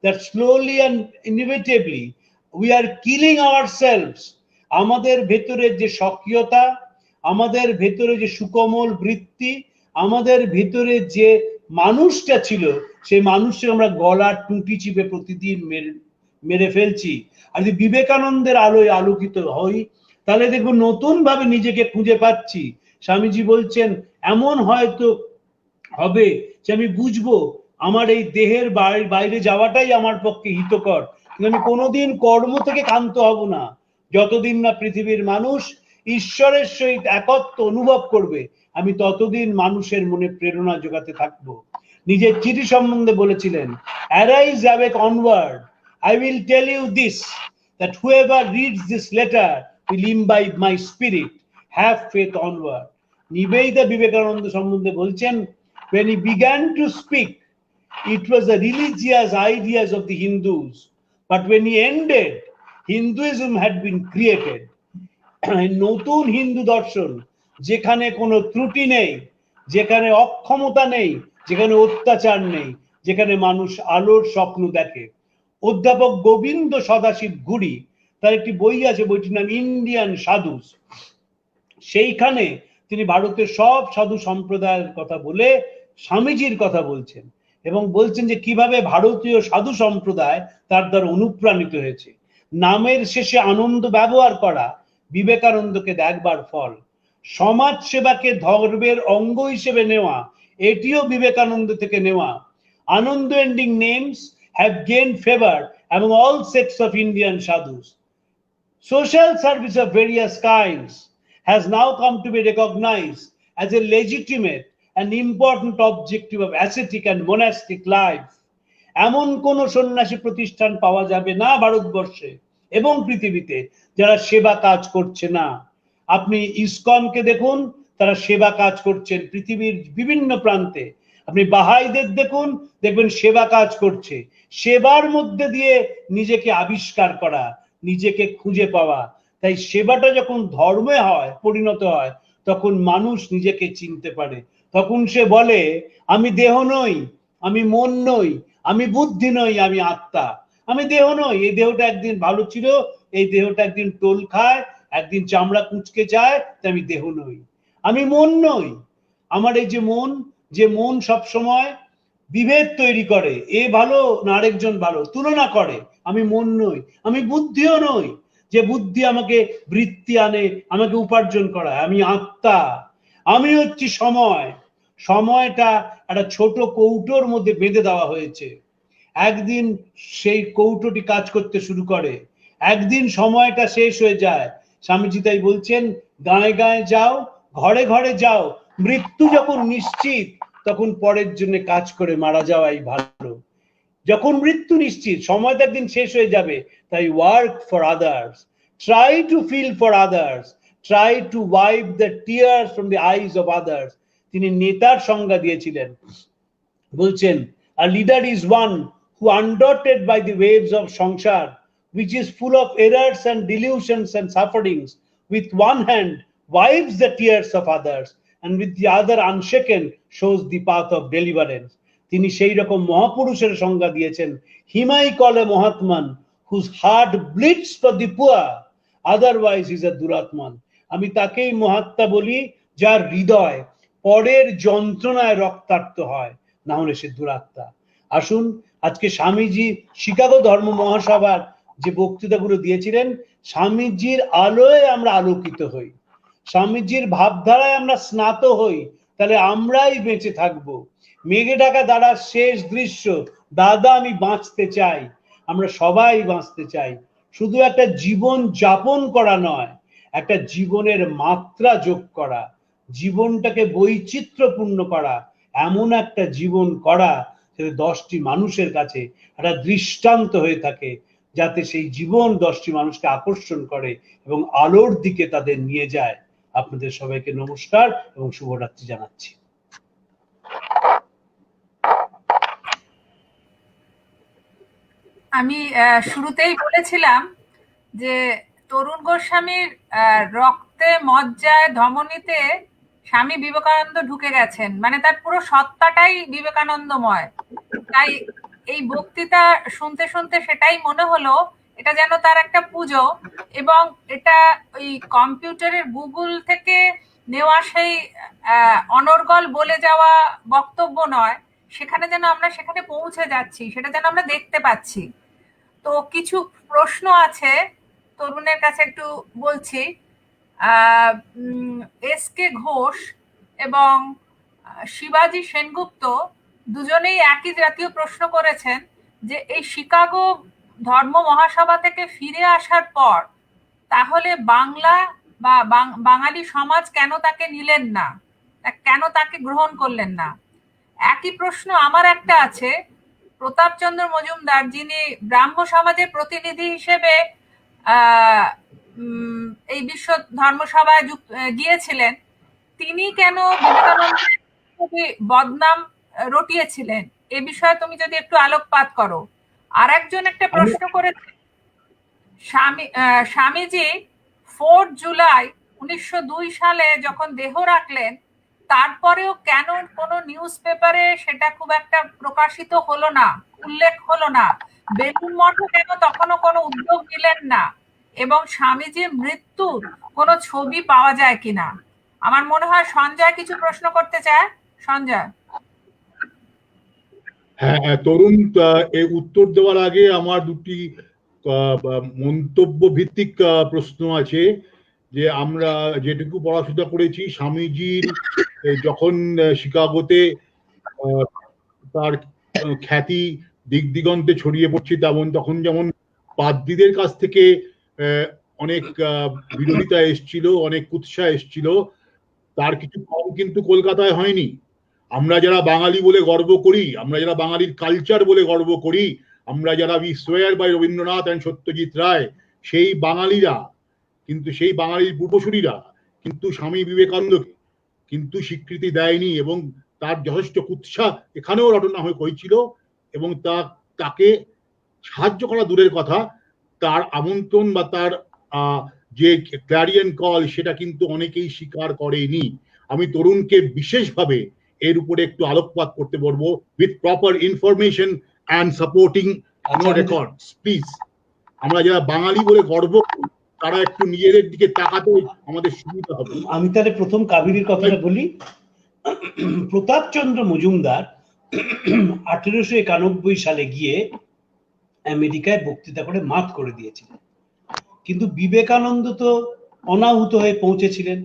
that slowly and inevitably we are killing ourselves. আমাদের ভেতরে যে সক্রিয়তা, আমাদের ভেতরে যে সুকোমল বৃত্তি, আমাদের ভেতরে যে মানুষটা ছিল, সেই মানুষকে আমরা গলার টুটি চিপে প্রতিদিন মেরে ফেলছি। আর যদি বিবেকানন্দের আলোয় আলোকিত হই তাহলে দেখবো নতুন ভাবে নিজেকে খুঁজে পাচ্ছি। স্বামীজি বলছেন এমন হয়তো হবে যে আমি বুঝবো আমার এই দেহের বাইরে যাওয়াটাই আমার পক্ষে হিতকর, কিন্তু আমি কোনোদিন কর্ম থেকে ক্ষান্ত হব না। যতদিন না পৃথিবীর মানুষ ঈশ্বরের সহিত একত্ব অনুভব করবে, আমি ততদিন মানুষের মনে প্রেরণা যোগাতে থাকবো। নিজের চিঠি সম্বন্ধে বলেছিলেন, arise, awake, onward. I will tell you this, that whoever reads this letter will imbibe my spirit. Have faith, onward. Nivedita Vivekananda সম্বন্ধে বলছেন, when he began to speak, it was the religious ideas of the Hindus, but when he ended, Hinduism had been created. নতুন হিন্দু দর্শন, যেখানে কোনো ত্রুটি নেই, যেখানে অক্ষমতা নেই, যেখানে অত্যাচার নেই, যেখানে মানুষ আলোর স্বপ্ন দেখে। অধ্যাপক গোবিন্দ সদাশিব গুড়ি, তার একটি বই আছে, বইটির নাম ইন্ডিয়ান সাধুস। সেইখানে তিনি ভারতের সব সাধু সম্প্রদায়ের কথা বলে স্বামীজির কথা বলছেন এবং বলছেন যে কিভাবে ভারতীয় সাধু সম্প্রদায় তার দ্বারা অনুপ্রাণিত হয়েছে। নামের শেষে আনন্দ ব্যবহার করা বিবেকানন্দকে দেখবার ফল। সমাজ সেবাকে ধর্মের অঙ্গ হিসেবে নেওয়া, এটিও বিবেকানন্দ থেকে নেওয়া। আনন্দ এন্ডিং নেমস have gained favor among all sects of Indian sadhus. Social service of various kinds has now come to be recognized as a legitimate and important objective of ascetic and monastic life. এমন কোন সন্ন্যাসী প্রতিষ্ঠান পাওয়া যাবে না ভারতবর্ষে এবং পৃথিবীতে যারা সেবা কাজ করছে না। আপনি ইসকনকে দেখুন, তারা সেবা কাজ করছেন পৃথিবীর বিভিন্ন প্রান্তে। আপনি বাহাইদের দেখুন, দেখবেন সেবা কাজ করছে। সেবার মধ্যে দিয়ে নিজেকে আবিষ্কার করা, নিজেকে খুঁজে পাওয়া। তাই সেবাটা যখন ধর্মে হয়, পরিণত হয়, তখন মানুষ নিজেকে চিনতে পারে। তখন সে বলে আমি দেহ নই, আমি মন নই, আমি বুদ্ধি নই, আমি আত্মা। আমি দেহ নই, এই দেহটা একদিন ভালো ছিল, এই দেহটা একদিন টোল খায়, একদিন চামড়া কুঁচকে যায়, তাই আমি দেহ নই। আমি মন নই, আমার এই যে মন সব সময় বিভেদ তৈরি করে, এ ভালো না আরেকজন ভালো, তুলনা করে। আমি মন নই, আমি বুদ্ধিও নই, যে বুদ্ধি আমাকে বৃত্তি আনে, আমাকে উপার্জন করায়। আমি আত্মা, আমি হচ্ছি সময়। সময়টা একটা ছোট কৌটোর মধ্যে বেঁধে দেওয়া হয়েছে। একদিন সেই কৌটোটি কাজ করতে শুরু করে, একদিন সময়টা শেষ হয়ে যায়। স্বামীজি তাই বলছেন, গায়ে গায়ে যাও, ঘরে ঘরে যাও, মৃত্যু যখন নিশ্চিত তখন পরের জন্য কাজ করে মারা যাওয়াই ভালো। যখন মৃত্যু নিশ্চিত, সময়টা একদিন শেষ হয়ে যাবে, তাই work for others, try to feel for others, try to wipe the tears from the eyes of others. তিনি নেতার সংজ্ঞা দিয়েছিলেন, বলছেন a leader is one who, undaunted by the waves of সংসার, which is full of errors and delusions and sufferings, with one hand wipes the tears of others and with the other unshaken shows the path of deliverance. তিনি সেই রকম মহাপুরুষের সংজ্ঞা দিয়েছেন, হিমাই কলে মহাত্মান whose heart bleeds for the poor, otherwise is a দুরাত্মান। আমি তাকেই মহাত্মা বলি যার হৃদয় পরের যন্ত্রণায় রক্তাক্ত হয়, না হলে সে দুরাত্মা। আসুন আজকে স্বামীজি শিকাগো ধর্ম মহাসভার যে বক্তৃতাগুলো দিয়েছিলেন, স্বামীজির আলোয় আমরা আলোকিত হই, স্বামীজির ভাবধারায় আমরা স্নাত হই। তাহলে আমরাই বেঁচে থাকবো। মেঘে ঢাকা দাঁড়ার শেষ দৃশ্য, দাদা আমি বাঁচতে চাই, আমরা সবাই বাঁচতে চাই। শুধু একটা জীবন যাপন করা নয়, একটা জীবনের মাত্রা যোগ করা, জীবনটাকে বৈচিত্র্যপূর্ণ করা, এমন একটা জীবন করা যাতে 10টি মানুষের কাছে একটা দৃষ্টান্ত হয়ে থাকে, যাতে সেই জীবন 10টি মানুষকে আকর্ষণ করে এবং আলোর দিকে তাদের নিয়ে যায়। আপনাদের সবাইকে নমস্কার এবং শুভরাত্রি জানাচ্ছি। আমি শুরুতেই বলেছিলাম যে তরুণ গোস্বামীর রক্তে মজ্জায় ধমনীতে স্বামী বিবেকানন্দ ঢুকে গেছেন, মানে তার পুরো সত্তাটাই বিবেকানন্দময়। তাই এই বক্তৃতা শুনতে শুনতে সেটাই মনে হলো, এটা যেন তার একটা পুজো, এবং এটা ওই কম্পিউটারের গুগল থেকে নেওয়া সেই অনর্গল বলে যাওয়া বক্তব্য নয়, সেখানে যেন আমরা সেখানে পৌঁছে যাচ্ছি, সেটা যেন আমরা দেখতে পাচ্ছি। তো কিছু প্রশ্ন আছে তরুণের কাছে, একটু বলছি। এস কে ঘোষ এবং শিবাজি সেনগুপ্ত দুজনেই একই জাতীয় প্রশ্ন করেছেন যে এই শিকাগো ধর্ম মহাসভা থেকে ফিরে আসার পর তাহলে বাংলা বা বাঙালি সমাজ কেন তাকে নিলেন না, কেন তাকে গ্রহণ করলেন না। একই প্রশ্ন আমার একটা আছে, প্রতাপচন্দ্র মজুমদার, যিনি ব্রাহ্ম সমাজের প্রতিনিধি হিসেবে এই বিশ্ব ধর্মসভায় গিয়েছিলেন, তিনি কেন বিবেকানন্দের বদনাম রটিয়েছিলেন, এ বিষয়ে তুমি যদি একটু আলোকপাত করো। আর একজন একটা প্রশ্ন করেছে, স্বামীজি 4 জুলাই 1902 সালে যখন দেহ রাখলেন, তারপরেও কেন কোনো নিউজ পেপারে সেটা খুব একটা প্রকাশিত হলো না, উল্লেখ হলো না? বেলুড় মঠে কেন তখনও কোনো উদ্যোগ নিলেন না? এবং স্বামীজির মৃত্যুর কোনো ছবি পাওয়া যায় কিনা? আমার মনে হয় সঞ্জয় কিছু প্রশ্ন করতে চায়। সঞ্জয়। হ্যাঁ, তরুণ এই উত্তর দেওয়ার আগে আমার দুটি মন্তব্য ভিত্তিক প্রশ্ন আছে। যে আমরা যেটুকু পড়াশোনা করেছি, স্বামীজির যখন শিকাগোতে তার খ্যাতি দিক দিগন্তে ছড়িয়ে পড়ছে, তখন যেমন পাদ্রীদের কাছ থেকে অনেক বিরোধিতা এসছিল, অনেক উৎসাহ এসছিল, তার কিছু কম কিন্তু কলকাতায় হয়নি। আমরা যারা বাঙালি বলে গর্ব করি, আমরা যারা বাঙালির কালচার বলে গর্ব করি, আমরা যারা উই সোয়ার বাই রবীন্দ্রনাথ অ্যান্ড সত্যজিৎ রায়, সেই বাঙালিরা কিন্তু, সেই বাঙালির পূর্বসূরীরা কিন্তু স্বামী বিবেকানন্দকে কিন্তু স্বীকৃতি দেয়নি, এবং তার যথেষ্ট কুৎসা এখানেও রটনা হয়ে হয়েছিল, এবং তাকে সাহায্য করা দূরের কথা, তার আমন্ত্রণ বা তার যে ক্ল্যারিয়ন কল সেটা কিন্তু অনেকেই স্বীকার করেনি। আমি তরুণকে বিশেষভাবে এর উপরে একটু আলোকপাত করতে বলবো, with proper information and supporting records please. আমরা যারা বাঙালি বলে গর্ব করি, তারা একটু নিজেদের দিকে তাকাতে আমাদের সুবিধা হবে। আমি তাহলে প্রথম কাবেরীর কথাটা বলি। প্রতাপচন্দ্র মজুমদার 1891 সালে গিয়ে আমেরিকায় বক্তৃতা করে মাত করে দিয়েছিলেন, কিন্তু বিবেকানন্দ তো অনাহুত হয়ে পৌঁছেছিলেন।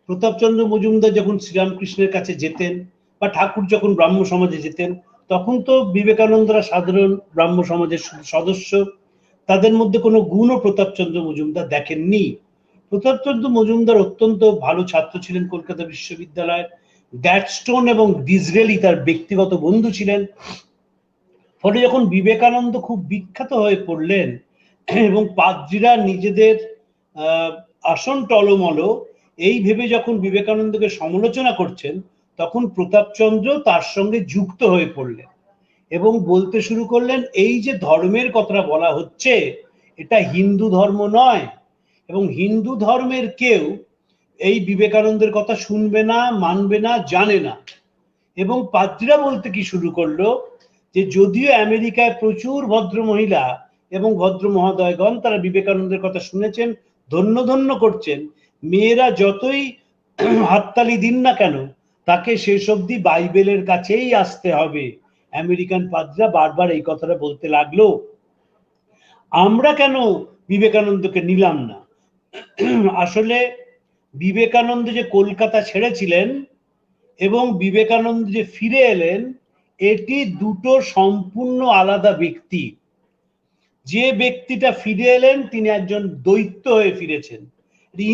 প্রতাপচন্দ্র মজুমদার যখন শ্রীরামকৃষ্ণের কাছে যেতেন বা ঠাকুর যখন ব্রাহ্ম সমাজে যেতেন, তখন তো বিবেকানন্দরা সাধারণ ব্রাহ্ম সমাজের সদস্য, তাদের মধ্যে কোনো গুণও প্রতাপচন্দ্র মজুমদার দেখেননি। প্রতাপচন্দ্র মজুমদার অত্যন্ত ভালো ছাত্র ছিলেন কলকাতা বিশ্ববিদ্যালয়ের। গ্যাটস্টোন এবং ডিসরেলি তার ব্যক্তিগত বন্ধু ছিলেন। ফলে যখন বিবেকানন্দ খুব বিখ্যাত হয়ে পড়লেন এবং পাদ্রীরা নিজেদের আসন টলমল এই ভেবে যখন বিবেকানন্দকে সমালোচনা করছেন, তখন প্রতাপচন্দ্র তার সঙ্গে যুক্ত হয়ে পড়লেন এবং বলতে শুরু করলেন, এই যে ধর্মের কথা বলা হচ্ছে এটা হিন্দু ধর্ম নয়, এবং হিন্দু ধর্মের কেউ এই বিবেকানন্দের কথা শুনবে না, মানবে না, জানে না। এবং পাদ্রীরা বলতে কি শুরু করলো যে যদিও আমেরিকায় প্রচুর ভদ্র মহিলা এবং ভদ্র মহোদয়গণ তারা বিবেকানন্দের কথা শুনেছেন, ধন্য ধন্য করছেন, মেয়েরা যতই হাততালি দিন না কেন তাকে শেষ অবধি বাইবেলের কাছেই আসতে হবে। আমেরিকান পাদ্রীরা বারবার এই কথাটা বলতে লাগলো। আমরা কেন বিবেকানন্দকে নিলাম না? আসলে বিবেকানন্দ যে কলকাতা ছেড়েছিলেন এবং বিবেকানন্দ যে ফিরে এলেন, এটি দুটো সম্পূর্ণ আলাদা ব্যক্তি। যে ব্যক্তিটা ফিরে এলেন তিনি একজন দৈত্য হয়ে ফিরেছেন,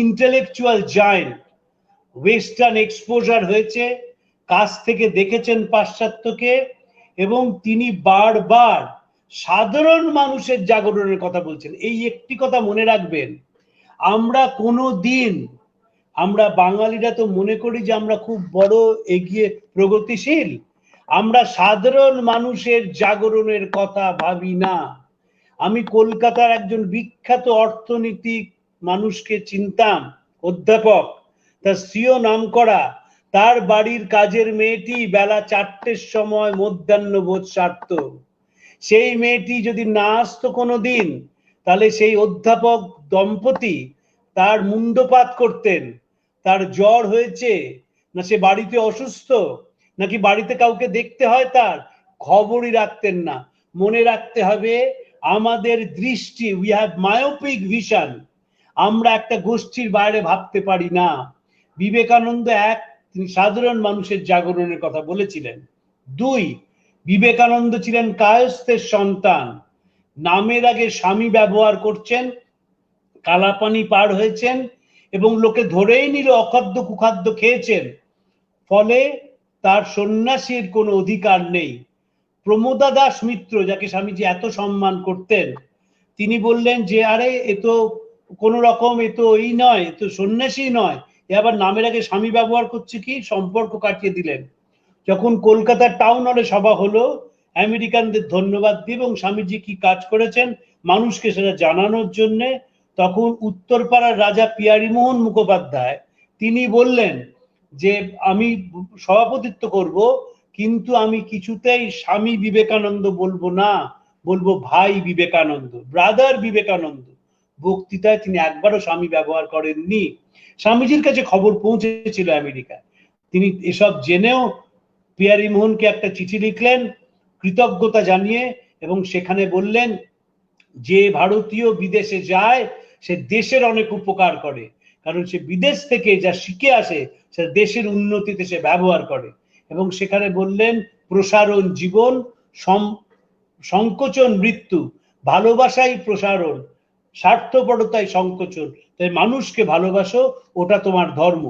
ইন্টেলেকচুয়াল জায়ান্ট। ওয়েস্টার্ন এক্সপোজার হয়েছে, কাছ থেকে দেখেছেন পাশ্চাত্যকে, এবং তিনি বারবার সাধারণ মানুষের জাগরণের কথা বলছেন। এই একটি কথা মনে রাখবেন, আমরা কোনো দিন, আমরা বাঙালিরা তো মনে করি যে আমরা খুব বড় এগিয়ে প্রগতিশীল, আমরা সাধারণ মানুষের জাগরণের কথা ভাবি না। আমি কলকাতার একজন বিখ্যাত অর্থনীতিক মানুষকে চিনতাম, অধ্যাপক, তার স্ত্রীও নাম করা, তার বাড়ির কাজের মেয়েটি বেলা 4টের সময় মধ্যাহ্নভোজ সারত। সেই মেয়েটি যদি না আসতো কোনোদিন, তাহলে সেই অধ্যাপক দম্পতি তার মুন্ডপাত করতেন। তার জ্বর হয়েছে না সে বাড়িতে অসুস্থ নাকি বাড়িতে কাউকে দেখতে হয় তার খবরই রাখতেন না। মনে রাখতে হবে আমাদের দৃষ্টি, উই হ্যাভ মায়োপিক ভিশন, আমরা একটা গোষ্ঠীর বাইরে ভাবতে পারি না। বিবেকানন্দ এক, তিনি সাধারণ মানুষের জাগরণের কথা বলেছিলেন। দুই, বিবেকানন্দ ছিলেন কায়স্থের সন্তান, নামের আগে স্বামী ব্যবহার করছেন, কালাপানি পার হয়েছেন এবং লোকে ধরেই নিল অখাদ্য কুখাদ্য খেয়েছেন, ফলে তার সন্ন্যাসীর কোনো অধিকার নেই। প্রমোদা দাস মিত্র, যাকে স্বামীজি এত সম্মান করতেন, তিনি বললেন যে আরে এ তো কোনো রকম, এ তো এই নয়, এ তো সন্ন্যাসী নয়, এ আবার নামের আগে স্বামী ব্যবহার করছে, কি সম্পর্ক কাটিয়ে দিলেন। যখন কলকাতার টাউন হলে সভা হলো, আমেরিকানদের ধন্যবাদ দিয়ে এবং স্বামীজি কি কাজ করেছেন মানুষকে সেটা জানানোর জন্য, তখন উত্তরপাড়ার রাজা পিয়ারীমোহন মুখোপাধ্যায় তিনি বললেন যে আমি সভাপতিত্ব করব, কিন্তু আমি কিছুতেই স্বামী বিবেকানন্দ বলবো না, বলবো ভাই বিবেকানন্দ, ব্রাদার বিবেকানন্দ। বক্তৃতায় তিনি একবারও স্বামী ব্যবহার করেননি। স্বামীজির কাছে খবর পৌঁছেছিল আমেরিকায়, তিনি এসব জেনেও পিয়ারীমোহনকে একটা চিঠি লিখলেন কৃতজ্ঞতা জানিয়ে, এবং সেখানে বললেন যে ভারতীয় বিদেশে যায় সে দেশের অনেক উপকার করে, কারণ সে বিদেশ থেকে যা শিখে আসে সে দেশের উন্নতিতে সে ব্যবহার করে। এবং সেখানে বললেন প্রসারণ জীবন, সংকোচন মৃত্যু, ভালোবাসাই প্রসারণ, স্বার্থপরতাই সংকোচন। তাই মানুষকে ভালোবাসো, ওটা তোমার ধর্ম।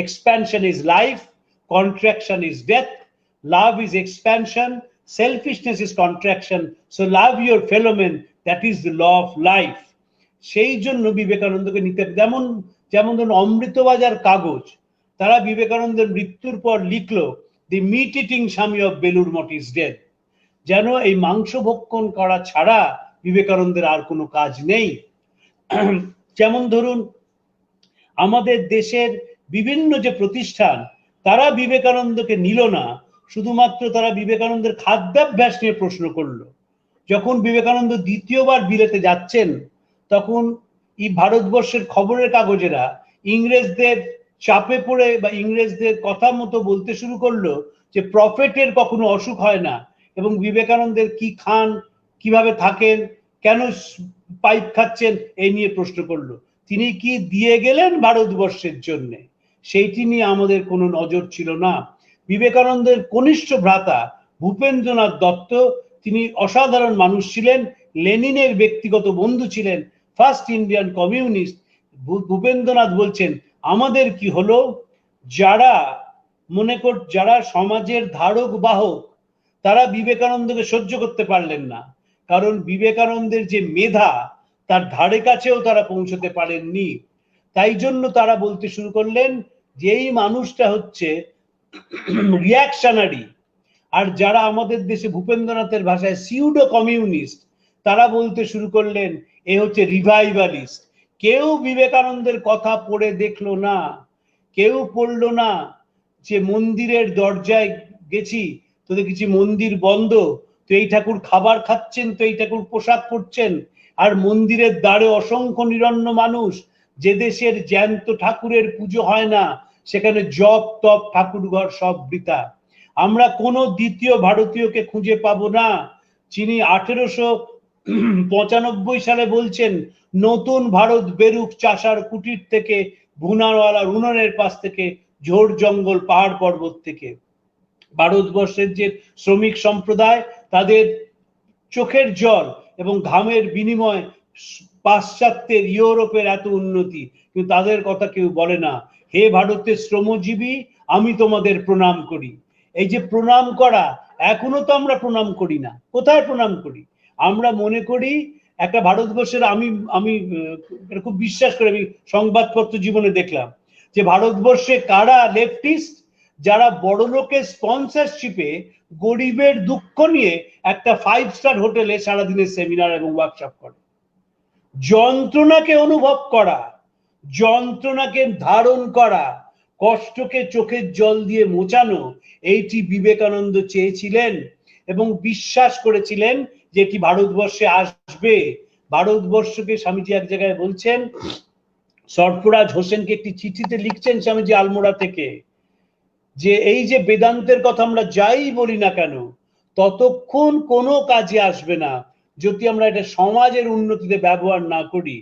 Expansion is life, contraction is death, love is expansion, selfishness is contraction, so love your fellow man, that is the law of life. সেই জন্য বিবেকানন্দকে নিতে, যেমন ধরুন অমৃতবাজার কাগজ, তারা বিবেকানন্দের মৃত্যুর পর লিখলো দি মিট ইটিং স্বামী of Belur Math is dead, যেন এই মাংস ভক্ষণ করা ছাড়া বিবেকানন্দের আর কোনো কাজ নেই। যেমন ধরুন আমাদের দেশের বিভিন্ন যে প্রতিষ্ঠান, তারা বিবেকানন্দকে নিল না, শুধুমাত্র তারা বিবেকানন্দের খাদ্যাভ্যাস নিয়ে প্রশ্ন করলো। যখন বিবেকানন্দ দ্বিতীয়বার বিলেতে যাচ্ছেন, তখন এই ভারতবর্ষের খবরের কাগজেরা ইংরেজদের চাপে পড়ে বা ইংরেজদের কথা মতো বলতে শুরু করলো যে প্রফেটের কখনো অসুখ হয় না, এবং বিবেকানন্দের কি খান, কিভাবে থাকেন, কেন পাইপ খাচ্ছেন, এই নিয়ে প্রশ্ন করলো। তিনি কি দিয়ে গেলেন ভারতবর্ষের জন্য, সেইটি নিয়ে আমাদের কোনো নজর ছিল না। বিবেকানন্দের কনিষ্ঠ ভ্রাতা ভূপেন্দ্রনাথ দত্ত, তিনি অসাধারণ মানুষ ছিলেন, লেনিনের ব্যক্তিগত বন্ধু ছিলেন, ফার্স্ট ইন্ডিয়ান কমিউনিস্ট। ভূপেন্দ্রনাথ বলছেন আমাদের কি হলো, যারা যারা সমাজের ধারক বাহক, তারা বিবেকানন্দকে সহ্য করতে পারলেন না, কারণ বিবেকানন্দের যে মেধা তার ধারে কাছেও তারা পৌঁছতে পারেননি। তাই জন্য তারা বলতে শুরু করলেন যে এই মানুষটা হচ্ছে রিয়াকশনারি। আর যারা আমাদের দেশে ভূপেন্দ্রনাথের ভাষায় সিউডো কমিউনিস্ট, তারা বলতে শুরু করলেন এ হচ্ছে রিভাইভালিস্ট। কেউ বিবেকানন্দের কথা পড়ে দেখলো না, কেউ পড়লো না যে মন্দিরের দরজায় গেছি তো দেখেছি মন্দির বন্ধ, তো এই ঠাকুর খাবার খাচ্ছেন, তো এই ঠাকুর পোশাক পরছেন, আর মন্দিরের দ্বারে অসংখ্য নিরন্ন মানুষ। যে দেশের জ্যান্ত ঠাকুরের পুজো হয় না, সেখানে জপ তপ ঠাকুর ঘর সব বৃথা। আমরা কোনো দ্বিতীয় ভারতীয়কে খুঁজে পাবো না যিনি 1895 সালে বলছেন নতুন ভারত বেরুক চাষার কুটির থেকে, ভুনাওয়ালার উনুনের পাশ থেকে, ঝোড় জঙ্গল পাহাড় পর্বত থেকে। ভারতবর্ষের যে শ্রমিক সম্প্রদায়, তাদের চোখের জল এবং ঘামের বিনিময় পাশ্চাত্যের ইউরোপের এত উন্নতি, কিন্তু তাদের কথা কেউ বলে না। হে ভারতের শ্রমজীবী, আমি তোমাদের প্রণাম করি। এই যে প্রণাম করা, এখনো তো আমরা প্রণাম করি না। কোথায় প্রণাম করি? আমরা মনে করি একটা ভারতবর্ষের, আমি খুব বিশ্বাস করি, আমি সংবাদপত্র জীবনে দেখলাম যে ভারতবর্ষে কারা লেফটিস্ট, যারা বড় লোকের স্পন্সরশিপে গরিবের দুঃখ নিয়ে একটা 5 স্টার হোটেলে সারাদিনের সেমিনার এবং ওয়ার্কশপ করে। যন্ত্রণাকে অনুভব করা, যন্ত্রণাকে ধারণ করা, কষ্টকে চোখের জল দিয়ে মোছানো, এইটি বিবেকানন্দ চেয়েছিলেন এবং বিশ্বাস করেছিলেন যে এটি ভারতবর্ষে আসবে। ভারতবর্ষকে স্বামীজি এক জায়গায় বলছেন, সরফরাজ হোসেনকে একটি চিঠিতে লিখছেন স্বামীজি আলমোড়া থেকে, যে এই যে বেদান্তের কথা আমরা যাই বলি না কেন, ততক্ষণ কোনো কাজে আসবে না যদি আমরা এটা সমাজের উন্নতিতে ব্যবহার না করি।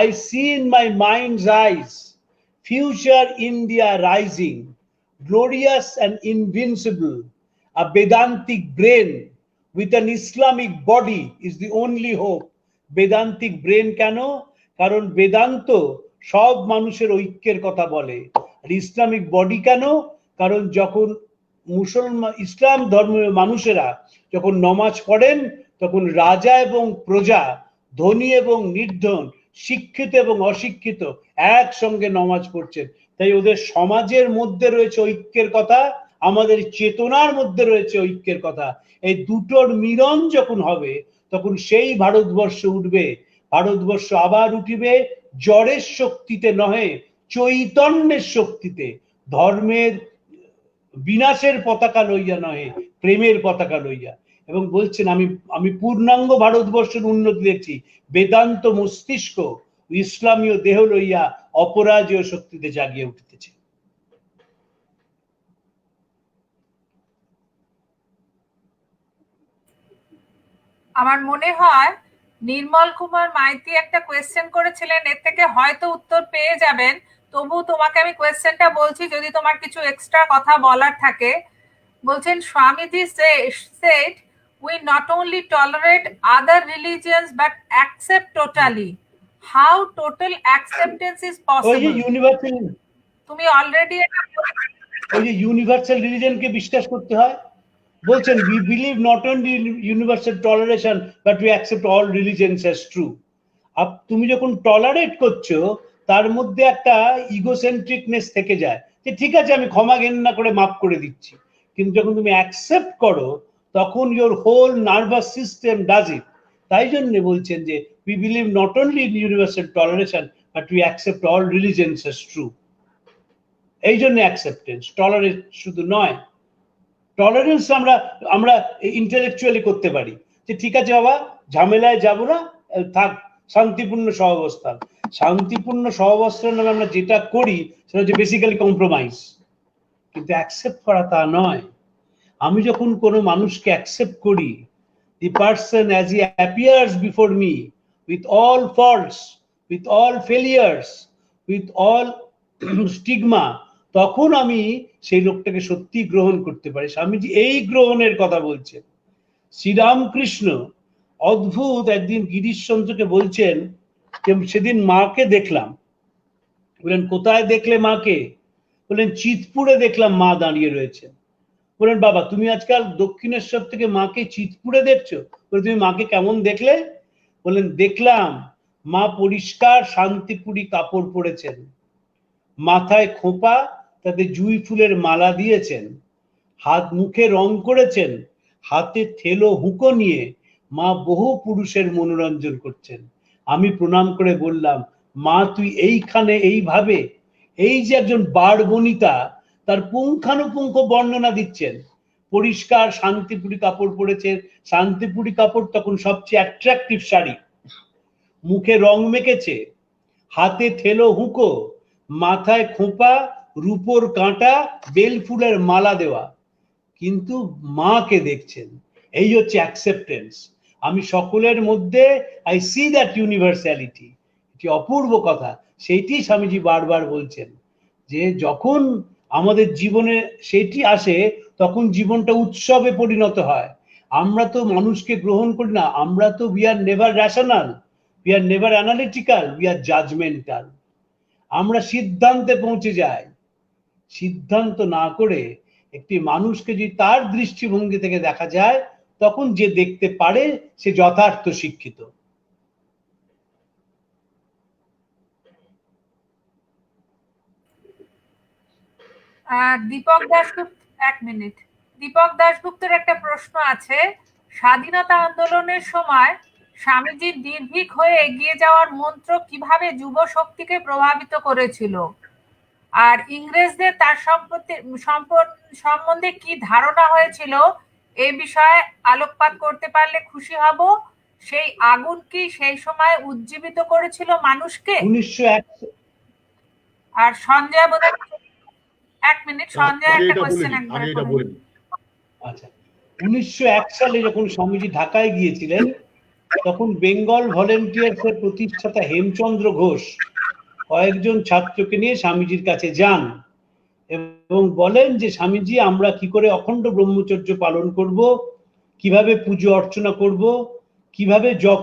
I see in my mind's eyes future India rising, glorious and invincible. A Vedantic brain with an Islamic body is the only hope. Vedantic brain কেন? কারণ বেদান্ত সব মানুষের ঐক্যের কথা বলে। আর ইসলামিক বডি কেন? কারণ যখন ইসলাম ধর্মের মানুষেরা যখন নমাজ পড়েন, তখন রাজা এবং প্রজা, ধনী এবং নির্ধন, শিক্ষিত এবং অশিক্ষিত একসঙ্গে নমাজ পড়ছেন। তাই ওদের সমাজের মধ্যে রয়েছে ঐক্যের কথা, আমাদের চেতনার মধ্যে রয়েছে ঐক্যের কথা। এই দুটোর মিলন যখন হবে, তখন সেই ভারতবর্ষ উঠবে। ভারতবর্ষ আবার উঠিবে জড়ের শক্তিতে নহে, চৈতন্যের শক্তিতে। ধর্মের বিনাশের পতাকা লইয়া নহে, প্রেমের পতাকা লইয়া। এবং বলছেন, আমি পূর্ণাঙ্গ ভারতবর্ষের উন্নতি দেখছি বেদান্ত মস্তিষ্ক, ইসলামীয় দেহ লইয়া অপরাজেয় শক্তিতে জাগিয়ে উঠিতেছে। আমার মনে হয় নির্মল কুমার মাইতি একটা কোয়েশ্চেন করেছিলেন, এর থেকে হয়তো উত্তর পেয়ে যাবেন। তবু তোমাকে আমি কোয়েশ্চেনটা বলছি, যদি তোমার কিছু এক্সট্রা কথা বলার থাকে। বলছেন, Swamiji said we not only tolerate other religions but accept totally. How total acceptance is ওই যে possible? ইউনিভার্সাল, তুমি অলরেডি ওই যে ইউনিভার্সাল রিলিজনকে বিশ্বাস করতে হয়। বলছেন, we believe not only in universal toleration but we accept all religions as true. তুমি যখন টলারেট করছো, তার মধ্যে একটা ইগোসেন্ট্রিকনেস থেকে যায়, যে ঠিক আছে আমি ক্ষমা ঘেন্না করে মাফ করে দিচ্ছি। কিন্তু যখন তুমি অ্যাকসেপ্ট করো, তখন your whole nervous system does it. তাই জন্য বলছেন যে we believe not only in universal toleration but we accept all religions as true. এই জন্য অ্যাকসেপ্টেন্স, টলারেন্স শুধু নয়। টলারেন্স আমরা ইন্টেলেকচুয়ালি করতে পারি, যে ঠিক আছে বাবা, ঝামেলায় যাব না, থাক, শান্তিপূর্ণ সহাবস্থান। শান্তিপূর্ণ সহাবস্থান নামে আমরা যেটা করি সেটা হচ্ছে বেসিক্যালি কম্প্রোমাইজ। কিন্তু অ্যাকসেপ্ট করা তা নয়। আমি যখন কোনো মানুষকে অ্যাকসেপ্ট করি, the person as he appears before me with all faults, with all failures, with all stigma, তখন আমি সেই লোকটাকে সত্যি গ্রহণ করতে পারি। স্বামীজি এই গ্রহণের কথা বলছেন। শ্রীরামকৃষ্ণ অদ্ভুত একদিন গিরিশচন্দ্রকে বলছেন যে সেদিন মাকে দেখলাম। বললেন, কোথায় দেখলে মাকে? বললেন, চিতপুরে দেখলাম মা দাঁড়িয়ে রয়েছেন। বললেন, বাবা তুমি আজকাল দক্ষিণেশ্বর থেকে মাকে চিতপুরে দেখছো? বলে, তুমি মাকে কেমন দেখলে? বললেন, দেখলাম মা পরিষ্কার শান্তিপুরি কাপড় পরেছেন, মাথায় খোঁপা, তাতে জুঁই ফুলের মালা দিয়েছেন, হাত মুখে রং করেছেন, হাতে থেলো হুঁকো নিয়ে মা বহু পুরুষের মনোরঞ্জন করছেন। আমি প্রণাম করে বললাম, মা তুই এইখানে এইভাবে? এই যে একজন বারবনিতা, তার পুঙ্খানুপুঙ্খ বর্ণনা দিচ্ছেন। পরিষ্কার শান্তিপুরি কাপড় পরেছেন, শান্তিপুরি কাপড় তখন সবচেয়ে অ্যাট্রাকটিভ শাড়ি, মুখে রং মেখেছে, হাতে থেলো হুঁকো, মাথায় খোঁপা, রূপোর কাঁটা, বেল ফুলের মালা দেওয়া, কিন্তু মাকে দেখছেন। এই হচ্ছে অ্যাকসেপ্টেন্স। আমি সকলের মধ্যে আই সি দ্যাট ইউনিভার্সালিটি। এটি অপূর্ব কথা। সেইটি স্বামীজি বারবার বলছেন, যে যখন আমাদের জীবনে সেটি আসে, তখন জীবনটা উৎসবে পরিণত হয়। আমরা তো মানুষকে গ্রহণ করি না, আমরা তো we are never rational, we are never analytical, we are judgemental. আমরা সিদ্ধান্তে পৌঁছে যাই। সিদ্ধান্ত না করে একটি মানুষকে যদি তার দৃষ্টিভঙ্গি থেকে দেখা যায়, তখন যে দেখতে পারে সে যথার্থ শিক্ষিত। দীপক দাশগুপ্ত, এক মিনিট। দীপক দাশগুপ্তের একটা প্রশ্ন আছে, স্বাধীনতা আন্দোলনের সময় স্বামীজির নির্ভীক হয়ে এগিয়ে যাওয়ার মন্ত্র কিভাবে যুব শক্তিকে প্রভাবিত করেছিল, আর ইংরেজদের তার সম্বন্ধে কি ধারণা হয়েছিল, এই বিষয়ে আলোকপাত করতে পারলে খুশি হব। সেই আগুন কি সেই সময় উজ্জীবিত করেছিল মানুষকে? 1901 আর সঞ্জয় বোধহয়, এক মিনিট, সঞ্জয় একটা কোশ্চেন একবার করে। আচ্ছা, 1901 সালে যখন স্বামীজি ঢাকায় গিয়েছিলেন, তখন বেঙ্গল ভলেন্টিয়ার্সের প্রতিষ্ঠাতা হেমচন্দ্র ঘোষ কয়েকজন ছাত্রকে নিয়ে স্বামীজির কাছে যান এবং বলেন যে, স্বামীজি, আমরা কি করে অখণ্ড ব্রহ্মচর্য পালন করব, কিভাবে পুজো অর্চনা করব, কিভাবে জপ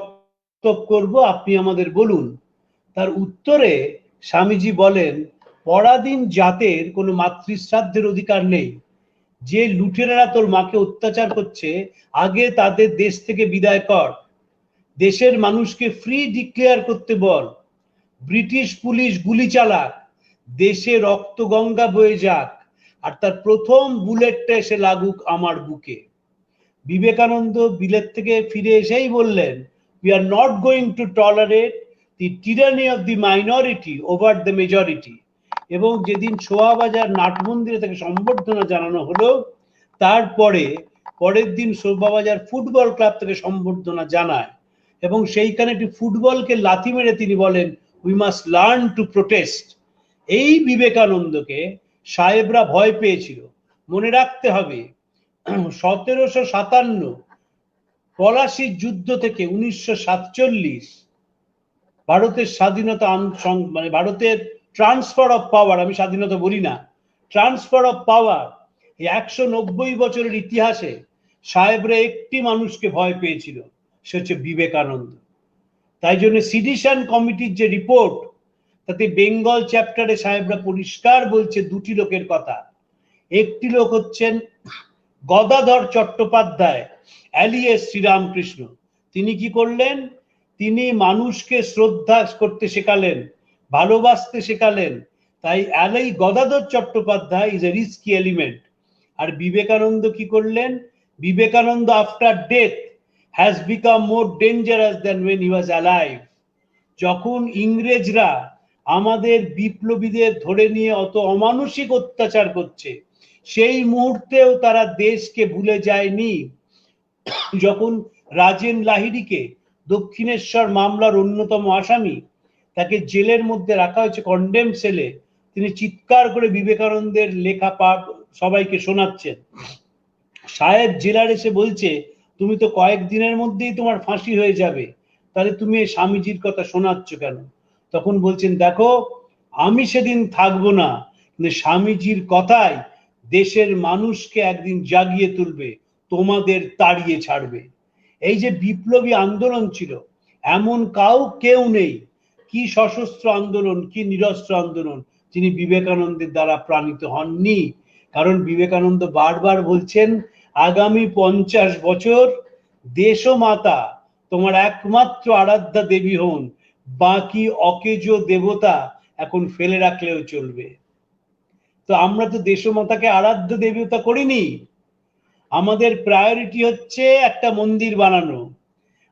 তপ করব, আপনি আমাদের বলুন। তার উত্তরে স্বামীজি বলেন, পরাধীন জাতের কোনো মাতৃশ্রাদ্ধের অধিকার নেই। যে লুটেরারা তোর মাকে অত্যাচার করছে, আগে তাদের দেশ থেকে বিদায় কর, দেশের মানুষকে ফ্রি ডিক্লেয়ার করতে বল, ব্রিটিশ পুলিশ গুলি চালাক, দেশে রক্ত গঙ্গা বয়ে যাক, আর তার প্রথম বুলেটটা এসে লাগুক আমার বুকে। বিবেকানন্দ বিলেত থেকে ফিরে এসেই বললেন, we are not going to tolerate the tyranny of the minority over the majority। এবং যেদিন শোভাবাজার নাট মন্দিরে তাকে সম্বর্ধনা জানানো হলো, তারপরে পরের দিন শোভাবাজার ফুটবল ক্লাব থেকে সম্বর্ধনা জানায় এবং সেইখানে একটি ফুটবলকে লাথি মেরে তিনি বলেন, we must learn to protest। এই বিবেকানন্দকে সাহেবরা ভয় পেয়েছিল। মনে রাখতে হবে, 1757 পলাশির যুদ্ধ থেকে 1947 ভারতের স্বাধীনতা, মানে ভারতের ট্রান্সফার অফ পাওয়ার, আমি স্বাধীনতা বলি না, ট্রান্সফার অফ পাওয়ার, এই 190 বছরের ইতিহাসে সাহেবরা একটি মানুষকে ভয় পেয়েছিল, সে হচ্ছে বিবেকানন্দ। তাই জন্য সিডিশন কমিটির যে রিপোর্ট, তাতে বেঙ্গল চ্যাপ্টারে সাহেবরা পরিষ্কার বলছে দুটি লোকের কথা। একটি লোক হচ্ছেন গদাধর চট্টোপাধ্যায় অ্যালিয়াস শ্রীরামকৃষ্ণ। তিনি কি করলেন? তিনি মানুষকে শ্রদ্ধা করতে শেখালেন, ভালোবাসতে শেখালেন। তাই এই Gadadhar Chattopadhyay is a risky element. আর বিবেকানন্দ কি করলেন? Vivekananda after death has become more dangerous than when he was alive. যখন ইংরেজরা আমাদের বিপ্লবীদের ধরে নিয়ে অত অমানসিক অত্যাচার করছে, সেই মুহূর্তেও তারা দেশকে ভুলে যায়নি। যখন রাজেন লাহিড়িকে, দক্ষিণেশ্বর মামলার অন্যতম আসামি, তাকে জেলের মধ্যে রাখা হয়েছে, কন্ডেম সেলে, তিনি চিৎকার করে বিবেকানন্দের লেখা পাঠ সবাইকে শোনাচ্ছেন। সাহেব জেলার এসে বলছে, তুমি তো কয়েকদিনের মধ্যেই তোমার ফাঁসি হয়ে যাবে, তাহলে তুমি এই স্বামীজির কথা শোনাচ্ছ কেন? তখন বলছেন, দেখো, আমি সেদিন থাকবো না, কিন্তু স্বামীজির কথাই দেশের মানুষকে একদিন জাগিয়ে তুলবে, তোমাদের তাড়িয়ে ছাড়বে। এই যে বিপ্লবী আন্দোলন ছিল, এমন কেউ নেই, কি সশস্ত্র আন্দোলন, কি নিরস্ত্র আন্দোলন, যিনি বিবেকানন্দের দ্বারা প্রাণিত হননি। কারণ বিবেকানন্দ বারবার বলছেন, আগামী 50 বছর দেশমাতা তোমার একমাত্র আরাধ্যা দেবী হন, বাকি অকেজ দেবতা এখন ফেলে রাখলেও চলবে। তো আমরা তো দেশমাতাকে আরাধ্য দেবতা করিনি। আমাদের প্রায়োরিটি হচ্ছে একটা মন্দির বানানো,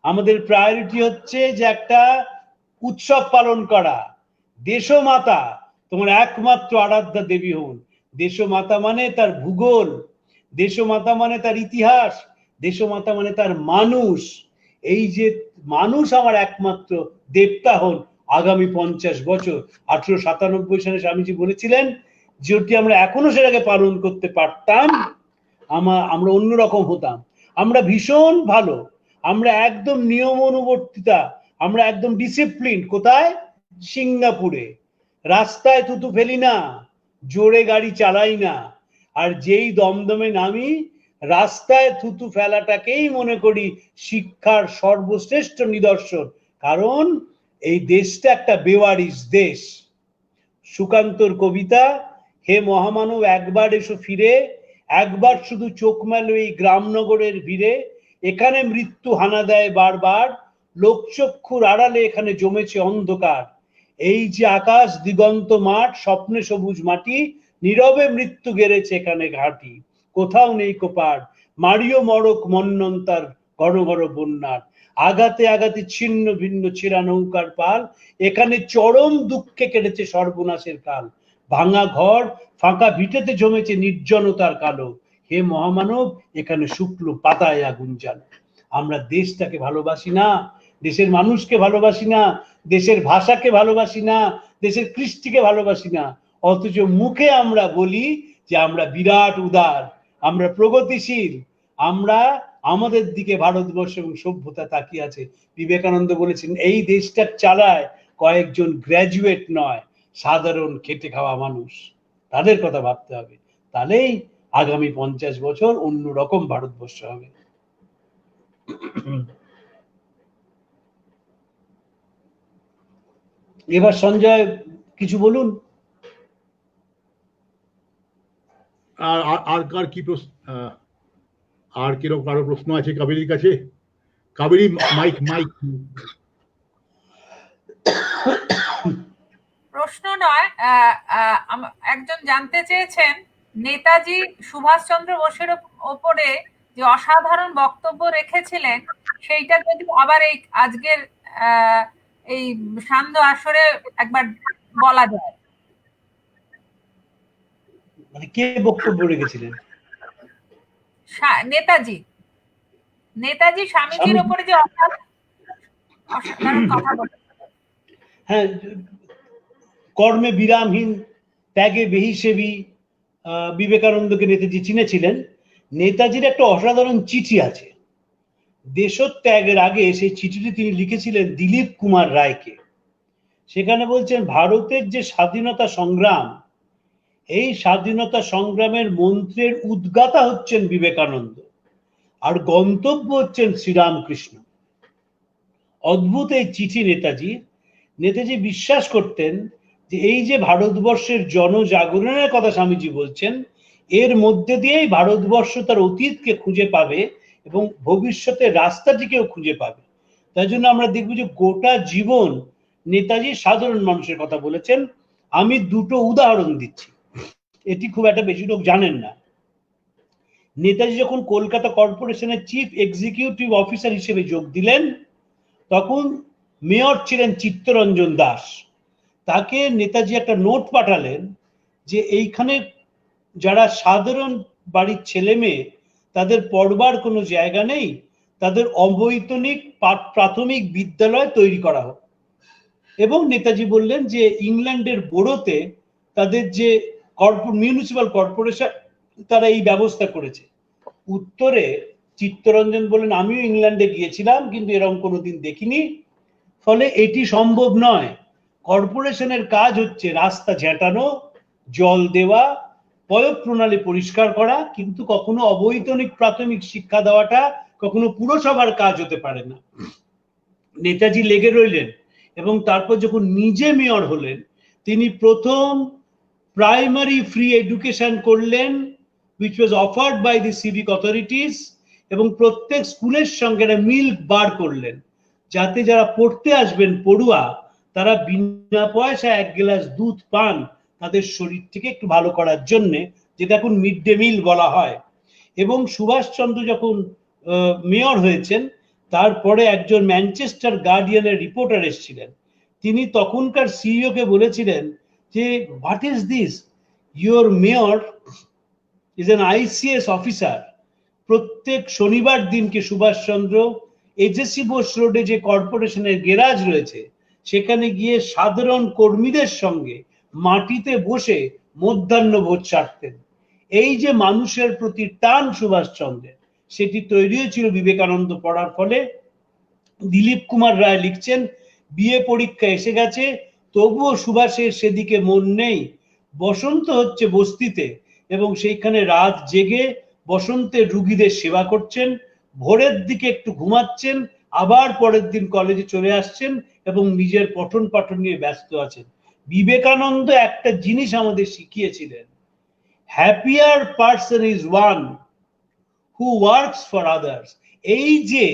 আমাদের প্রায়োরিটি হচ্ছে যে একটা উৎসব পালন করা। দেশমাতা তোমার একমাত্র আরাধ্যা দেবী হন। দেশমাতা মানে তার ভূগোল, দেশমাতা মানে তার ইতিহাস, দেশমাতা মানে তার মানুষ। এই যে মানুষ আমার একমাত্র দেবতা হন আগামী 50 বছর। 1897 সালে স্বামীজি বলেছিলেন, যেটি আমরা এখনো সেটাকে পালন করতে পারতাম, আমরা অন্যরকম হতাম। আমরা ভীষণ ভালো, আমরা একদম নিয়ম অনুবর্তিতা, আমরা একদম ডিসিপ্লিন। কোথায়? সিঙ্গাপুরে। রাস্তায় থুতু ফেলি না, জোরে গাড়ি চালাই না, আর যেই দমদমে নামি রাস্তায় থুতু ফেলাটাকেই মনে করি শিক্ষার সর্বশ্রেষ্ঠ নিদর্শন। কারণ এই দেশটা একটা বেওয়ারিশ দেশ। সুকান্তর কবিতা, হে মহামানব একবার এসো ফিরে, একবার শুধু চোখ মেলো এই গ্রামনগরের ভিড়ে, এখানে মৃত্যু হানা দেয় বারবার, লোকচক্ষুর আড়ালে এখানে জমেছে অন্ধকার। এই যে আকাশ দিগন্ত মাঠ, স্বপ্নে সবুজ মাটি, নীরবে মৃত্যু গেড়েছে এখানে ঘাটি, কোথাও নেই কোপার, মারিও মরক মন্নন্তার ঘন ঘন বন্যার, আঘাতে আঘাতে ছিন্ন ভিন্ন ছেঁড়া নৌকার পাল, এখানে চরম দুঃখে কেটেছে সর্বনাশের কাল, ভাঙা ঘর ফাঁকা ভিটেতে জমেছে নির্জনতার কালো, হে মহামানব এখানে শুক্লো পাতায় আগুন জ্বালো। আমরা দেশটাকে ভালোবাসি না, দেশের মানুষকে ভালোবাসি না, দেশের ভাষাকে ভালোবাসি না, দেশের কৃষ্টিকে ভালোবাসি না, অথচ মুখে আমরা বলি যে আমরা বিরাট উদার, আমরা প্রগতিশীল, আমরা আমাদের দিকে ভারতবর্ষ এবং সভ্যতা তাকিয়ে আছে। বিবেকানন্দ বলেছেন এই দেশটা চালায় কয়েকজন গ্র্যাজুয়েট নয়, সাধারণ খেটে খাওয়া মানুষ। তাদের কথা ভাবতে হবে, তাহলেই আগামী 50 বছর অন্যরকম ভারতবর্ষ হবে। এবার সঞ্জয় কিছু বলুন। আর কার কি প্রশ্ন, আর কিরকম কারো প্রশ্ন আছে কাবেরীর কাছে? কাবেরী মাইক। প্রশ্ন নয়, একজন জানতে চেয়েছেন নেতাজি সুভাষচন্দ্র বোসের ওপরে যে অসাধারণ বক্তব্য রেখেছিলেন সেইটা যদি আবার এই আজকের এই সান্ধ্য আসরে একবার বলা যায়। মানে কে বক্তব্য রেখেছিলেন? নেতাজি স্বামীজির ওপরে যে অসাধারণ কথা বলে। হ্যাঁ, কর্মে বিরামহীন, ত্যাগে বেহিসেবী বিবেকানন্দকে নেতাজি চিনেছিলেন। নেতাজির একটা অসাধারণ চিঠি আছে দেশত্যাগের আগে, সেই চিঠিটি তিনি লিখেছিলেন দিলীপ কুমার রায়কে। সেখানে বলছেন ভারতের যে স্বাধীনতা সংগ্রাম, এই স্বাধীনতা সংগ্রামের মন্ত্রের উদ্গাতা হচ্ছেন বিবেকানন্দ, আর গন্তব্য হচ্ছেন শ্রীরামকৃষ্ণ। অদ্ভুত এই চিঠি নেতাজি বিশ্বাস করতেন যে এই যে ভারতবর্ষের জনজাগরণের কথা স্বামীজি বলছেন, এর মধ্যে দিয়েই ভারতবর্ষ তার অতীতকে খুঁজে পাবে এবং ভবিষ্যতের রাস্তাটিকেও খুঁজে পাবে। তাই জন্য আমরা দেখব যে গোটা জীবন নেতাজি সাধারণ মানুষের কথা বলেছেন। আমি দুটো উদাহরণ দিচ্ছি, এটি খুব একটা বেশি লোক জানেন না। নেতাজি যখন কলকাতা কর্পোরেশনের চিফ এক্সিকিউটিভ অফিসার হিসেবে যোগ দিলেন, তখন মেয়র ছিলেন চিত্তরঞ্জন দাস। তাকে নেতাজি একটা নোট পাঠালেন যে এইখানে যারা সাধারণ বাড়ির ছেলে মেয়ে, তাদের পড়বার কোনো জায়গা নেই, তাদের অবৈতনিক প্রাথমিক বিদ্যালয় তৈরি করা হোক। এবং নেতাজি বললেন যে ইংল্যান্ডের বোরোতে তাদের যে মিউনিসিপাল কর্পোরেশন, তারা এই ব্যবস্থা করেছে। উত্তরে চিত্তরঞ্জন বললেন আমিও ইংল্যান্ডে গিয়েছিলাম, কিন্তু এরকম কোনোদিন দেখিনি, ফলে এটি সম্ভব নয়। কর্পোরেশনের কাজ হচ্ছে রাস্তা ঝেঁটানো, জল দেওয়া, পয়ঃ প্রণালী পরিষ্কার করা, কিন্তু কখনো অবৈতনিক প্রাথমিক শিক্ষা দেওয়াটা কখনো পুরসভার কাজ হতে পারে না। নেতাজি লেগে রইলেন এবং তারপর যখন নিজে মেয়র হলেন, তিনি প্রথম প্রাইমারি ফ্রি এডুকেশন করলেন, which was offered by the civic authorities, এবং প্রত্যেক স্কুলের সঙ্গে একটা মিল্ক বার করলেন, যাতে যারা পড়তে আসবেন পড়ুয়া, তারা বিনা পয়সা এক গ্লাস দুধ পান তাদের শরীরটিকে একটু ভালো করার জন্য, যেটা এখন মিড ডে মিল বলা হয়। এবং সুভাষচন্দ্র যখন মেয়র হয়েছেন, তারপরে একজন ম্যানচেস্টার গার্ডিয়ানের রিপোর্টার এসেছিলেন। তিনি তখনকার সিইও কে বলেছিলেন যে what is this, your mayor is an ICS officer. প্রত্যেক শনিবার দিনকে সুভাষচন্দ্র এজেসি বোস রোডে যে কর্পোরেশনের গ্যারাজ রয়েছে, সেখানে গিয়ে সাধারণ কর্মীদের সঙ্গে মাটিতে বসে মধ্যাহ্ন ভোজ চাটতেন। এই যে মানুষের প্রতি টান সুভাষচন্দ্রের, সেটি তৈরি হয়েছিল বিবেকানন্দ পড়ার ফলে। দিলীপ কুমার রায় লিখছেন বিএ পরীক্ষা এসে গেছে, তবুও সুভাষের সেদিকে মন নেই, বসন্ত হচ্ছে বস্তিতে, এবং সেইখানে রাত জেগে বসন্তের রুগীদের সেবা করছেন, ভোরের দিকে একটু ঘুমাচ্ছেন, আবার পরের দিন কলেজে চলে আসছেন এবং নিজের পঠন পাঠন নিয়ে ব্যস্ত আছেন। বিবেকানন্দ একটা জিনিস আমাদের শিখিয়েছিলেন, happier person is one who works for others. এই যে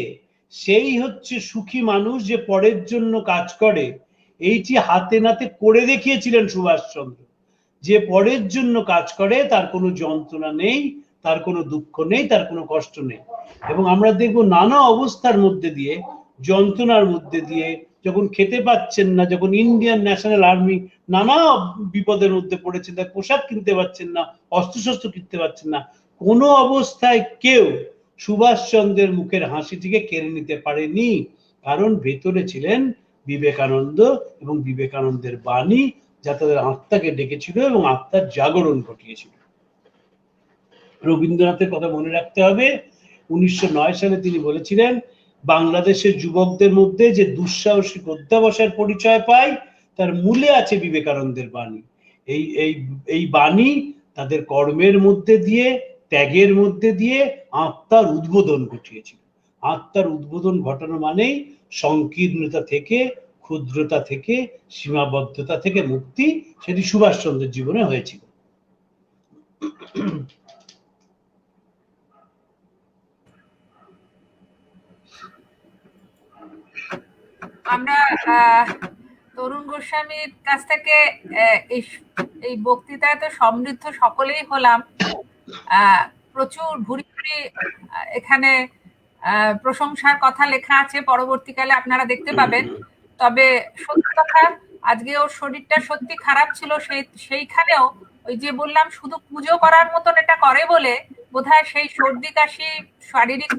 সেই হচ্ছে সুখী মানুষ যে পরের জন্য কাজ করে, এইটি হাতে নাতে করে দেখিয়েছিলেন সুভাষচন্দ্র। যে পরের জন্য কাজ করে তার কোনো যন্ত্রণা নেই, তার কোনো দুঃখ নেই, তার কোনো কষ্ট নেই। এবং আমরা দেখবো নানা অবস্থার মধ্যে দিয়ে, যন্ত্রণার মধ্যে দিয়ে, যখন খেতে পাচ্ছেন না, যখন ইন্ডিয়ান ন্যাশনাল আর্মি নানা বিপদের মধ্যে পড়েছেন, তার পোশাক কিনতে পারছেন না, অস্ত্রশস্ত্র কিনতে পারছেন না, কোনো অবস্থায় কেউ সুভাষচন্দ্রের মুখের হাসিটিকে কেড়ে নিতে পারেনি, কারণ ভেতরে ছিলেন বিবেকানন্দ এবং বিবেকানন্দের বাণী, যা তাদের আত্মাকে ডেকেছিল এবং আত্মার জাগরণ ঘটিয়েছিল। রবীন্দ্রনাথের কথা মনে রাখতে হবে, 1909 সালে তিনি বলেছিলেন, বাংলাদেশের যুবকদের মধ্যে যে দুঃসাহসিক অধ্যাবসায়ের পরিচয় পায় তার মূলে আছে বিবেকানন্দের বাণী। এই বাণী তাদের কর্মের মধ্যে দিয়ে, ত্যাগের মধ্যে দিয়ে আত্মার উদ্বোধন ঘটিয়েছিল। আত্মার উদ্বোধন ঘটানো মানেই সংকীর্ণতা থেকে, ক্ষুদ্রতা থেকে, সীমাবদ্ধতা থেকে মুক্তি। সেটি সুভাষচন্দ্রের জীবনে হয়েছিল। আমরা তরুণ গোস্বামীর কাছ থেকে এই বক্তৃতায় তো সমৃদ্ধ সকলেই হলাম। প্রচুর ভুরি ভুরি এখানে প্রশংসার কথা লেখা আছে, পরবর্তীকালে আপনারা দেখতে পাবেন। তবে সত্যি কথা, আজকে ওর শরীরটা সত্যি খারাপ ছিল, সেইখানেও ওই যে বললাম শুধু পুজো করার মতন এটা করে বলে বোধহয় সেই সর্দি কাশি শারীরিক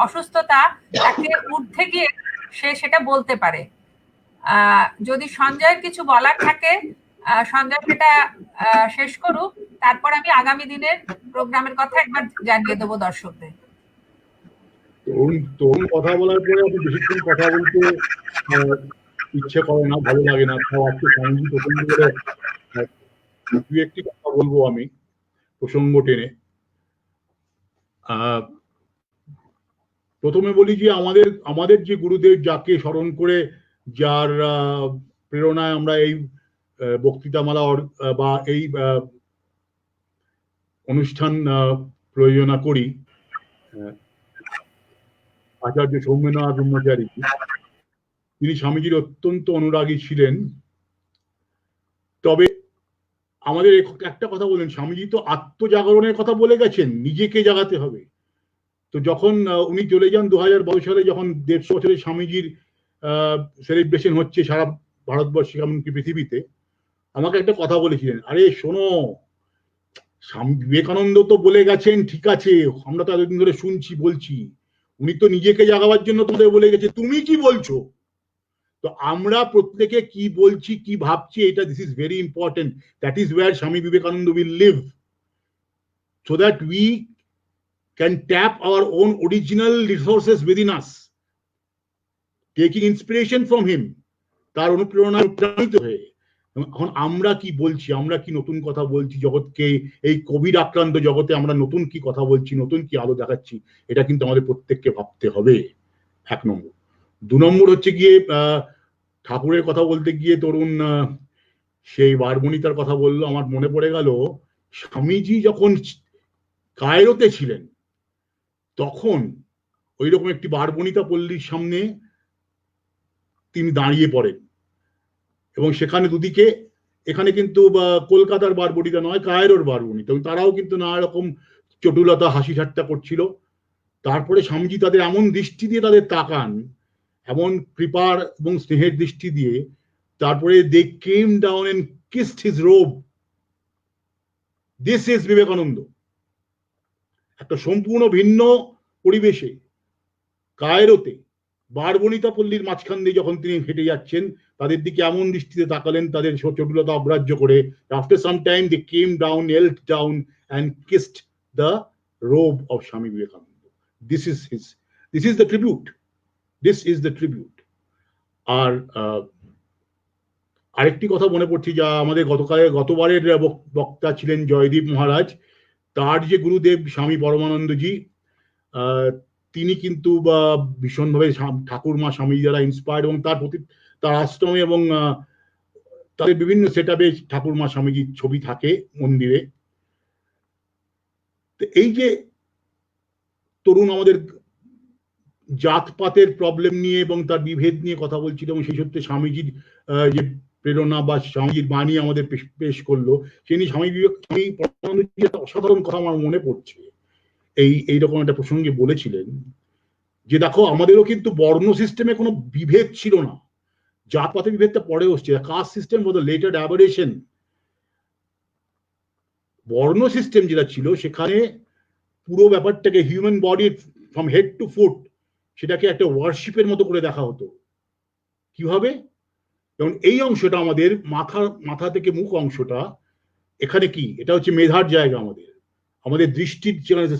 অসুস্থতা তাকে ঊর্ধ্বে গিয়ে সে সেটা বলতে পারে। যদি সঞ্জয়ের কিছু বলার থাকে, সঞ্জয় সেটা শেষ করুক, তারপর আমি আগামী দিনের প্রোগ্রামের কথা একবার জানিয়ে দেবো দর্শকদের। তরুণ কথা বলার পরে আপনি বেশিক্ষণ কথা বলতে ইচ্ছে করে না, ভালো লাগে না। তাও আজকে স্বামীজি প্রসঙ্গ করে দু একটি কথা বলবো আমি প্রসঙ্গ টেনে। প্রথমে বলি যে আমাদের যে গুরুদেব, যাকে স্মরণ করে, যার প্রেরণায় আমরা এই বক্তৃতামালা বা এই অনুষ্ঠান প্রয়োজনা করি, আচার্য সৌম্যনাথ ব্রহ্মচারী, তিনি স্বামীজির অত্যন্ত অনুরাগী ছিলেন। তবে আমাদের একটা কথা বলেন, স্বামীজি তো আত্মজাগরণের কথা বলে গেছেন, নিজেকে জাগাতে হবে। তো যখন উনি চলে যান 2012 সালে, যখন 150 বছরের স্বামীজির সেলিব্রেশন হচ্ছে সারা ভারতবর্ষে এমনকি পৃথিবীতে, আমাকে একটা কথা বলেছিলেন, আরে শোনো, স্বামী বিবেকানন্দ তো বলে গেছেন, ঠিক আছে, আমরা তো এতদিন ধরে শুনছি বলছি, উনি তো নিজেকে জাগাবার জন্য তোদের বলে গেছে, তুমি কি বলছো? তো আমরা প্রত্যেকে কি বলছি, কি ভাবছি, এটা this is very important. That is where Swami Vivekananda will live, so that we can tap our own original resources within us, taking inspiration from him, তার অনুপ্রেরণায় অনুপ্রাণিত হয়ে। এখন আমরা কি বলছি, আমরা কি নতুন কথা বলছি জগৎকে, এই কোভিড আক্রান্ত জগতে আমরা নতুন কি কথা বলছি, নতুন কি আলো দেখাচ্ছি, এটা কিন্তু আমাদের প্রত্যেককে ভাবতে হবে, 1 নম্বর। 2 নম্বর হচ্ছে গিয়ে ঠাকুরের কথা বলতে গিয়ে তরুণ সেই বারবণিতার কথা বললো, আমার মনে পড়ে গেল, স্বামীজি যখন কায়রোতে ছিলেন তখন ওই রকম একটি বারবণিতা পল্লীর সামনে তিনি দাঁড়িয়ে পড়েন, এবং সেখানে দুদিকে, এখানে কিন্তু কলকাতার বারবণিতা নয়, কায়রোর বারবণিতা, এবং তারাও কিন্তু নানা রকম চটুলতা হাসি ঠাট্টা করছিল। তারপরে স্বামীজি তাদের এমন দৃষ্টি দিয়ে তাদের তাকান, এমন কৃপার এবং স্নেহের দৃষ্টি দিয়ে, তারপরে they came down and kissed his robe. This is Vivekananda. একটা সম্পূর্ণ ভিন্ন পরিবেশে কায়রোতে বারবণিতা পল্লীর মাঝখান দিয়ে যখন তিনি হেঁটে যাচ্ছেন, তাদের দিকে এমন দৃষ্টিতে তাকালেন, তাদের চটুলতা অগ্রাহ্য করে। After some time they came down, knelt down and kissed the robe of Swami Vivekananda. This is the tribute. This is the tribute. আরেকটি কথা মনে পড়ছে, যা আমাদের গতবারের বক্তা ছিলেন জয়দীপ মহারাজ, তার যে গুরুদেব স্বামী পরমানন্দজি, তিনি কিন্তু ভীষণভাবে ঠাকুরমা স্বামী যারা ইন্সপায়ার্ড, এবং তার প্রতি তার আশ্রমে এবং তাদের বিভিন্ন সেট আপে ঠাকুরমা স্বামীজির ছবি থাকে মন্দিরে। তো এই যে তরুণ আমাদের জাতপাতের প্রবলেম নিয়ে এবং তার বিভেদ নিয়ে কথা বলছিল, এবং সেই সূত্রে স্বামীজির যে প্রেরণা বা স্বামীজির বাণী আমাদের পেশ করলো, সেই নিয়ে স্বামী পরমানন্দজি একটা অসাধারণ কথা আমার মনে পড়ছে। এইরকম একটা প্রসঙ্গে বলেছিলেন যে দেখো, আমাদেরও কিন্তু বর্ণ সিস্টেমে কোনো বিভেদ ছিল না, জাতপাতের বিভেদটা পরে হচ্ছে। Caste system was a later aberration. বর্ণ সিস্টেম যেটা ছিল, সেখানে পুরো ব্যাপারটাকে human body from head to foot সেটাকে একটা ওয়ার্শিপের মতো করে দেখা হতো। কিভাবে? যেমন এই অংশটা আমাদের মাথা থেকে মুখ অংশটা, এখানে কি, এটা হচ্ছে মেধার জায়গা, আমাদের দৃষ্টির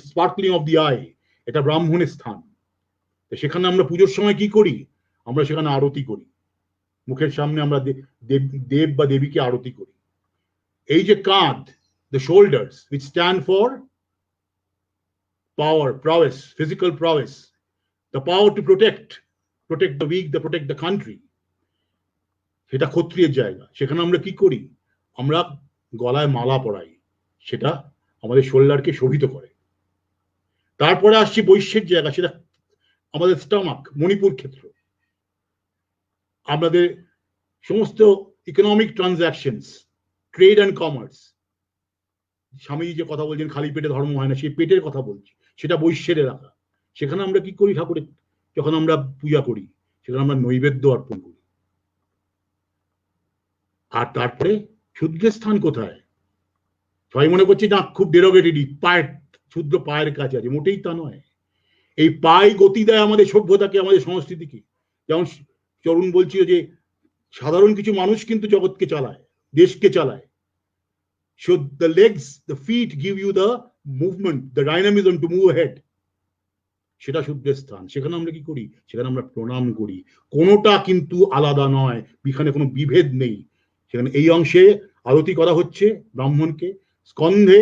স্পার্কলিং অফ দি আই, এটা ব্রাহ্মণের স্থান। সেখানে আমরা পুজোর সময় কি করি? আমরা সেখানে আরতি করি, মুখের সামনে আমরা দেব বা দেবীকে আরতি করি। এই যে কাঁধ, the shoulders, which stand for power, prowess, physical prowess, the power to protect the weak, protect the country, সেটা ক্ষত্রিয়ের জায়গা। সেখানে আমরা কি করি? আমরা গলায় মালা পরাই, সেটা আমাদের শোল্ডারকে শোভিত করে। তারপরে আসছি বৈশ্যের জায়গা, সেটা আমাদের স্টমাক, মণিপুর ক্ষেত্র। আমাদের সমস্ত economic transactions, trade and commerce, Swamiji যে কথা বলছেন খালি পেটে ধর্ম হয় না, সেই পেটের কথা বলছি, সেটা বৈশ্যের এলাকা। সেখানে আমরা কি করি? ঠাকুরের যখন আমরা পূজা করি, সেখানে আমরা নৈবেদ্য অর্পণ করি। আর তারপরে শূদ্রের স্থান কোথায়? সবাই মনে করছে না, খুব ডেরোগেটেড, পায়ের শূদ্র পায়ের কাছে আছে, মোটেই তা নয়। এই পায়ে গতি দেয় আমাদের সভ্যতাকে, আমাদের সংস্কৃতিকে। যেমন চরুণ বলছিল যে সাধারণ কিছু মানুষ কিন্তু জগৎকে চালায়, দেশকে চালায়। So the legs, the feet give you the movement, the dynamism to move ahead. সেটা শূদ্রের স্থান। সেখানে আমরা কি করি? সেখানে আমরা প্রণাম করি। কোনোটা কিন্তু আলাদা নয়, এখানে কোনো বিভেদ নেই। সেখানে এই অংশে আরতি করা হচ্ছে ব্রাহ্মণকে, স্কন্ধে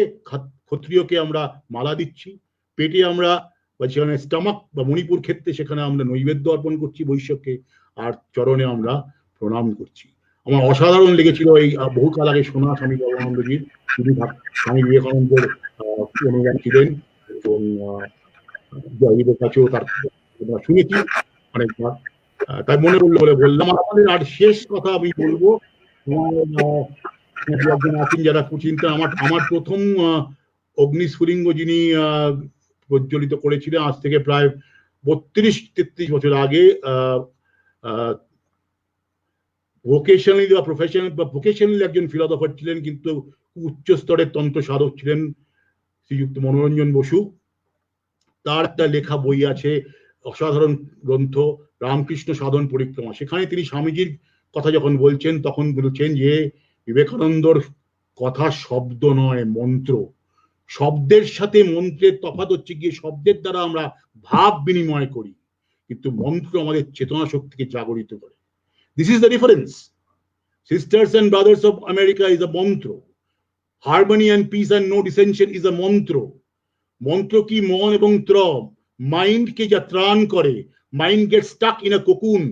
ক্ষত্রিয়কে আমরা মালা দিচ্ছি, পেটে আমরা বা সেখানে স্টমাক বা মণিপুর ক্ষেত্রে সেখানে আমরা নৈবেদ্য অর্পণ করছি বৈশ্যকে, আর চরণে আমরা প্রণাম করছি। আমার অসাধারণ লেগেছিল এই বহুকাল আগে শোনা স্বামী পরমানন্দজির, তিনি স্বামী বিবেকানন্দের অনুগামী ছিলেন, এবং জয়দীপের কাছেও তার শুনেছি অনেকবার। তাই মনে পড়লো বলে বললাম। আমাদের আর শেষ কথা আমি বলবো, আছেন যারা চিন্তা, আমার প্রথম অগ্নিস্ফুলিঙ্গ যিনি প্রজ্বলিত করেছিলেন আজ থেকে প্রায় 32-33 বছর আগে, ভোকেশনালি বা প্রফেশনাল বা ভোকেশনালি একজন ফিলোসফার ছিলেন, কিন্তু উচ্চ স্তরের তন্ত্র সাধক ছিলেন, শ্রীযুক্ত মনোরঞ্জন বসু। তার একটা লেখা বই আছে, অসাধারণ গ্রন্থ, রামকৃষ্ণ সাধন পরিক্রমা। সেখানে তিনি স্বামীজির কথা যখন বলছেন, তখন বলছেন যে বিবেকানন্দর কথা শব্দ নয়, মন্ত্র। শব্দের সাথে মন্ত্রের তফাৎ হচ্ছে গিয়ে, শব্দের দ্বারা আমরা ভাব বিনিময় করি, কিন্তু মন্ত্র আমাদের চেতনা শক্তিকে জাগরিত করে। This is the difference. Sisters and brothers of America is a mantra. Harmony and peace and no dissension is a mantra. মন্ত্র কি? মন এবং ত্র, মাইন্ডকে যা ত্রাণ করে। Mind gate stuck in a cocoon,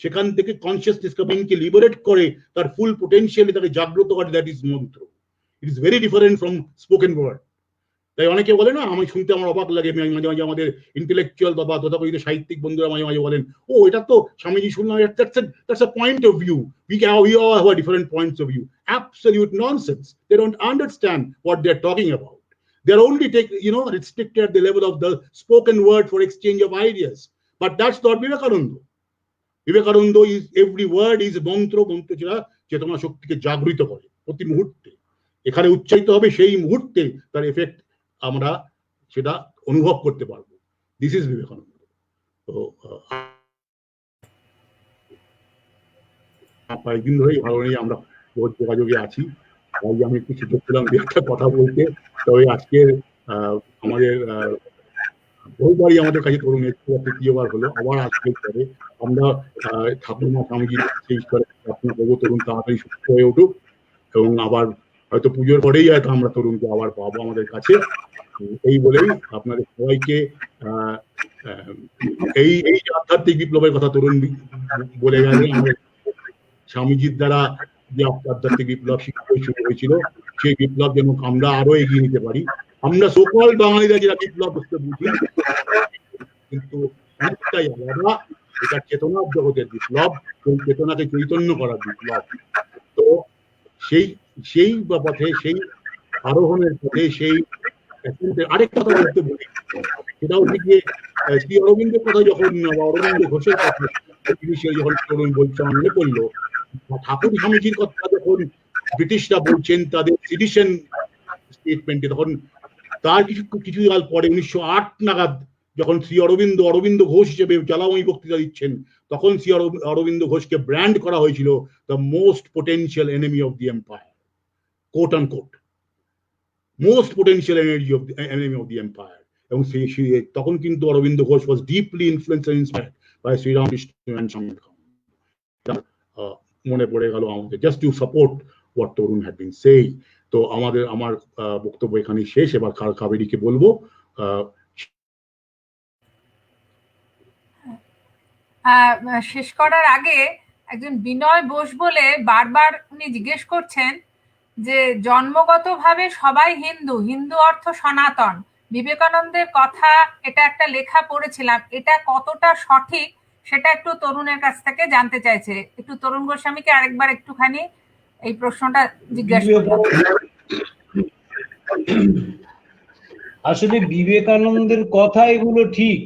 সেখান থেকে কনসিয়াসনেস মাইন্ডকে লিবারেট করে, তার ফুল পোটেনশিয়ালি তাকে জাগ্রত করে। That is mantra. It is very different from spoken word. তাই অনেকে বলে না, আমি শুনতে আমার অবাক লাগে, মাঝে মাঝে আমাদের ইন্টেলেকচুয়াল বা তথাকথিত সাহিত্যিক বন্ধুরা মাঝে মাঝে বলেন, ও এটা তো স্বামীজি শুনলাম, that's a point of view. We all have different points of view. Absolute nonsense. They don't understand what they're talking about. They're only restricted at the level of the spoken word for exchange of ideas. But that's not Vivekananda. Vivekananda is, every word is মন্ত্র। মন্ত্র যেটা চেতনা শক্তিকে জাগরিত করে প্রতি মুহূর্তে, এখানে উচ্চারিত হবে, সেই মুহূর্তে তার এফেক্ট আমরা সেটা অনুভব করতে পারবো। This is Vivekananda. তো কয়েকদিন ধরেই ভালো নেই, আমরা যোগাযোগে আছি, তাই আমি একটু সুযোগ পেলাম একটা কথা বলতে। তবে আজকের আমাদের বহুবারই আমাদের কাছে তরুণ এসেছিল, তৃতীয়বার হলো, আবার আজকে পরে আমরা ঠাকুরমা স্বামীজির সেই ঈশ্বরের প্রার্থনা করবো তরুণ তাড়াতাড়ি সুস্থ হয়ে উঠুক, এবং আবার হয়তো পুজোর পরেই হয়তো আমরা তরুণকে আবার পাবো আমাদের কাছে। এই বলেই আপনাদের সবাইকে এই এই আধ্যাত্মিক বিপ্লবের কথা তরুণ বলে গেলে, আমাদের স্বামীজির দ্বারা যে আধ্যাত্মিক বিপ্লব শিক্ষা শুরু হয়েছিল, সেই বিপ্লব যেন আমরা আরো এগিয়ে নিতে পারি। আমরা সকল বাঙালিরা যেটা বিপ্লব বুঝতে বুঝি, কিন্তু অনেকটাই আলাদা। এটা চেতনার জগতের বিপ্লব, সেই চেতনাকে চৈতন্য করার বিপ্লব। তো সেই পথে, সেই আরোহণের পথে, সেই আরেকটা কথা বলতে বলি, সেটা হচ্ছে গিয়ে শ্রী অরবিন্দের কথা যখন, অরবিন্দ ঘোষের কথা যখন তরুণ বলছে, আমার মনে পড়লো ঠাকুর স্বামীজির কথা যখন ব্রিটিশরা বলছেন তাদের সিডিশন স্টেটমেন্টে, তখন তার কিছু কাল পরে 1908 নাগাদ যখন শ্রী অরবিন্দ ঘোষ হিসেবে জ্বালাময়ী বক্তৃতা দিচ্ছেন, তখন শ্রী অরবিন্দ ঘোষকে ব্র্যান্ড করা হয়েছিল the most potential enemy of the empire, quote and quote, most potential enemy of the empire. এবং তখন কিন্তু Aurobindo Ghosh was deeply influenced and inspired by Sri Ramakrishna and Swami. মনে পড়ে গেল আমাদের, just to support what Tarun had been saying. তো আমার বক্তব্য এখানেই শেষ। এবার কাবেরীকে বলবো। শেষ করার আগে একজন বিনয় বোস বলে বারবার উনি জিজ্ঞেস করছেন যে জন্মগতভাবে সবাই হিন্দু, হিন্দু অর্থ সনাতন, বিবেকানন্দের কথা, এটা একটা লেখা পড়েছিলাম, এটা কতটা সঠিক সেটা একটু তরুণের কাছ থেকে জানতে চাইছে। একটু তরুণ গোস্বামীকে আরেকবার একটুখানি এই প্রশ্নটা জিজ্ঞাসা করলাম। আসলে বিবেকানন্দের কথা এগুলো ঠিক,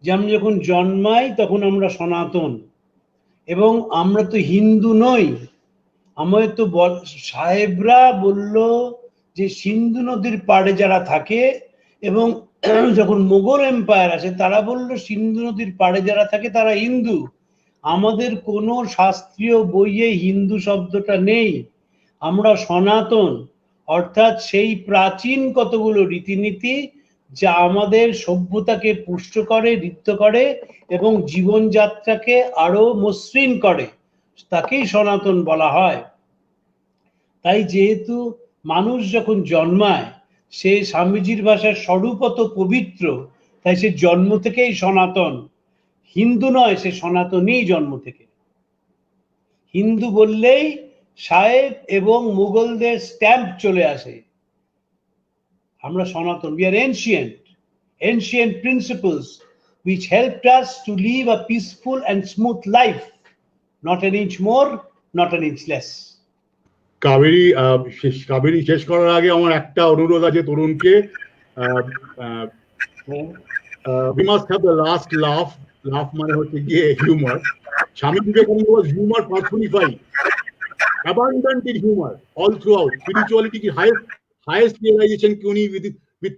যে আমরা যখন জন্মাই তখন আমরা সনাতন, এবং আমরা তো হিন্দু নই। আমাদের তো সাহেবরা বলল যে সিন্ধু নদীর পাড়ে যারা থাকে, এবং যখন মোগল এম্পায়ার আসে তারা বলল সিন্ধু নদীর পাড়ে যারা থাকে তারা হিন্দু। আমাদের কোনো শাস্ত্রীয় বইয়ে হিন্দু শব্দটা নেই, আমরা সনাতন, অর্থাৎ সেই প্রাচীন কতগুলো রীতিনীতি যা আমাদের সভ্যতাকে পুষ্ট করে, ঋদ্ধ করে এবং জীবনযাত্রাকে আরো মসৃণ করে, তাকেই সনাতন বলা হয়। তাই যেহেতু মানুষ যখন জন্মায় সে স্বামীজির ভাষার স্বরূপত পবিত্র, তাই সে জন্ম থেকেই সনাতন, হিন্দু নয়, সে সনাতনই জন্ম থেকে। হিন্দু বললেই সাহেব এবং মুঘলদের স্ট্যাম্প চলে আসে। আমরা সনাতন, we are ancient principles which helped us to live a peaceful and smooth life, not an inch more, not an inch less. Kaveri শেষ করার আগে আমার একটা অনুরোধ আছে তরুণকে। we must have the last laugh মানে হচ্ছে গিয়ে humour. Swami Vivekananda was humor personified, abundant in humor all throughout. Spirituality ki highest realization ki uni with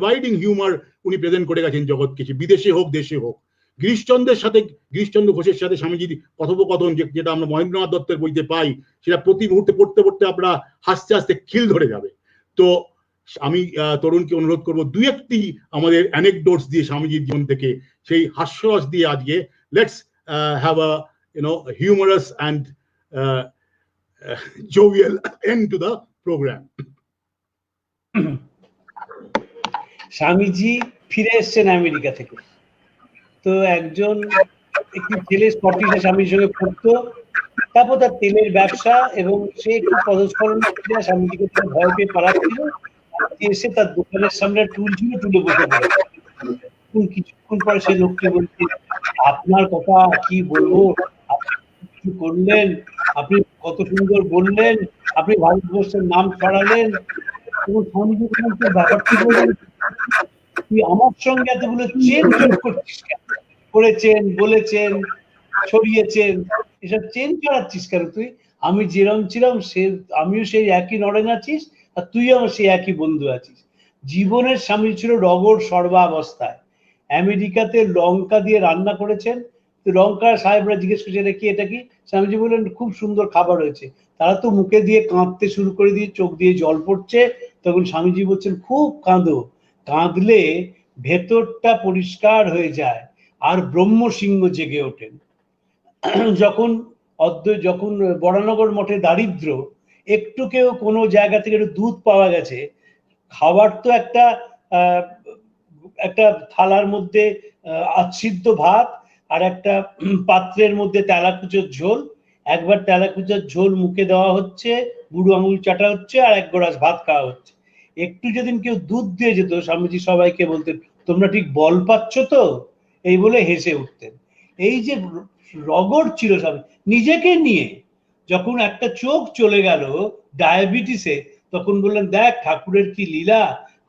abiding humor উনি প্রেজেন্ট করে গেছেন জগৎকে, বিদেশে হোক দেশে হোক। গিরিশচন্দ্র ঘোষের সাথে স্বামীজির কথোপকথন যেটা আমরা মহেন্দ্রনাথ দত্তের বইতে পাই, সেটা প্রতি মুহূর্তে পড়তে পড়তে আমরা হাসতে হাসতে খিল ধরে যাবে। তো আমি তরুণকে অনুরোধ করবো দু একটি আমাদের অ্যানেকডোটস দিয়ে স্বামীজির জীবন থেকে, সেই হাস্যরস দিয়ে আজকে let's have a humorous and jovial end to the program. Swamiji ফিরে এসছেন আমেরিকা থেকে। তো একটি ছেলে স্কটিশে স্বামীর সঙ্গে পড়তো, তারপর তার তেলের ব্যবসা, এবং সে একটু পদস্খলন স্বামীজিকে ভয় পেয়ে পালাচ্ছিল, এসে তার দোকানের সামনে টুল ছিল, টুলে বসে পড়ে। কিছুক্ষণ পরে সেই লোকটি বলছে, আপনার কথা কি বলবো, আপনি করলেন, আপনি কত সুন্দর বললেন, আপনি ভারতবর্ষের নাম ছড়ালেন। এবং স্বামীজি ব্যাপারটি বললেন, তুই আমার সঙ্গে এতগুলো চেন যোগ করছিস কেন? করেছেন, বলেছেন, ছড়িয়েছেন, এসব চেন ছড়াচ্ছিস কেন তুই? আমি যেরকম ছিলাম আমিও সেই একই নরেন আছিস, আর তুই আমার সেই একই বন্ধু আছিস। জীবনের স্বামী ছিল রগড় সর্বাবস্থায়। আমেরিকাতে লঙ্কা দিয়ে রান্না করেছেন, তো লঙ্কার সাহেবরা জিজ্ঞেস করছে এটা কি? স্বামীজি বললেন খুব সুন্দর খাবার হয়েছে। তারা তো মুখে দিয়ে কাঁদতে শুরু করে দিয়ে চোখ দিয়ে জল পড়ছে। তখন স্বামীজি বলছেন খুব কাঁদো, কাঁদলে ভেতরটা পরিষ্কার হয়ে যায় আর ব্রহ্মসিংহ জেগে ওঠেন। যখন যখন বরানগর মঠে দারিদ্র, একটু কেউ কোনো জায়গা থেকে একটু দুধ পাওয়া গেছে, খাবার তো একটা থালার মধ্যে আচ্ছিদ্য ভাত আর একটা পাত্রের মধ্যে তেলাকুচোর ঝোল, একবার তেলাকুচোর ঝোল মুখে দেওয়া হচ্ছে, বুড়ো আঙুল চাটা হচ্ছে, আর এক গ্লাস ভাত খাওয়া হচ্ছে। একটু যেদিন কেউ দুধ দিয়ে যেত, স্বামীজি সবাইকে বলতেন, তোমরা ঠিক বল পাচ্ছ তো, এই বলে হেসে উঠতেন। এই যে রগড় ছিল স্বামী নিজেকে নিয়ে। যখন একটা চোখ চলে গেল ডায়াবেটিসে, তখন বললেন, দেখ ঠাকুরের কি লীলা,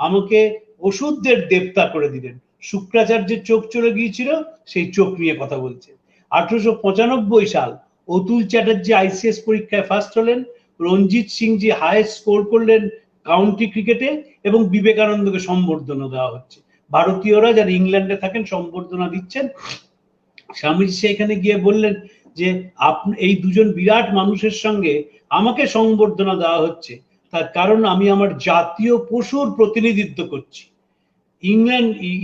আমাকে ওষুধদের দেবতা করে দিলেন। শুক্রাচার্যের চোখ চলে গিয়েছিল, সেই চোখ নিয়ে কথা বলছে। 1895 সাল, অতুল চ্যাটার্জি আইসিএস পরীক্ষায় ফার্স্ট হলেন, রঞ্জিত সিংজি হাইয়েস্ট স্কোর করলেন কাউন্টি ক্রিকেটে, এবং বিবেকানন্দকে সম্বর্ধনা দেওয়া হচ্ছে। ভারতীয়রা যারা ইংল্যান্ডে থাকেন সম্বর্ধনা দিচ্ছেন। স্বামীজি সেখানে গিয়ে বললেন যে এই দুজন বিরাট মানুষের সঙ্গে আমাকে সম্বর্ধনা দেওয়া হচ্ছে, তার কারণ আমি আমার জাতীয় পশুর প্রতিনিধিত্ব করছি।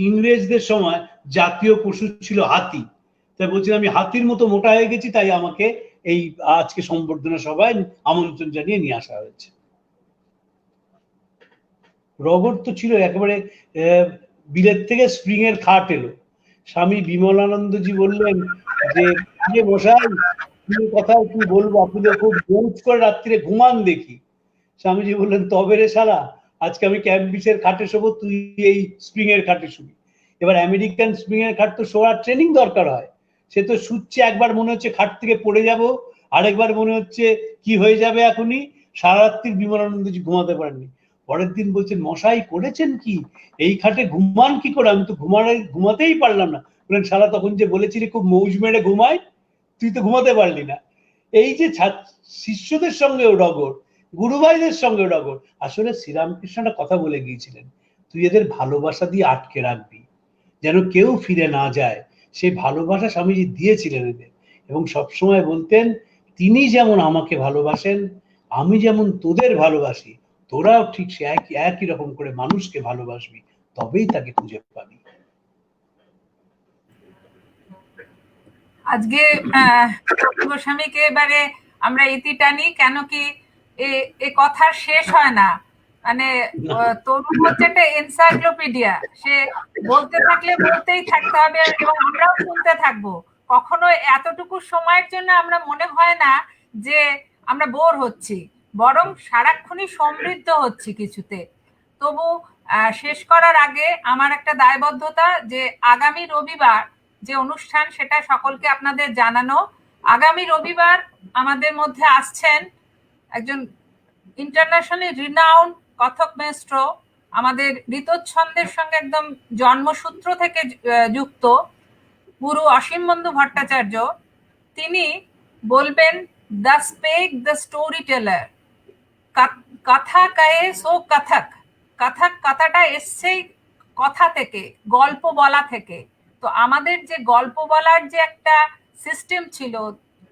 ইংরেজদের সময় জাতীয় পশু ছিল হাতি, তাই বলছেন আমি হাতির মতো মোটা হয়ে গেছি, তাই আমাকে এই আজকে সম্বর্ধনা সভায় আমন্ত্রণ জানিয়ে নিয়ে আসা হয়েছে। রগড় তো ছিল একেবারে। বিলেত থেকে স্প্রিং এর খাট এলো, স্বামী বিমলানন্দজি বললেন যে মশাই কথা কি বলবো, আপনি তো খুব মৌজ করে রাত্রিরে ঘুমান দেখি। স্বামীজি বললেন, তবে রে শালা, আজকে আমি ক্যাম্বিসের খাটে শোবো, তুই এই স্প্রিং এর খাটে শুবি। এবার আমেরিকান স্প্রিং এর খাট তো শোয়ার ট্রেনিং দরকার হয়, সে তো শুচ্ছে, একবার মনে হচ্ছে খাট থেকে পড়ে যাব, আরেকবার মনে হচ্ছে কি হয়ে যাবে এখনই। সারা রাত্রি বিমলানন্দজি ঘুমাতে পারেননি। পরের দিন বলছেন, মশাই করেছেন কি, এই খাটে ঘুমান কি করে, আমি তো ঘুমাতেই পারলাম না। বললেন, শালা তখন যে বলেছিলি খুব মৌজ মেরে ঘুমায়, তুই তো ঘুমাতে পারলি না। এই যে শিষ্যদের সঙ্গেও রগড়, গুরুভাইদের সঙ্গে রগড়। আসলে শ্রীরামকৃষ্ণটা কথা বলে গিয়েছিলেন, তুই এদের ভালোবাসা দিয়ে আটকে রাখবি, যেন কেউ ফিরে না যায়। সেই ভালোবাসা স্বামীজি দিয়েছিলেন এদের, এবং সবসময় বলতেন, তিনি যেমন আমাকে ভালোবাসেন, আমি যেমন তোদের ভালোবাসি, তোরাও ঠিক সে একই রকম করে মানুষকে ভালোবাসবি, তবেই তাকে খুঁজে পাবি। আজকে গোস্বামীকে এবারে আমরা ইতি টানি, কেন কি এ কথার শেষ হয় না। মানে তরুণ হচ্ছে একটা এনসাইক্লোপিডিয়া, সে বলতে থাকলে বলতেই থাকতে হবে, এবং আমরাও শুনতে থাকবো। কখনো এতটুকু সময়ের জন্য আমরা মনে হয় না যে আমরা বোর হচ্ছি, বরং সারাক্ষণই সমৃদ্ধ হচ্ছি কিছুতে। তবু শেষ করার আগে আমার একটা দায়বদ্ধতা, যে আগামী রবিবার যে অনুষ্ঠান, সেটা সকলকে আপনাদের জানানো। আগামী রবিবার আমাদের মধ্যে আসছেন একজন ইন্টারন্যাশনালি রিনাউন্ড কথক মেস্ট্রো, আমাদের ঋতচ্ছন্দের সঙ্গে একদম জন্মসূত্র থেকে যুক্ত গুরু অসীম বন্ধু ভট্টাচার্য। তিনি বলবেন the spec the storyteller, কথা কয়ে সো কথক। কথক কথাটা এসছেই কথা থেকে, গল্প বলা থেকে। তো আমাদের যে গল্প বলার যে একটা সিস্টেম ছিল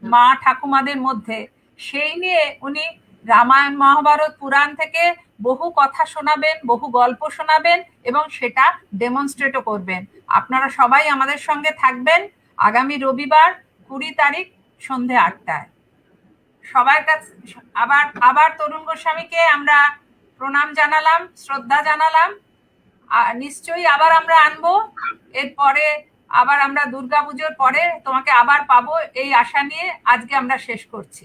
মা ঠাকুমাদের মধ্যে, সেই নিয়ে উনি রামায়ণ মহাভারত পুরাণ থেকে বহু কথা শোনাবেন, বহু গল্প শোনাবেন, এবং সেটা ডেমনস্ট্রেটও করবেন। আপনারা সবাই আমাদের সঙ্গে থাকবেন আগামী রবিবার 20 তারিখ সন্ধে 8টায়। সবার কাছে আবার তরুণ গোস্বামীকে আমরা প্রণাম জানালাম, শ্রদ্ধা জানালাম। নিশ্চয়ই আবার আমরা আনবো, এরপরে আবার আমরা দুর্গাপুজোর পরে তোমাকে আবার পাবো, এই আশা নিয়ে আজকে আমরা শেষ করছি।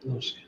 নমস্কার।